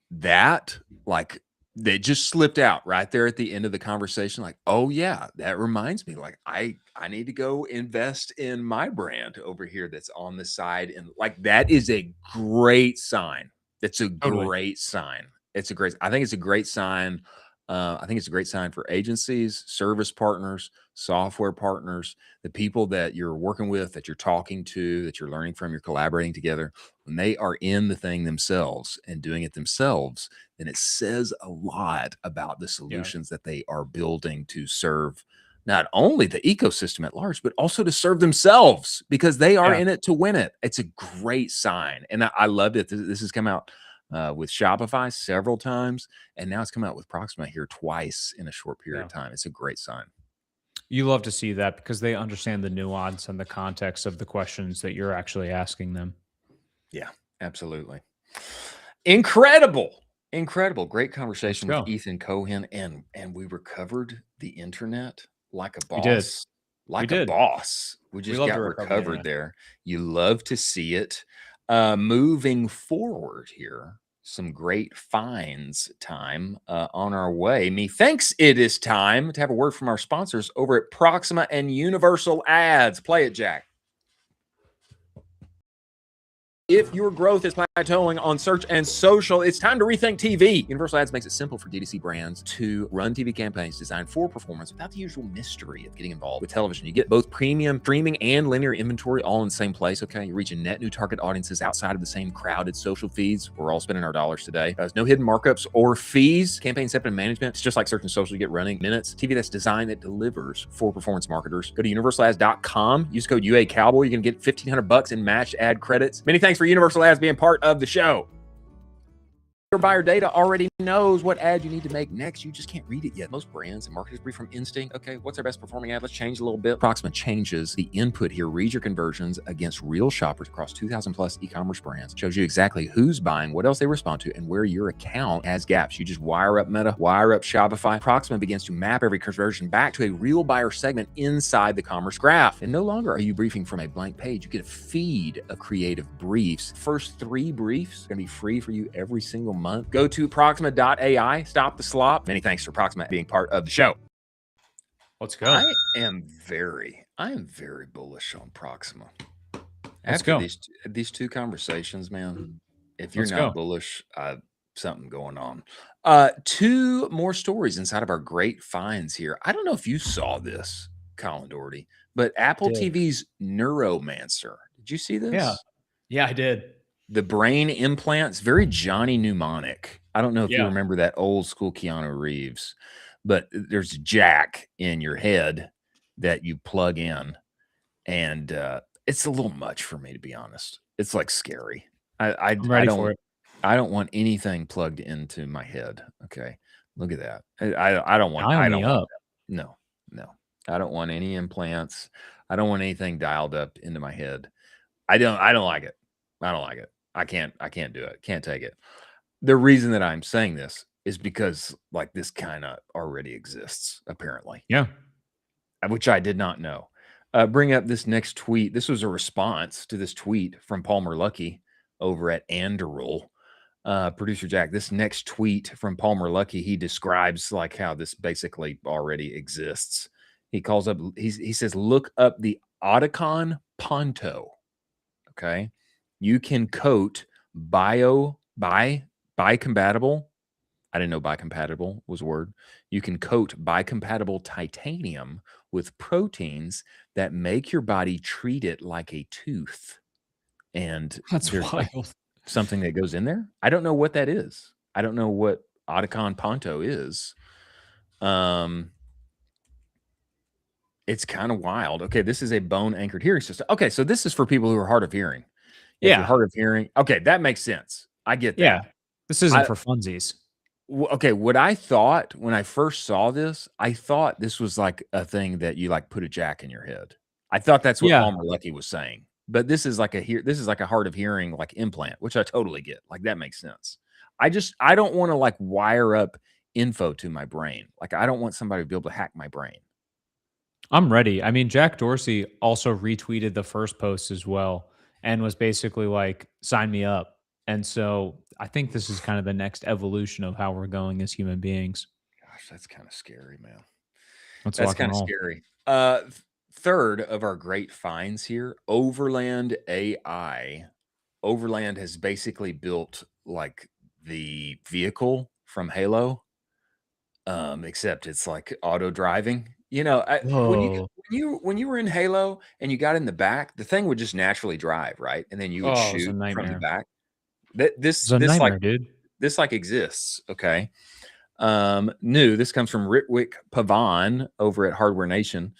That, like, they just slipped out right there at the end of the conversation. Like, oh yeah, that reminds me. Like, I need to go invest in my brand over here that's on the side, and like that is a great sign. It's a great sign. I think it's a great sign. I think it's a great sign for agencies, service partners, software partners, the people that you're working with, that you're talking to, that you're learning from, you're collaborating together. When they are in the thing themselves and doing it themselves, then it says a lot about the solutions that they are building to serve not only the ecosystem at large, but also to serve themselves, because they are in it to win it. It's a great sign. And I loved it. This has come out with Shopify several times, and now it's come out with Proxima here twice in a short period of time. It's a great sign. You love to see that because they understand the nuance and the context of the questions that you're actually asking them. Yeah, absolutely. Incredible. Great conversation with Ethan Cohen, and we recovered the internet like a boss. We just got recovered there. You love to see it. Moving forward here, some great finds time on our way. Methinks it is time to have a word from our sponsors over at Proxima and Universal Ads. Play it, Jack. If your growth is plateauing on search and social, it's time to rethink TV. Universal Ads makes it simple for D2C brands to run TV campaigns designed for performance without the usual mystery of getting involved with television. You get both premium streaming and linear inventory all in the same place, okay? You're reaching net new target audiences outside of the same crowded social feeds. We're all spending our dollars today. There's no hidden markups or fees. Campaign setup and management. It's just like search and social. You get running minutes. TV that's designed, that delivers for performance marketers. Go to universalads.com. Use code UA Cowboy. You can get $1,500 in matched ad credits. Many thanks for Universal Ads being part of the show. Your buyer data already knows what ad you need to make next. You just can't read it yet. Most brands and marketers brief from instinct. Okay, what's our best performing ad? Let's change a little bit. Proxima changes the input here. Read your conversions against real shoppers across 2,000 plus e-commerce brands. Shows you exactly who's buying, what else they respond to, and where your account has gaps. You just wire up Meta, wire up Shopify. Proxima begins to map every conversion back to a real buyer segment inside the commerce graph. And no longer are you briefing from a blank page. You get a feed of creative briefs. First 3 briefs are going to be free for you every single month. Go to Proxima.ai. Stop the slop. Many thanks for Proxima being part of the show. Let's go. I am very bullish on Proxima. Let's After go. these 2 conversations, man, if you're Let's not go. bullish, something going on. 2 more stories inside of our great finds here. I don't know if you saw this, Colin Dougherty, but Apple Did. TV's Neuromancer. Did you see this? Yeah, I did. The brain implants, very Johnny Mnemonic. I don't know if you remember that old school Keanu Reeves, but there's a jack in your head that you plug in, and it's a little much for me, to be honest. It's like scary. I'm ready for it. I don't want anything plugged into my head. Okay, look at that. I don't want. Dial me up. No. I don't want any implants. I don't want anything dialed up into my head. I don't like it. I don't like it. I can't do it. Can't take it. The reason that I'm saying this is because like this kind of already exists, apparently. Yeah. Which I did not know. Bring up this next tweet. This was a response to this tweet from Palmer Luckey over at Anderul. Producer Jack, this next tweet from Palmer Luckey, he describes like how this basically already exists. He calls up, he says, look up the Oticon Ponto. Okay. You can coat biocompatible. I didn't know biocompatible was a word. You can coat biocompatible titanium with proteins that make your body treat it like a tooth. And That's there's wild. like something that goes in there. I don't know what that is. I don't know what Oticon Ponto is. It's kind of wild. Okay, this is a bone anchored hearing system. Okay, so this is for people who are hard of hearing. If you're hard of hearing. Okay, that makes sense. I get that. Yeah. This isn't for funsies. Okay, what I thought when I first saw this, I thought this was like a thing that you like put a jack in your head. I thought that's what Palmer Luckey was saying. But this is like a hard of hearing like implant, which I totally get. Like that makes sense. I don't want to like wire up info to my brain. Like I don't want somebody to be able to hack my brain. I'm ready. I mean, Jack Dorsey also retweeted the first post as well and was basically like, sign me up. And so I think this is kind of the next evolution of how we're going as human beings. Gosh, that's kind of scary, man. That's kind of scary. Third of our great finds here, Overland AI. Overland has basically built like the vehicle from Halo, except it's like auto driving. You know, when you were in Halo and you got in the back, the thing would just naturally drive, right? And then you would shoot from the back. This exists. Okay. This comes from Ritwik Pavan over at Hardware Nation.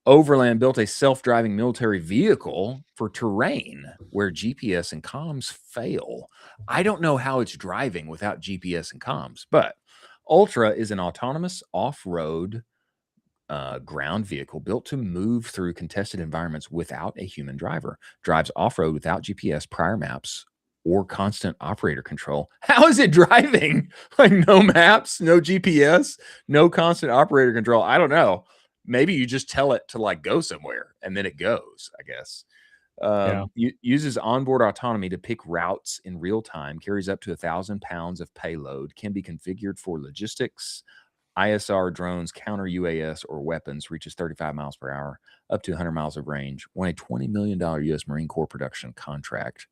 Overland built a self-driving military vehicle for terrain where GPS and comms fail. I don't know how it's driving without GPS and comms, but Ultra is an autonomous off-road ground vehicle built to move through contested environments without a human driver. Drives off-road without GPS, prior maps, or constant operator control. How is it driving? Like no maps, no GPS, no constant operator control. I don't know. Maybe you just tell it to like go somewhere and then it goes, I guess. Uses onboard autonomy to pick routes in real time, carries up to 1,000 pounds of payload, can be configured for logistics, ISR drones, counter UAS, or weapons, reaches 35 miles per hour, up to 100 miles of range, won a $20 million U.S. Marine Corps production contract.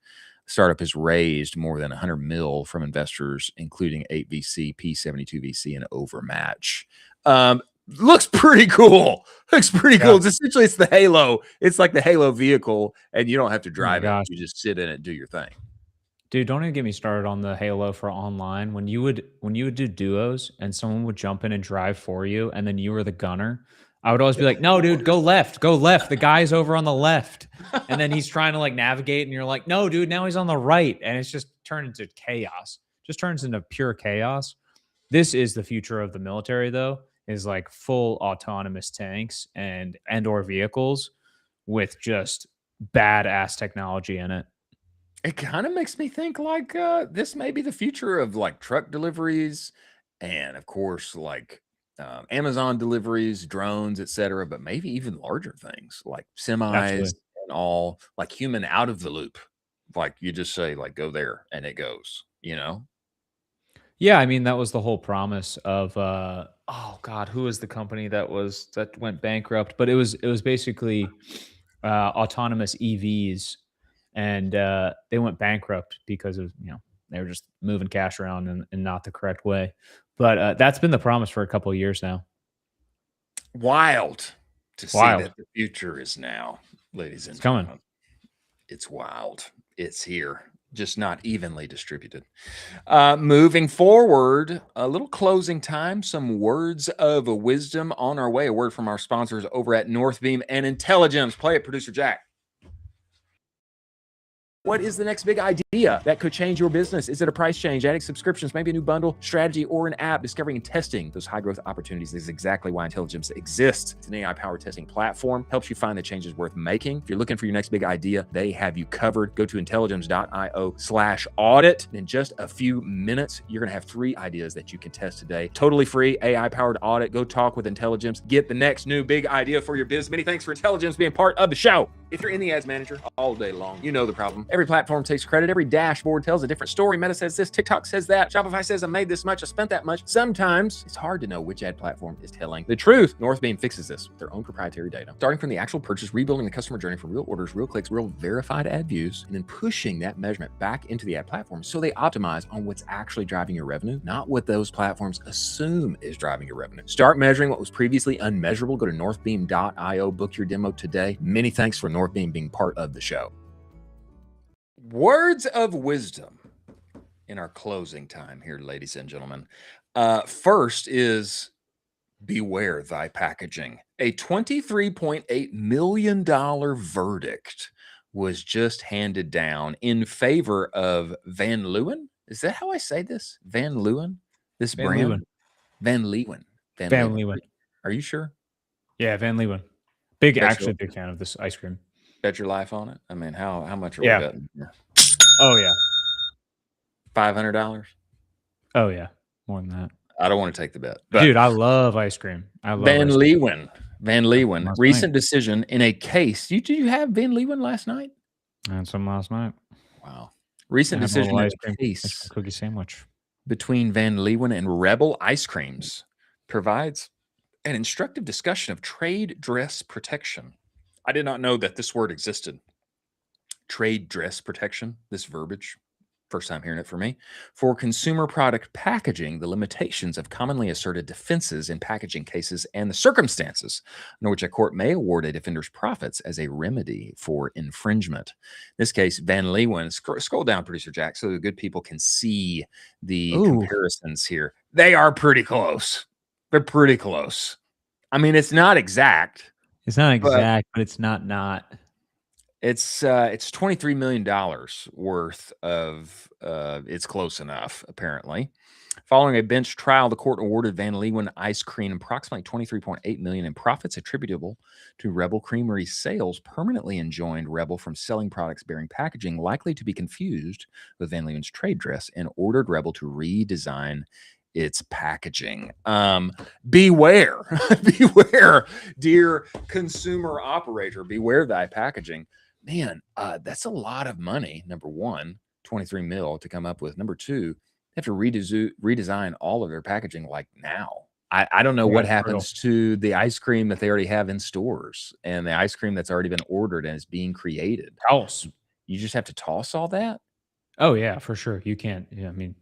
Startup has raised more than 100 mil from investors, including 8VC, P72 VC, and Overmatch. Looks pretty cool. Looks pretty cool. It's essentially, it's the Halo. It's like the Halo vehicle, and you don't have to drive it. You just sit in it, do your thing. Dude, don't even get me started on the Halo for online. When you would do duos and someone would jump in and drive for you, and then you were the gunner, I would always be like, no, dude, go left, go left. The guy's over on the left. And then he's trying to like navigate, and you're like, no, dude, now he's on the right. And it's just turned into chaos. Just turns into pure chaos. This is the future of the military, though, is like full autonomous tanks and or vehicles with just badass technology in it. It kind of makes me think like this may be the future of like truck deliveries and of course like Amazon deliveries, drones, etc. But maybe even larger things like semis and all, like human out of the loop. Like you just say like go there and it goes, you know? Yeah, I mean that was the whole promise of oh god, who was the company that went bankrupt? But it was basically autonomous EVs. And they went bankrupt because of, they were just moving cash around in not the correct way. But that's been the promise for a couple of years now. Wild to see that the future is now, ladies and gentlemen. Coming. It's wild. It's here, just not evenly distributed. Moving forward, a little closing time, some words of wisdom on our way. A word from our sponsors over at Northbeam and Intelligems. Play it, Producer Jack. What is the next big idea that could change your business? Is it a price change, adding subscriptions, maybe a new bundle, strategy, or an app? Discovering and testing those high growth opportunities is exactly why Intelligems exists. It's an AI powered testing platform, helps you find the changes worth making. If you're looking for your next big idea, they have you covered. Go to intelligems.io/audit. In just a few minutes, you're going to have 3 ideas that you can test today. Totally free, AI powered audit. Go talk with Intelligems. Get the next new big idea for your business. Many thanks for Intelligems being part of the show. If you're in the ads manager all day long, you know the problem. Every platform takes credit. Every dashboard tells a different story. Meta says this, TikTok says that, Shopify says I made this much, I spent that much. Sometimes it's hard to know which ad platform is telling the truth. Northbeam fixes this with their own proprietary data. Starting from the actual purchase, rebuilding the customer journey from real orders, real clicks, real verified ad views, and then pushing that measurement back into the ad platform so they optimize on what's actually driving your revenue, not what those platforms assume is driving your revenue. Start measuring what was previously unmeasurable. Go to northbeam.io, book your demo today. Many thanks for Northbeam being part of the show. Words of wisdom in our closing time here, ladies and gentlemen. First is beware thy packaging. A $23.8 million verdict was just handed down in favor of Van Leeuwen. Is that how I say this? Van Leeuwen? This Van brand? Leeuwen. Van Leeuwen. Van Leeuwen. Are you sure? Yeah, Van Leeuwen. Big fan of this ice cream. Bet your life on it. I mean, how much are we betting here? Oh yeah. $500? Oh yeah. More than that. I don't want to take the bet. But dude, I love ice cream. I love Van Leeuwen. Van Leeuwen. Recent decision in a case. Did you have Van Leeuwen last night? I had some last night. Wow. Recent decision in a case cookie sandwich between Van Leeuwen and Rebel Ice Creams provides an instructive discussion of trade dress protection. I did not know that this word existed. Trade dress protection, this verbiage. First time hearing it for me. For consumer product packaging, the limitations of commonly asserted defenses in packaging cases and the circumstances under which a court may award a defender's profits as a remedy for infringement. In this case, Van Leeuwen, scroll down, Producer Jack, so the good people can see the comparisons here. They are pretty close. They're pretty close. I mean, it's not exact. It's not exact, but it's not. It's $23 million worth of it's close enough, apparently. Following a bench trial, the court awarded Van Leeuwen Ice Cream approximately $23.8 million in profits attributable to Rebel Creamery's sales, permanently enjoined Rebel from selling products bearing packaging likely to be confused with Van Leeuwen's trade dress, and ordered Rebel to redesign its packaging. Beware, beware, dear consumer operator, beware thy packaging. man, that's a lot of money. Number one, 23 mil to come up with. Number two, they have to redesign all of their packaging like now. I don't know Yeah, what it's happens to the ice cream that they already have in stores and the ice cream that's already been ordered and is being created. House. You just have to toss all that? Oh yeah, for sure. You can't. Yeah, I mean,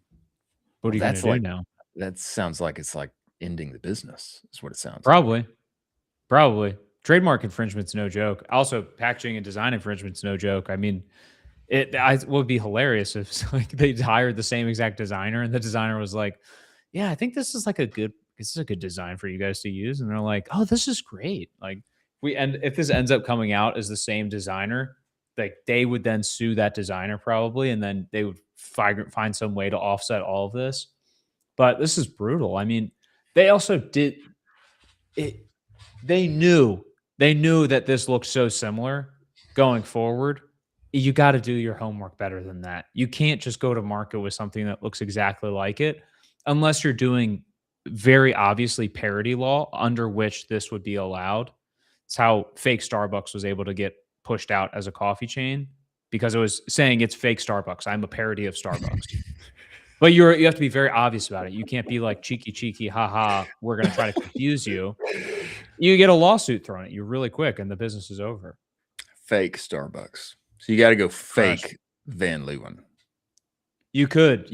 what are you going to That's do like, now? that sounds like it's like ending the business, is what it sounds like. Probably. Trademark infringement's no joke. Also, packaging and design infringement's no joke. I mean, it would be hilarious if like they hired the same exact designer and the designer was like, "Yeah, I think this is a good design for you guys to use." And they're like, "Oh, this is great." Like if this ends up coming out as the same designer, like they would then sue that designer probably, and then they would find some way to offset all of this. But this is brutal. I mean, they also did it. They knew that this looked so similar going forward. You got to do your homework better than that. You can't just go to market with something that looks exactly like it unless you're doing very obviously parity law under which this would be allowed. It's how fake Starbucks was able to get pushed out as a coffee chain because it was saying it's fake Starbucks. I'm a parody of Starbucks. But you have to be very obvious about it. You can't be like cheeky, haha, we're going to try to confuse you. You get a lawsuit thrown at you really quick and the business is over. Fake Starbucks. So you got to go fake Crush. Van Leeuwen. You could.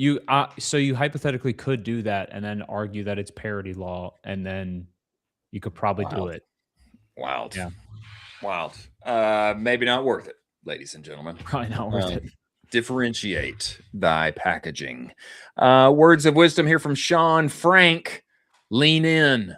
So you hypothetically could do that and then argue that it's parody law, and then you could probably do it. Wild. Yeah. Wild. Maybe not worth it, ladies and gentlemen. Probably not worth it. Differentiate thy packaging. Words of wisdom here from Sean Frank. Lean in.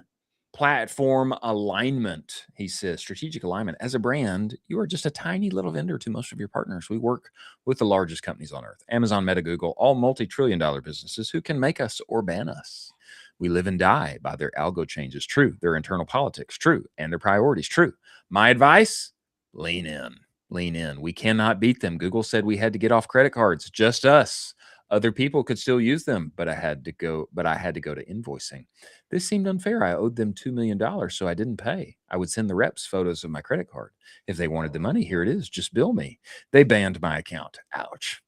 Platform alignment. He says strategic alignment. As a brand, you are just a tiny little vendor to most of your partners. We work with the largest companies on earth. Amazon, Meta, Google, all multi-trillion-dollar businesses who can make us or ban us. We live and die by their algo changes. True. Their internal politics. True. And their priorities. True. My advice, lean in. Lean in. We cannot beat them. Google said we had to get off credit cards. Just us. Other people could still use them, but I had to go to invoicing. This seemed unfair. I owed them $2 million, so I didn't pay. I would send the reps photos of my credit card. If they wanted the money, here it is. Just bill me. They banned my account. Ouch.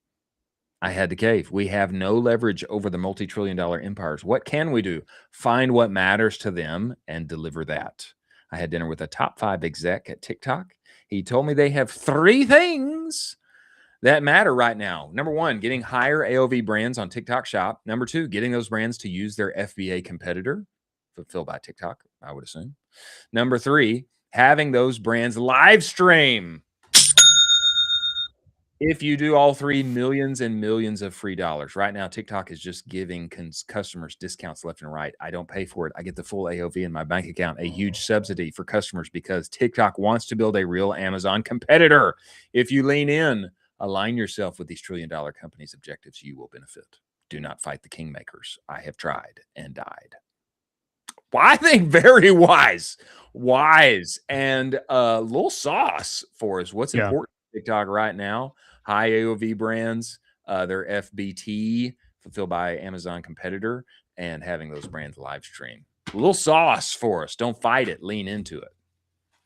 I had to cave. We have no leverage over the multi-trillion-dollar empires. What can we do? Find what matters to them and deliver that. I had dinner with a top 5 exec at TikTok. He told me they have 3 things that matter right now. Number 1, getting higher AOV brands on TikTok Shop. Number 2, getting those brands to use their FBA competitor, fulfilled by TikTok, I would assume. Number 3, having those brands live stream. If you do all 3, millions and millions of free dollars. Right now, TikTok is just giving customers discounts left and right. I don't pay for it. I get the full AOV in my bank account, a huge subsidy for customers because TikTok wants to build a real Amazon competitor. If you lean in, align yourself with these trillion-dollar companies' objectives, you will benefit. Do not fight the kingmakers. I have tried and died. Well, I think very wise. And a little sauce for us. What's important to TikTok right now? High AOV brands, their FBT, fulfilled by Amazon competitor, and having those brands live stream. A little sauce for us. Don't fight it. Lean into it.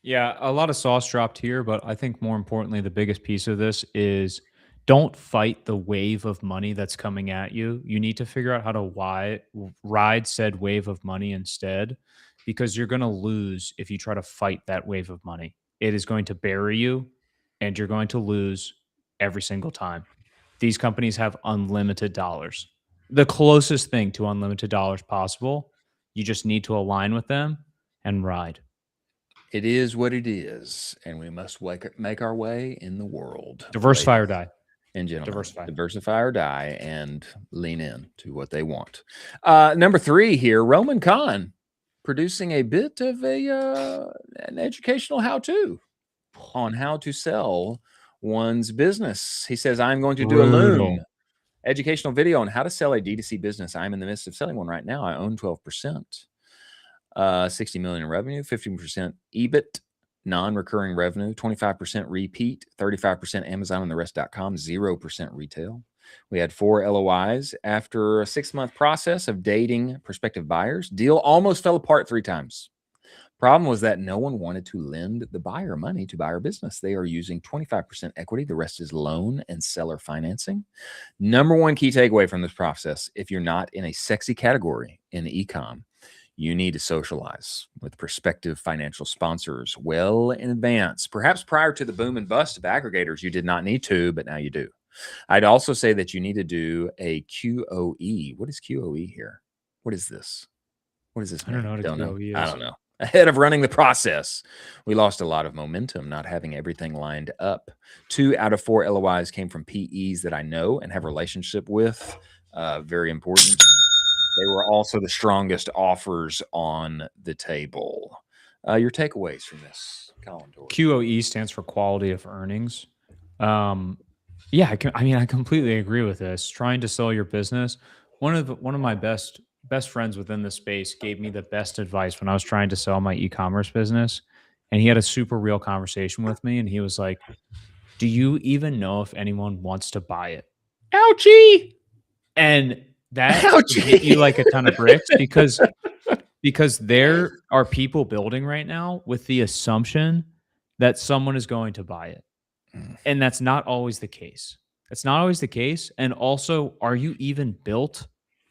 Yeah, a lot of sauce dropped here, but I think more importantly, the biggest piece of this is don't fight the wave of money that's coming at you. You need to figure out how to ride said wave of money instead, because you're going to lose if you try to fight that wave of money. It is going to bury you, and you're going to lose every single time. These companies have unlimited dollars. The closest thing to unlimited dollars possible. You just need to align with them and ride. It is what it is, and we must make our way in the world. Diversify or die. And gentlemen, diversify or die and lean in to what they want. Number 3 here, Roman Khan, producing a bit of an educational how-to on how to sell one's business. He says, I'm going to do a Loom educational video on how to sell a D2C business. I'm in the midst of selling one right now. I own 12%. 60 million in revenue, 15% EBIT, non-recurring revenue, 25% repeat, 35% Amazon and the rest.com, 0% retail. We had 4 LOIs after a 6-month process of dating prospective buyers. Deal almost fell apart 3 times. Problem was that no one wanted to lend the buyer money to buy our business. They are using 25% equity. The rest is loan and seller financing. Number one key takeaway from this process, if you're not in a sexy category in e-com, you need to socialize with prospective financial sponsors well in advance. Perhaps prior to the boom and bust of aggregators, you did not need to, but now you do. I'd also say that you need to do a QOE. What is QOE here? What is this? What does this mean? I don't know what a QOE is. I don't know. Ahead of running the process, we lost a lot of momentum, not having everything lined up. 2 out of 4 LOIs came from PEs that I know and have a relationship with. Very important. They were also the strongest offers on the table. Your takeaways from this, Colin? QOE stands for quality of earnings. Yeah, I completely agree with this. Trying to sell your business. One of my best friends within the space gave me the best advice when I was trying to sell my e-commerce business. And he had a super real conversation with me. And he was like, do you even know if anyone wants to buy it? Ouchie. And that hit you like a ton of bricks because there are people building right now with the assumption that someone is going to buy it. And that's not always the case. It's not always the case. And also, are you even built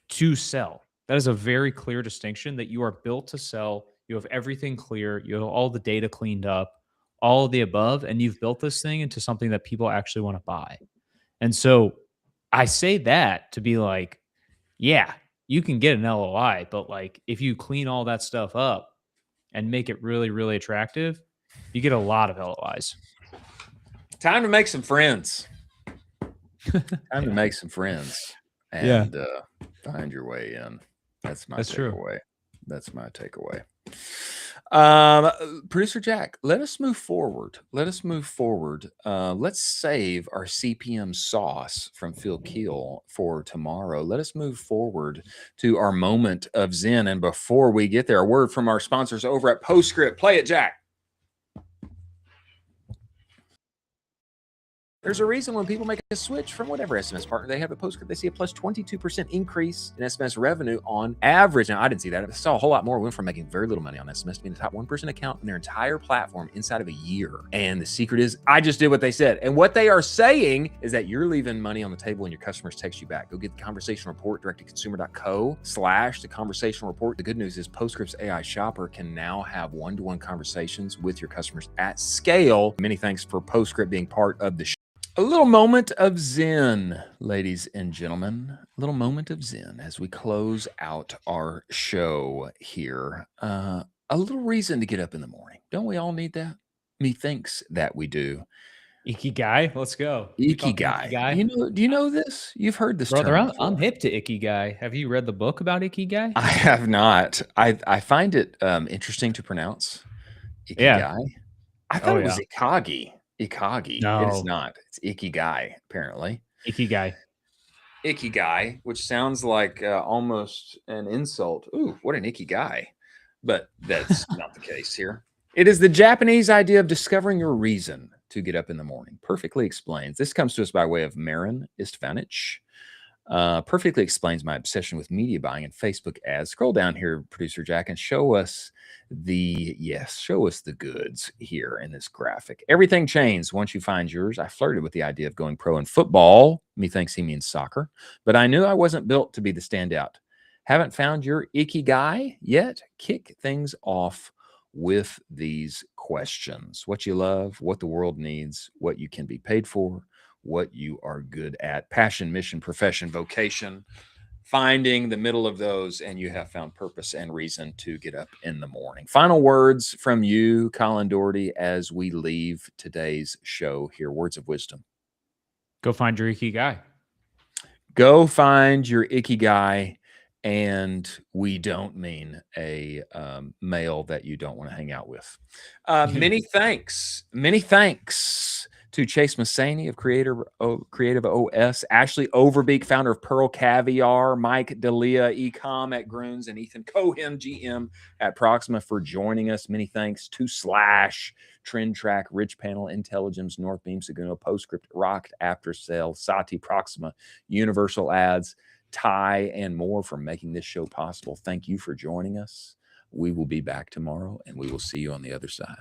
to sell? That is a very clear distinction, that you are built to sell. You have everything clear. You have all the data cleaned up, all of the above, and you've built this thing into something that people actually want to buy. And so I say that to be like, yeah, you can get an LOI, but like if you clean all that stuff up and make it really, really attractive, you get a lot of LOIs. Time to make some friends. Time to make some friends and find your way in. That's my takeaway. That's my takeaway. Producer Jack, let us move forward. Let's save our CPM sauce from Phil Keel for tomorrow. Let us move forward to our moment of Zen. And before we get there, a word from our sponsors over at Postscript. Play it, Jack. There's a reason when people make a switch from whatever SMS partner they have at Postscript, they see a plus 22% increase in SMS revenue on average. Now, I didn't see that. I saw a whole lot more. We went from making very little money on SMS to being the top 1% account in their entire platform inside of a year. And the secret is, I just did what they said. And what they are saying is that you're leaving money on the table when your customers text you back. Go get the conversation report, directtoconsumer.co/the conversation report. The good news is Postscript's AI shopper can now have one-to-one conversations with your customers at scale. Many thanks for Postscript being part of the show. A little moment of Zen, ladies and gentlemen. A little moment of Zen as we close out our show here. A little reason to get up in the morning. Don't we all need that? Methinks that we do. Ikigai, let's go. Ikigai. Do you know this? You've heard this Brother, term I'm hip to Ikigai. Have you read the book about Ikigai? I have not. I find it interesting to pronounce. Ikigai. Yeah. I thought it was Ikagi. No. It is not. It's Ikigai, apparently. Ikigai, which sounds like almost an insult. Ooh, what an Ikigai. But that's not the case here. It is the Japanese idea of discovering your reason to get up in the morning. Perfectly explains. This comes to us by way of Marin Istvanich. Perfectly explains my obsession with media buying and Facebook ads. Scroll down here, Producer Jack, and show us the goods here in this graphic. Everything changed once you find yours. I flirted with the idea of going pro in football. Methinks he means soccer, but I knew I wasn't built to be the standout. Haven't found your Ikigai yet? Kick things off with these questions. What you love, what the world needs, what you can be paid for, what you are good at, passion, mission, profession, vocation, finding the middle of those, and you have found purpose and reason to get up in the morning. Final words from you, Colin Dougherty, as we leave today's show here. Words of wisdom. go find your Ikigai. Go find your Ikigai, and we don't mean a male that you don't want to hang out with. Many thanks to Chase Mohseni of CreativeOS, Ashley Overbeek, founder of Pearle, Caviar, Mike D'Elia, Ecom at Grüns, and Ethan Cohen, GM at Proxima, for joining us. Many thanks to Slash, Trend Track, Rich Panel, Intelligence, Northbeam, Seguno, Postscript, Rocked, After Sale, Sati, Proxima, Universal Ads, Ty, and more for making this show possible. Thank you for joining us. We will be back tomorrow, and we will see you on the other side.